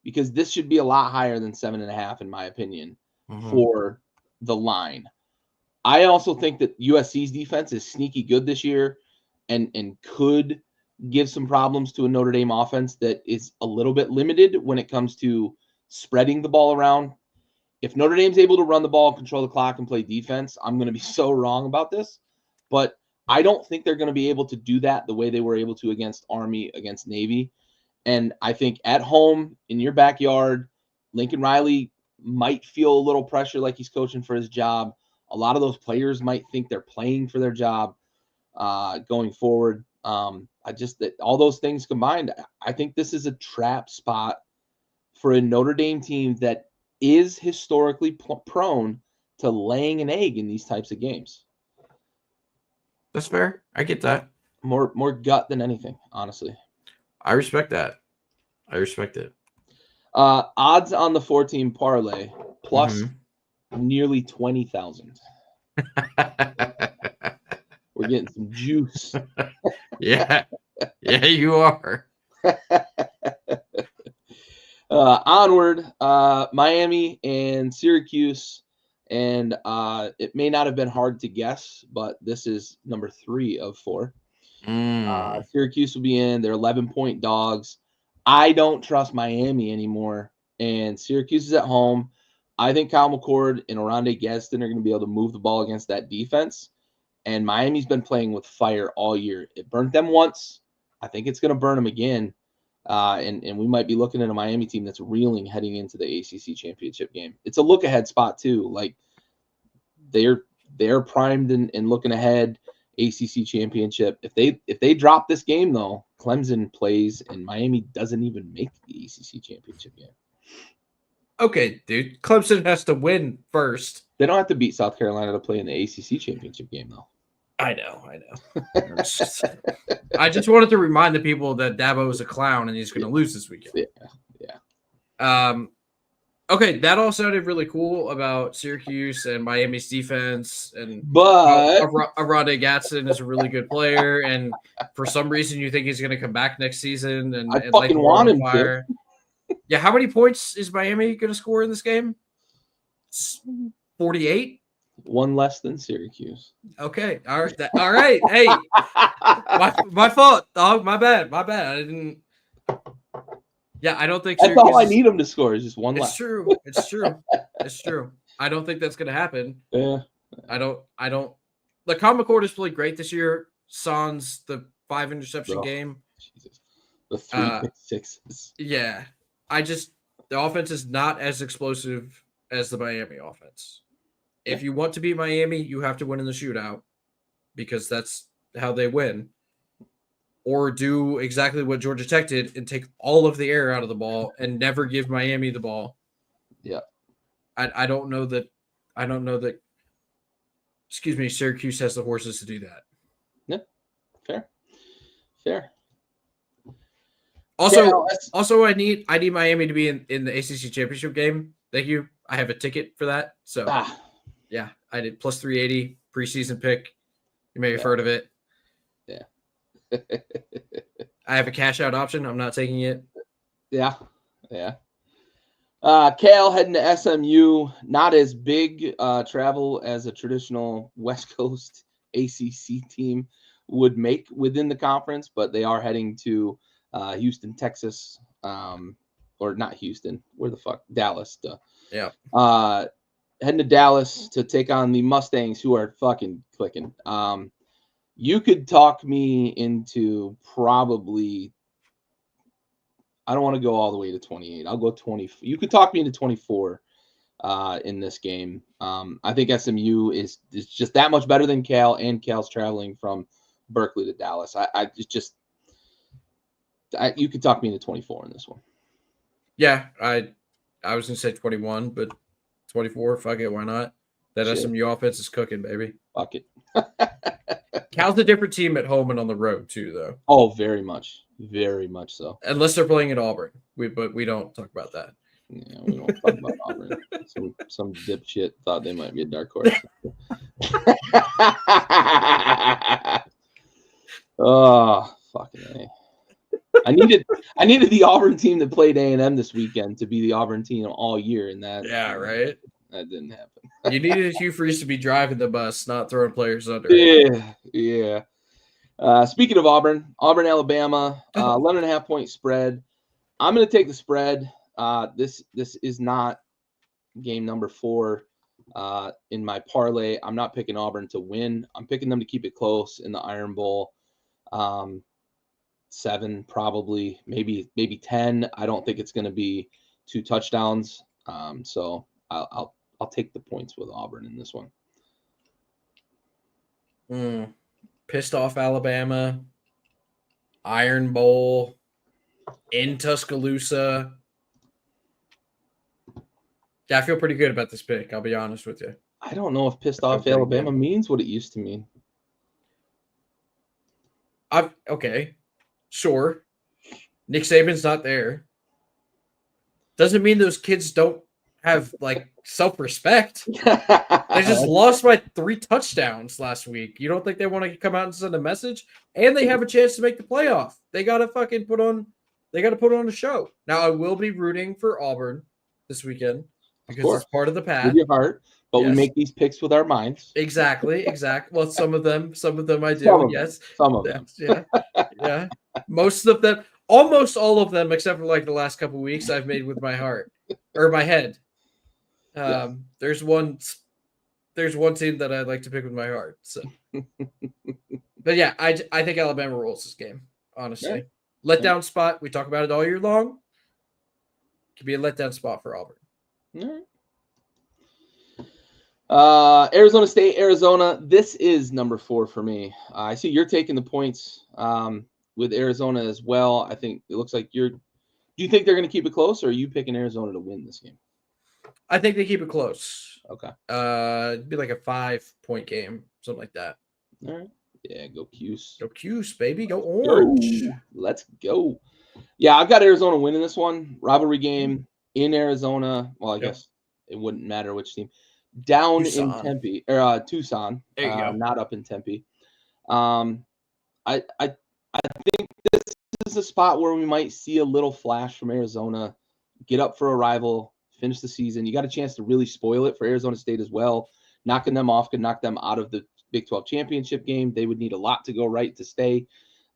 because this should be a lot higher than 7.5, in my opinion, for the line. I also think that USC's defense is sneaky good this year and could give some problems to a Notre Dame offense that is a little bit limited when it comes to spreading the ball around. If Notre Dame's able to run the ball, control the clock, and play defense, I'm going to be so wrong about this. But I don't think they're going to be able to do that the way they were able to against Army, against Navy. And I think at home, in your backyard, Lincoln Riley might feel a little pressure like he's coaching for his job. A lot of those players might think they're playing for their job going forward. That all those things combined, I think this is a trap spot for a Notre Dame team that is historically prone to laying an egg in these types of games. That's fair. I get that. More gut than anything, honestly. I respect that. I respect it. Odds on the 4-team parlay plus nearly 20,000. We're getting some juice. Yeah, you are. Onward, Miami and Syracuse, and it may not have been hard to guess, but this is number 3 of 4. Syracuse will be in. They're 11-point dogs. I don't trust Miami anymore, and Syracuse is at home. I think Kyle McCord and Oronde Gadsden are going to be able to move the ball against that defense. And Miami's been playing with fire all year. It burnt them once. I think it's going to burn them again. And we might be looking at a Miami team that's reeling heading into the ACC championship game. It's a look ahead spot too. Like they're primed and looking ahead. ACC championship. If they drop this game though, Clemson plays and Miami doesn't even make the ACC championship game. Okay, dude. Clemson has to win first. They don't have to beat South Carolina to play in the ACC championship game though. I know. I just wanted to remind the people that Dabo is a clown and he's going to lose this weekend. Yeah. Okay, that all sounded really cool about Syracuse and Miami's defense, but Arade Gatson is a really good player, and for some reason you think he's going to come back next season and fucking want him to. Yeah, how many points is Miami going to score in this game? 48. One less than Syracuse. Okay, all right. Hey, my fault, dog. My bad. I didn't. Yeah, I don't think that's all I need him to score is just one less. It's true. I don't think that's going to happen. Yeah. I don't. LeCon McCord has played great this year. Sans the 5 interception game. Jesus. The 3 6s. Yeah. The offense is not as explosive as the Miami offense. Yeah. If you want to beat Miami, you have to win in the shootout because that's how they win. Or do exactly what Georgia Tech did and take all of the air out of the ball and never give Miami the ball. Yeah. I don't know that Syracuse has the horses to do that. Yeah. Fair. Also, I need Miami to be in the ACC championship game. Thank you. I have a ticket for that. So yeah, I did plus 380 preseason pick. You may have heard of it. Yeah. I have a cash out option. I'm not taking it. Yeah. Cal heading to SMU. Not as big travel as a traditional West Coast ACC team would make within the conference, but they are heading to Houston, Texas, or not Houston. Where the fuck? Dallas. Yeah. Heading to Dallas to take on the Mustangs, who are fucking clicking. You could talk me into probably, I don't want to go all the way to 28. I'll go 20. You could talk me into 24 in this game. I think SMU is just that much better than Cal, and Cal's traveling from Berkeley to Dallas. You could talk me into 24 in this one. Yeah, I was going to say 21, but 24, fuck it, why not? That Shit. SMU offense is cooking, baby. Fuck it. Cal's a different team at home and on the road too, though. Oh, very much so. Unless they're playing at Auburn, but we don't talk about that. Yeah, we don't talk about Auburn. Some dipshit thought they might be a dark horse. Oh, fucking A. I needed the Auburn team that played A&M this weekend to be the Auburn team all year, and that right. That didn't happen. You needed Hugh Freeze to be driving the bus, not throwing players under. Yeah. Speaking of Auburn, Alabama, 11.5 point spread. I'm going to take the spread. This is not game number 4 in my parlay. I'm not picking Auburn to win. I'm picking them to keep it close in the Iron Bowl. 7 probably, maybe 10. I don't think it's going to be 2 touchdowns. So I'll take the points with Auburn in this one. Pissed off Alabama, Iron Bowl, in Tuscaloosa. Yeah, I feel pretty good about this pick. I'll be honest with you. I don't know if pissed off Alabama means what it used to mean. Okay, sure. Nick Saban's not there. Doesn't mean those kids don't have self-respect. They just lost by 3 touchdowns last week. You don't think they want to come out and send a message? And they have a chance to make the playoff. They gotta fucking put on a show. Now I will be rooting for Auburn this weekend because it's part of the path. With your heart, but we make these picks with our minds. Exactly. Well, some of them I do. Some of them. Yeah. Most of them, almost all of them, except for the last couple of weeks, I've made with my heart or my head. There's one team that I'd like to pick with my heart. So, but yeah, I think Alabama rolls this game. Honestly, letdown spot. We talk about it all year long. Could be a letdown spot for Auburn. All Arizona State, Arizona. This is number 4 for me. I see you're taking the points with Arizona as well. I think it looks like you're. Do you think they're going to keep it close, or are you picking Arizona to win this game? I think they keep it close. Okay. It'd be like a 5-point game, something like that. All right. Yeah, go Cuse. Go Cuse, baby. Go Orange. Let's go. Yeah, I've got Arizona winning this one. Rivalry game in Arizona. Well, I guess it wouldn't matter which team. Down in Tempe or Tucson. There you go. Not up in Tempe. I think this is a spot where we might see a little flash from Arizona. Get up for a rival, finish the season. You got a chance to really spoil it for Arizona State as well. Knocking them off could knock them out of the Big 12 championship game. They would need a lot to go right to stay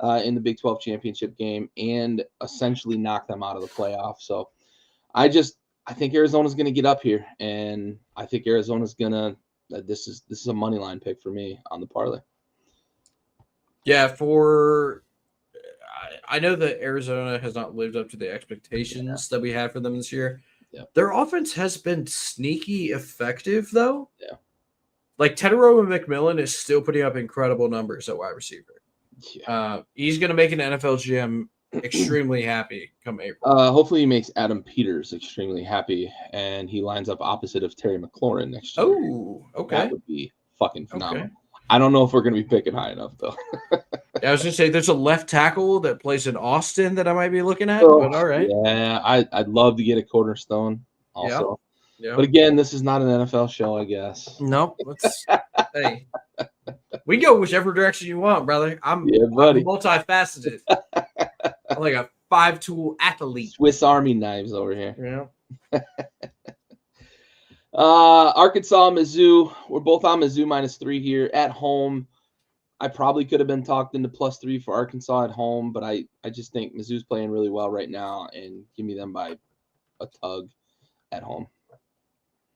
in the Big 12 championship game and essentially knock them out of the playoff. So I think Arizona's going to get up here, and I think Arizona's going to this is a money line pick for me on the parlay. Yeah, I know that Arizona has not lived up to the expectations that we had for them this year. Yeah. Their offense has been sneaky effective, though. Yeah. Like, Tedero McMillan is still putting up incredible numbers at wide receiver. Yeah. He's going to make an NFL GM extremely happy come April. Hopefully he makes Adam Peters extremely happy, and he lines up opposite of Terry McLaurin next year. Oh, okay. That would be fucking phenomenal. Okay. I don't know if we're going to be picking high enough, though. I was going to say there's a left tackle that plays in Austin that I might be looking at, but all right. Yeah, I'd love to get a cornerstone also. Yeah. But again, this is not an NFL show, I guess. Nope. Hey, we go whichever direction you want, brother. I'm multifaceted. I'm like a 5-tool athlete. Swiss Army knives over here. Yeah. Arkansas, Mizzou. We're both on Mizzou -3 here at home. I probably could have been talked into +3 for Arkansas at home, but I just think Mizzou's playing really well right now, and give me them by a tug at home.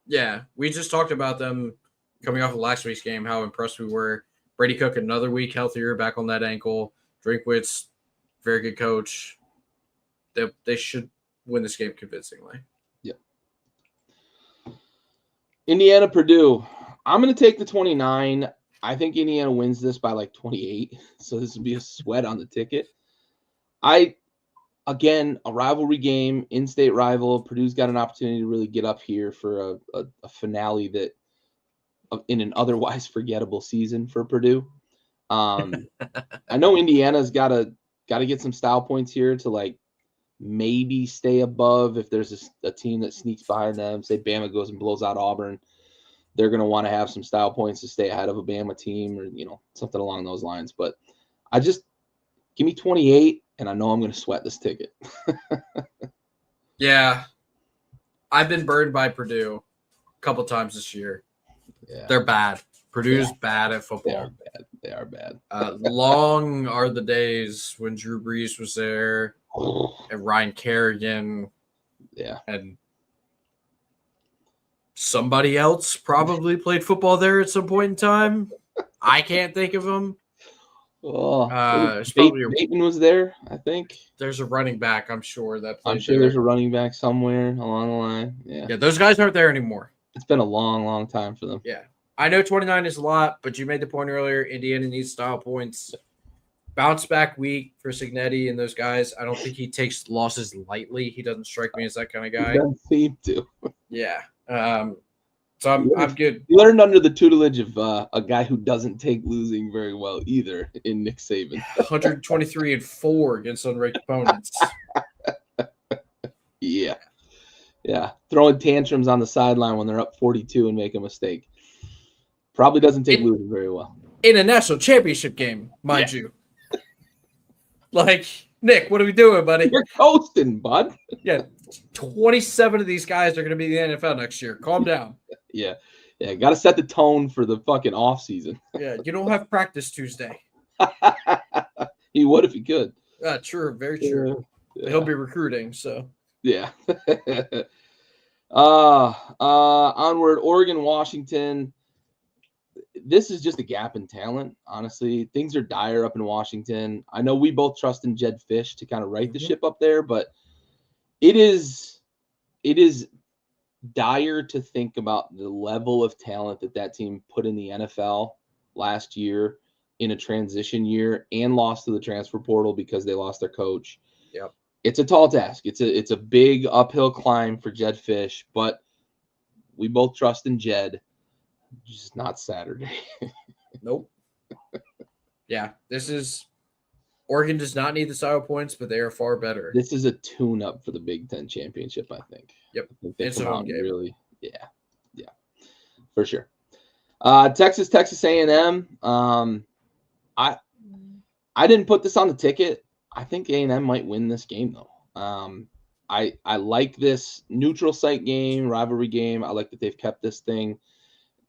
Yeah, we just talked about them coming off of last week's game, how impressed we were. Brady Cook another week healthier, back on that ankle. Drinkwitz, very good coach. They should win this game convincingly. Yep. Indiana, Purdue. I'm going to take the 29. I think Indiana wins this by like 28, so this would be a sweat on the ticket. Again, a rivalry game, in-state rival. Purdue's got an opportunity to really get up here for a finale that in an otherwise forgettable season for Purdue. I know Indiana's got to get some style points here to like maybe stay above if there's a team that sneaks behind them. Say Bama goes and blows out Auburn. They're going to want to have some style points to stay ahead of a Bama team or, something along those lines. But give me 28, and I know I'm going to sweat this ticket. Yeah. I've been burned by Purdue a couple times this year. Yeah. They're bad. Purdue's bad at football. They are bad. Long are the days when Drew Brees was there and Ryan Kerrigan. Yeah. And somebody else probably played football there at some point in time. I can't think of them. Bateman was there, I think. There's a running back, I'm sure. There's a running back somewhere along the line. Yeah, those guys aren't there anymore. It's been a long, long time for them. Yeah. I know 29 is a lot, but you made the point earlier. Indiana needs style points. Bounce back week for Signetti and those guys. I don't think he takes losses lightly. He doesn't strike me as that kind of guy. He doesn't seem to. Yeah. So I'm good. He learned under the tutelage of a guy who doesn't take losing very well either in Nick Saban. 123-4 against unranked opponents. Yeah. Yeah. Throwing tantrums on the sideline when they're up 42 and make a mistake. Probably doesn't take losing very well. In a national championship game, mind you. Like, Nick, what are we doing, buddy? You're coasting, bud. Yeah. 27 of these guys are going to be in the NFL next year. Calm down. Yeah. Yeah. Got to set the tone for the fucking off season. Yeah. You don't have practice Tuesday. He would if he could. True. Very true. Yeah. He'll be recruiting. So, yeah. Onward, Oregon, Washington. This is just a gap in talent, honestly. Things are dire up in Washington. I know we both trust in Jed Fish to kind of right the ship up there, but it is dire to think about the level of talent that team put in the NFL last year in a transition year and lost to the transfer portal because they lost their coach. Yep. It's a tall task. It's a big uphill climb for Jed Fish, but we both trust in Jed. Just not Saturday. Nope. Yeah, this is Oregon does not need the style points, but they are far better. This is a tune-up for the Big Ten championship, I think. Yep. I think they It's come a home out and game. really, yeah, for sure. Texas A&M. I didn't put this on the ticket. I think A&M might win this game though. I like this neutral site game, rivalry game. I like that they've kept this thing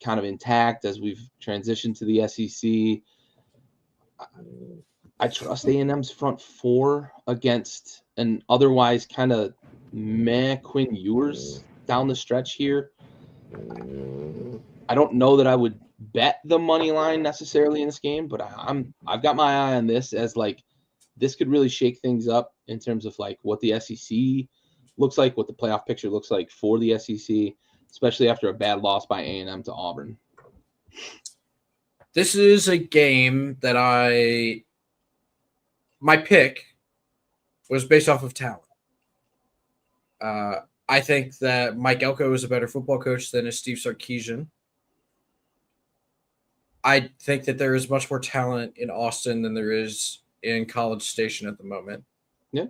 kind of intact as we've transitioned to the SEC. I trust A&M's front four against an otherwise kind of meh Quinn Ewers down the stretch here. I don't know that I would bet the money line necessarily in this game, but I've got my eye on this as like this could really shake things up in terms of like what the SEC looks like, what the playoff picture looks like for the SEC, especially after a bad loss by A&M to Auburn. This is a game that my pick was based off of talent. I think that Mike Elko is a better football coach than Steve Sarkisian. I think that there is much more talent in Austin than there is in College Station at the moment. Yeah.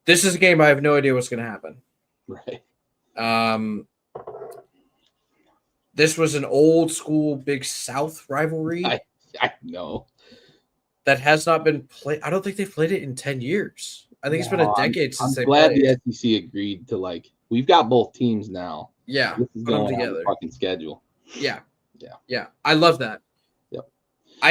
This is a game I have no idea what's going to happen. Right. This was an old school Big South rivalry. I know. That has not been played. I don't think they've played it in 10 years. I think it's been a decade since they glad played. the SEC agreed to like we've got both teams now. Yeah, this is put them going together. on the fucking schedule. Yeah. I love that. Yep.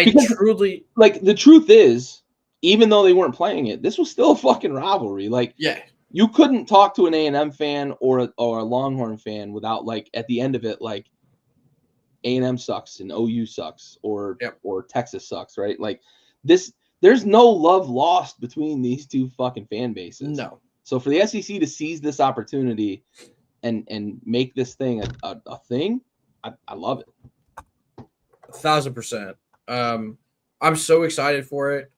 Because truly like the truth is, even though they weren't playing it, this was still a fucking rivalry. Like, yeah, you couldn't talk to an A&M fan or a Longhorn fan without like at the end of it like A&M sucks and OU sucks or Texas sucks, right? Like this. There's no love lost between these two fucking fan bases. No. So for the SEC to seize this opportunity and make this thing a thing, I love it. 1,000%. I'm so excited for it.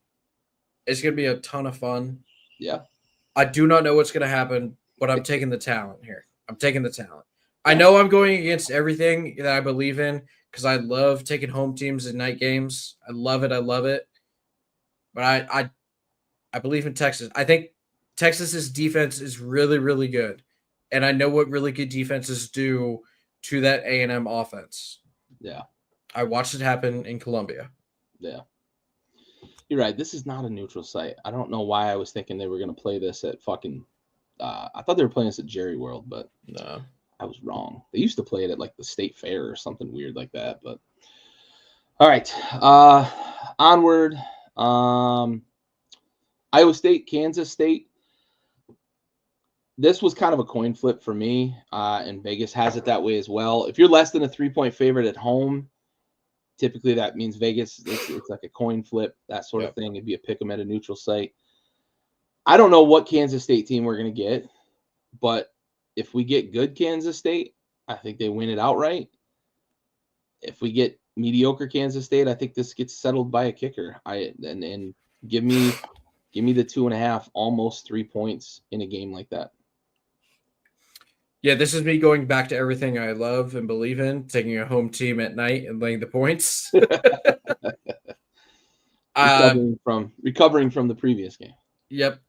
It's going to be a ton of fun. Yeah. I do not know what's going to happen, but I'm taking the talent here. I'm taking the talent. I know I'm going against everything that I believe in because I love taking home teams in night games. I love it. I love it. But I believe in Texas. I think Texas's defense is really, really good. And I know what really good defenses do to that A&M offense. Yeah. I watched it happen in Columbia. Yeah. You're right. This is not a neutral site. I don't know why I was thinking they were going to play this at fucking I thought they were playing this at Jerry World, but no, I was wrong. They used to play it at like the State Fair or something weird like that. But all right. Onward. Iowa State, Kansas State. This was kind of a coin flip for me, and Vegas has it that way as well. If you're less than a 3-point favorite at home, typically that means Vegas, it's like a coin flip, that sort of thing. It'd be a pick 'em at a neutral site. I don't know what Kansas State team we're going to get, but if we get good Kansas State, I think they win it outright. If we get mediocre Kansas State, I think this gets settled by a kicker. And give me the 2.5, almost 3 points in a game like that. Yeah, this is me going back to everything I love and believe in, taking a home team at night and laying the points. recovering from the previous game. Yep.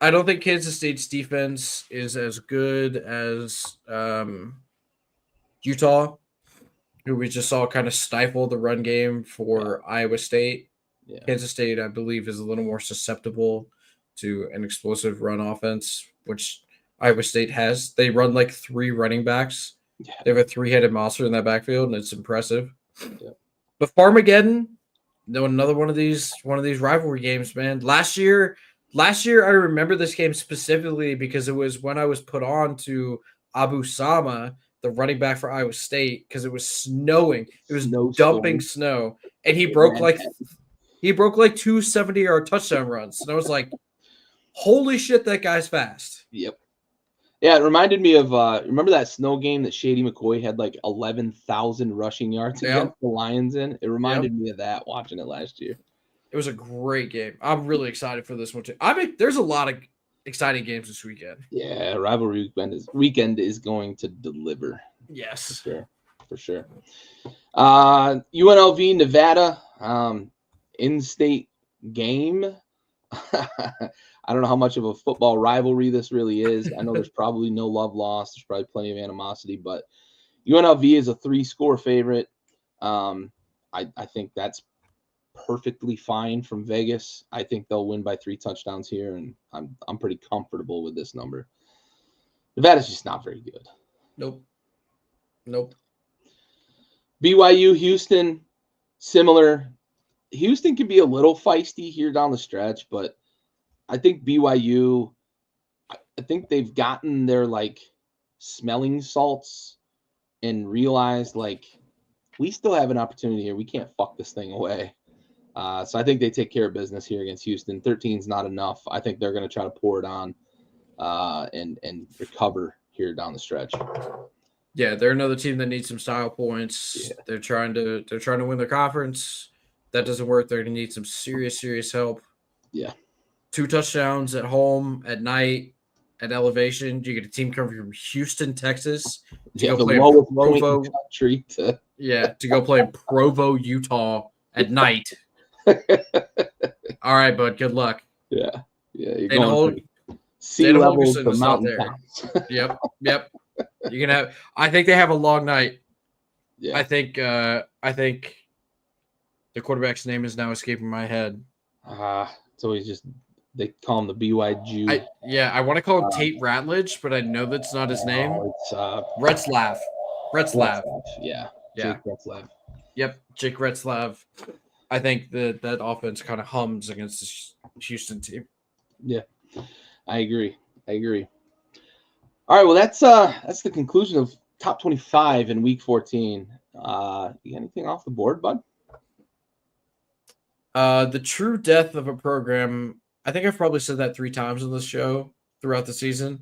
I don't think Kansas State's defense is as good as Utah, who we just saw kind of stifle the run game for Iowa State. Yeah. Kansas State, I believe, is a little more susceptible to an explosive run offense, which Iowa State has. They run like 3 running backs. Yeah. They have a 3-headed monster in that backfield, and it's impressive. Yeah. But Farmageddon, another one of these rivalry games, man. Last year, I remember this game specifically because it was when I was put on to Abu Sama, the running back for Iowa State, because it was snowing. It was dumping snow, and he broke like 2 70-yard touchdown runs. And I was like, holy shit, that guy's fast. Yep. Yeah, it reminded me of remember that snow game that Shady McCoy had like 11,000 rushing yards Yep. against the Lions in? It reminded me of that watching it last year. It was a great game. I'm really excited for this one too. I mean, there's a lot of exciting games this weekend. Yeah, rivalry weekend is going to deliver. Yes. For sure. UNLV Nevada in-state game. I don't know how much of a football rivalry this really is. I know there's probably no love lost. There's probably plenty of animosity, but UNLV is a 3-score favorite. I think that's perfectly fine from Vegas. I think they'll win by 3 touchdowns here, and I'm pretty comfortable with this number. Nevada's just not very good. Nope. BYU Houston, similar. Houston can be a little feisty here down the stretch, but I think BYU, I think they've gotten their like smelling salts and realized like we still have an opportunity here. We can't fuck this thing away. So I think they take care of business here against Houston. 13 is not enough. I think they're going to try to pour it on and recover here down the stretch. Yeah, they're another team that needs some style points. Yeah. They're trying to win their conference. That doesn't work. They're going to need some serious help. Yeah. 2 touchdowns at home at night at elevation. You get a team coming from Houston, Texas to go play in Provo country. To go play in Provo, Utah at night. All right, bud. Good luck. Yeah. You're going sea level to mountain towns. Yep. You're gonna have. I think they have a long night. Yeah. I think the quarterback's name is now escaping my head. So he's just they call him the BYG. I want to call him Tate Ratledge, but I know that's not his name. It's Retzlaff. Yeah. Jake Retzlaff. Yep, Jake Retzlaff. I think that offense kind of hums against the Houston team. Yeah, I agree. All right, well that's the conclusion of top 25 in week 14. You got anything off the board, bud? The true death of a program. I think I've probably said that 3 times on this show throughout the season,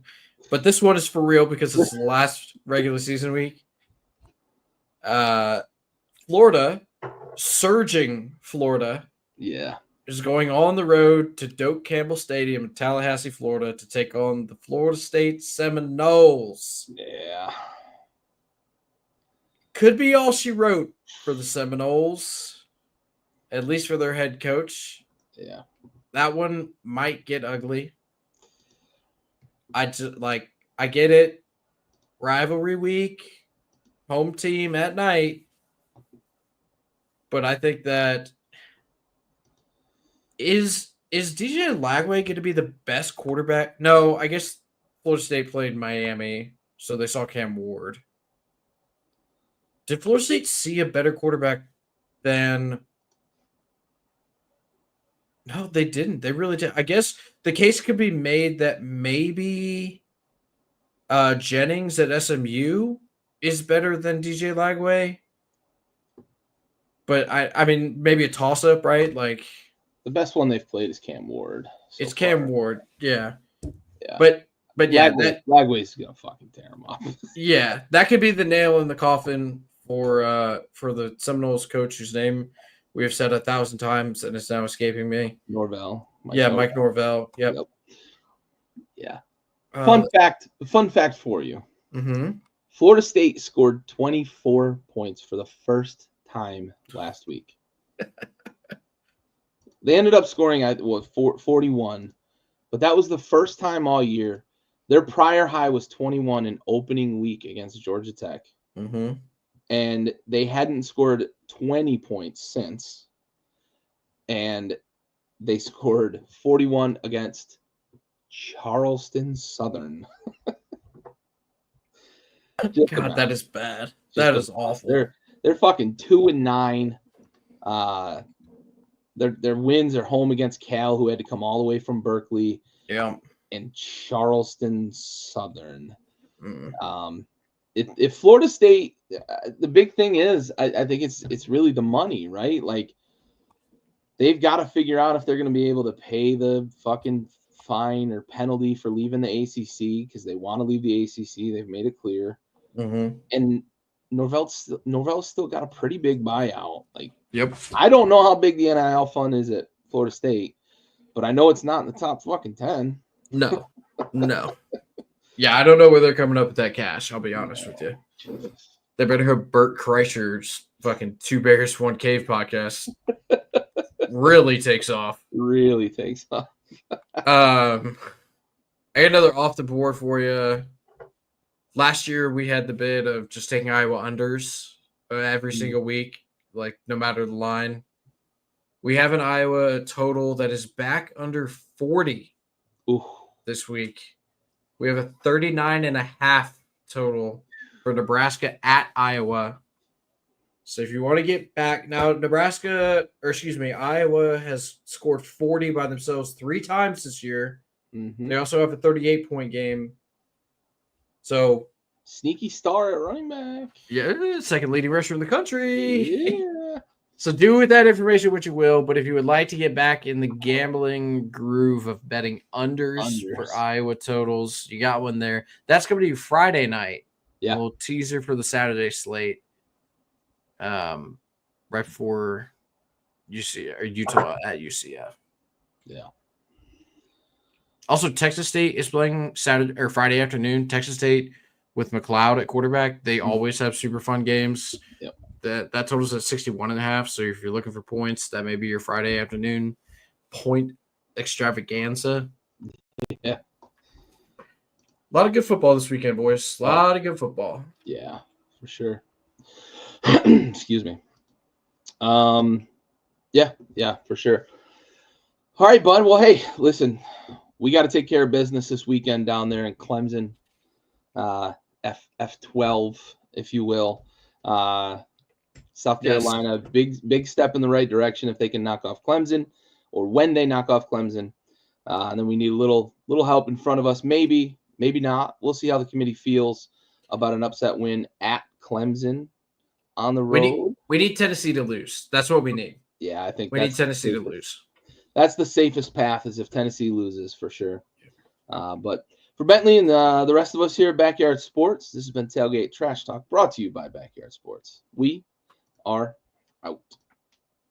but this one is for real because it's the last regular season week. Florida, surging Florida, is going on the road to Doak Campbell Stadium in Tallahassee, Florida, to take on the Florida State Seminoles. Yeah, could be all she wrote for the Seminoles, at least for their head coach. Yeah, that one might get ugly. I get it. Rivalry week, home team at night. But I think that is DJ Lagway going to be the best quarterback? No, I guess Florida State played Miami, so they saw Cam Ward. Did Florida State see a better quarterback than? No, they didn't. They really did. I guess the case could be made that maybe Jennings at SMU is better than DJ Lagway. But I mean, maybe a toss-up, right? Like the best one they've played is Cam Ward. It's Cam Ward, yeah. But yeah, Lagway's gonna fucking tear him off. Yeah, that could be the nail in the coffin for the Seminoles coach whose name we have said 1,000 times and it's now escaping me. Norvell. Mike Norvell. Yep. Yeah. Fun fact for you. Mm-hmm. Florida State scored 24 points for the first time last week. They ended up scoring at 41, but that was the first time all year. Their prior high was 21 in opening week against Georgia Tech. Mm-hmm. And they hadn't scored 20 points since. And they scored 41 against Charleston Southern. God, that is bad. That is awful. They're fucking 2-9. Their wins are home against Cal, who had to come all the way from Berkeley. Yeah. And Charleston Southern. If Florida State, the big thing is, I think it's really the money, right? Like they've got to figure out if they're going to be able to pay the fucking fine or penalty for leaving the ACC because they want to leave the ACC. They've made it clear. Mm-hmm. And Norvell's still got a pretty big buyout. Like, Yep. I don't know how big the NIL fund is at Florida State, but I know it's not in the top fucking 10. No. Yeah, I don't know where they're coming up with that cash. I'll be honest with you. They better hope Bert Kreischer's fucking Two Bears, One Cave podcast really takes off. Really takes off. I got another off the board for you. Last year, we had the bid of just taking Iowa unders every single week, like no matter the line. We have an Iowa total that is back under 40 this week. We have a 39.5 total for Nebraska at Iowa. So if you want to get back now, Iowa has scored 40 by themselves 3 times this year. Mm-hmm. They also have a 38-point game. So sneaky star at running back. Yeah, second leading rusher in the country. Yeah. So do with that information what you will, but if you would like to get back in the gambling groove of betting unders. For Iowa totals, you got one there. That's going to be Friday night. Yeah. A little teaser for the Saturday slate. Right before Utah at UCF. Yeah. Also, Texas State is playing Saturday or Friday afternoon. Texas State with McLeod at quarterback. They always have super fun games. Yep. That totals at 61.5. So if you're looking for points, that may be your Friday afternoon point extravaganza. Yeah. A lot of good football this weekend, boys. A lot of good football. Yeah, for sure. Excuse me. Yeah, for sure. All right, bud. Well, hey, listen, we got to take care of business this weekend down there in Clemson, F12, if you will. South Carolina, big step in the right direction if they can knock off Clemson, or when they knock off Clemson. And then we need a little help in front of us. Maybe not. We'll see how the committee feels about an upset win at Clemson on the road. We need Tennessee to lose. That's what we need. Yeah, I think we need Tennessee to lose. That's the safest path, is if Tennessee loses, for sure. But for Bentley and the rest of us here at Backyard Sports, this has been Tailgate Trash Talk, brought to you by Backyard Sports. We are out.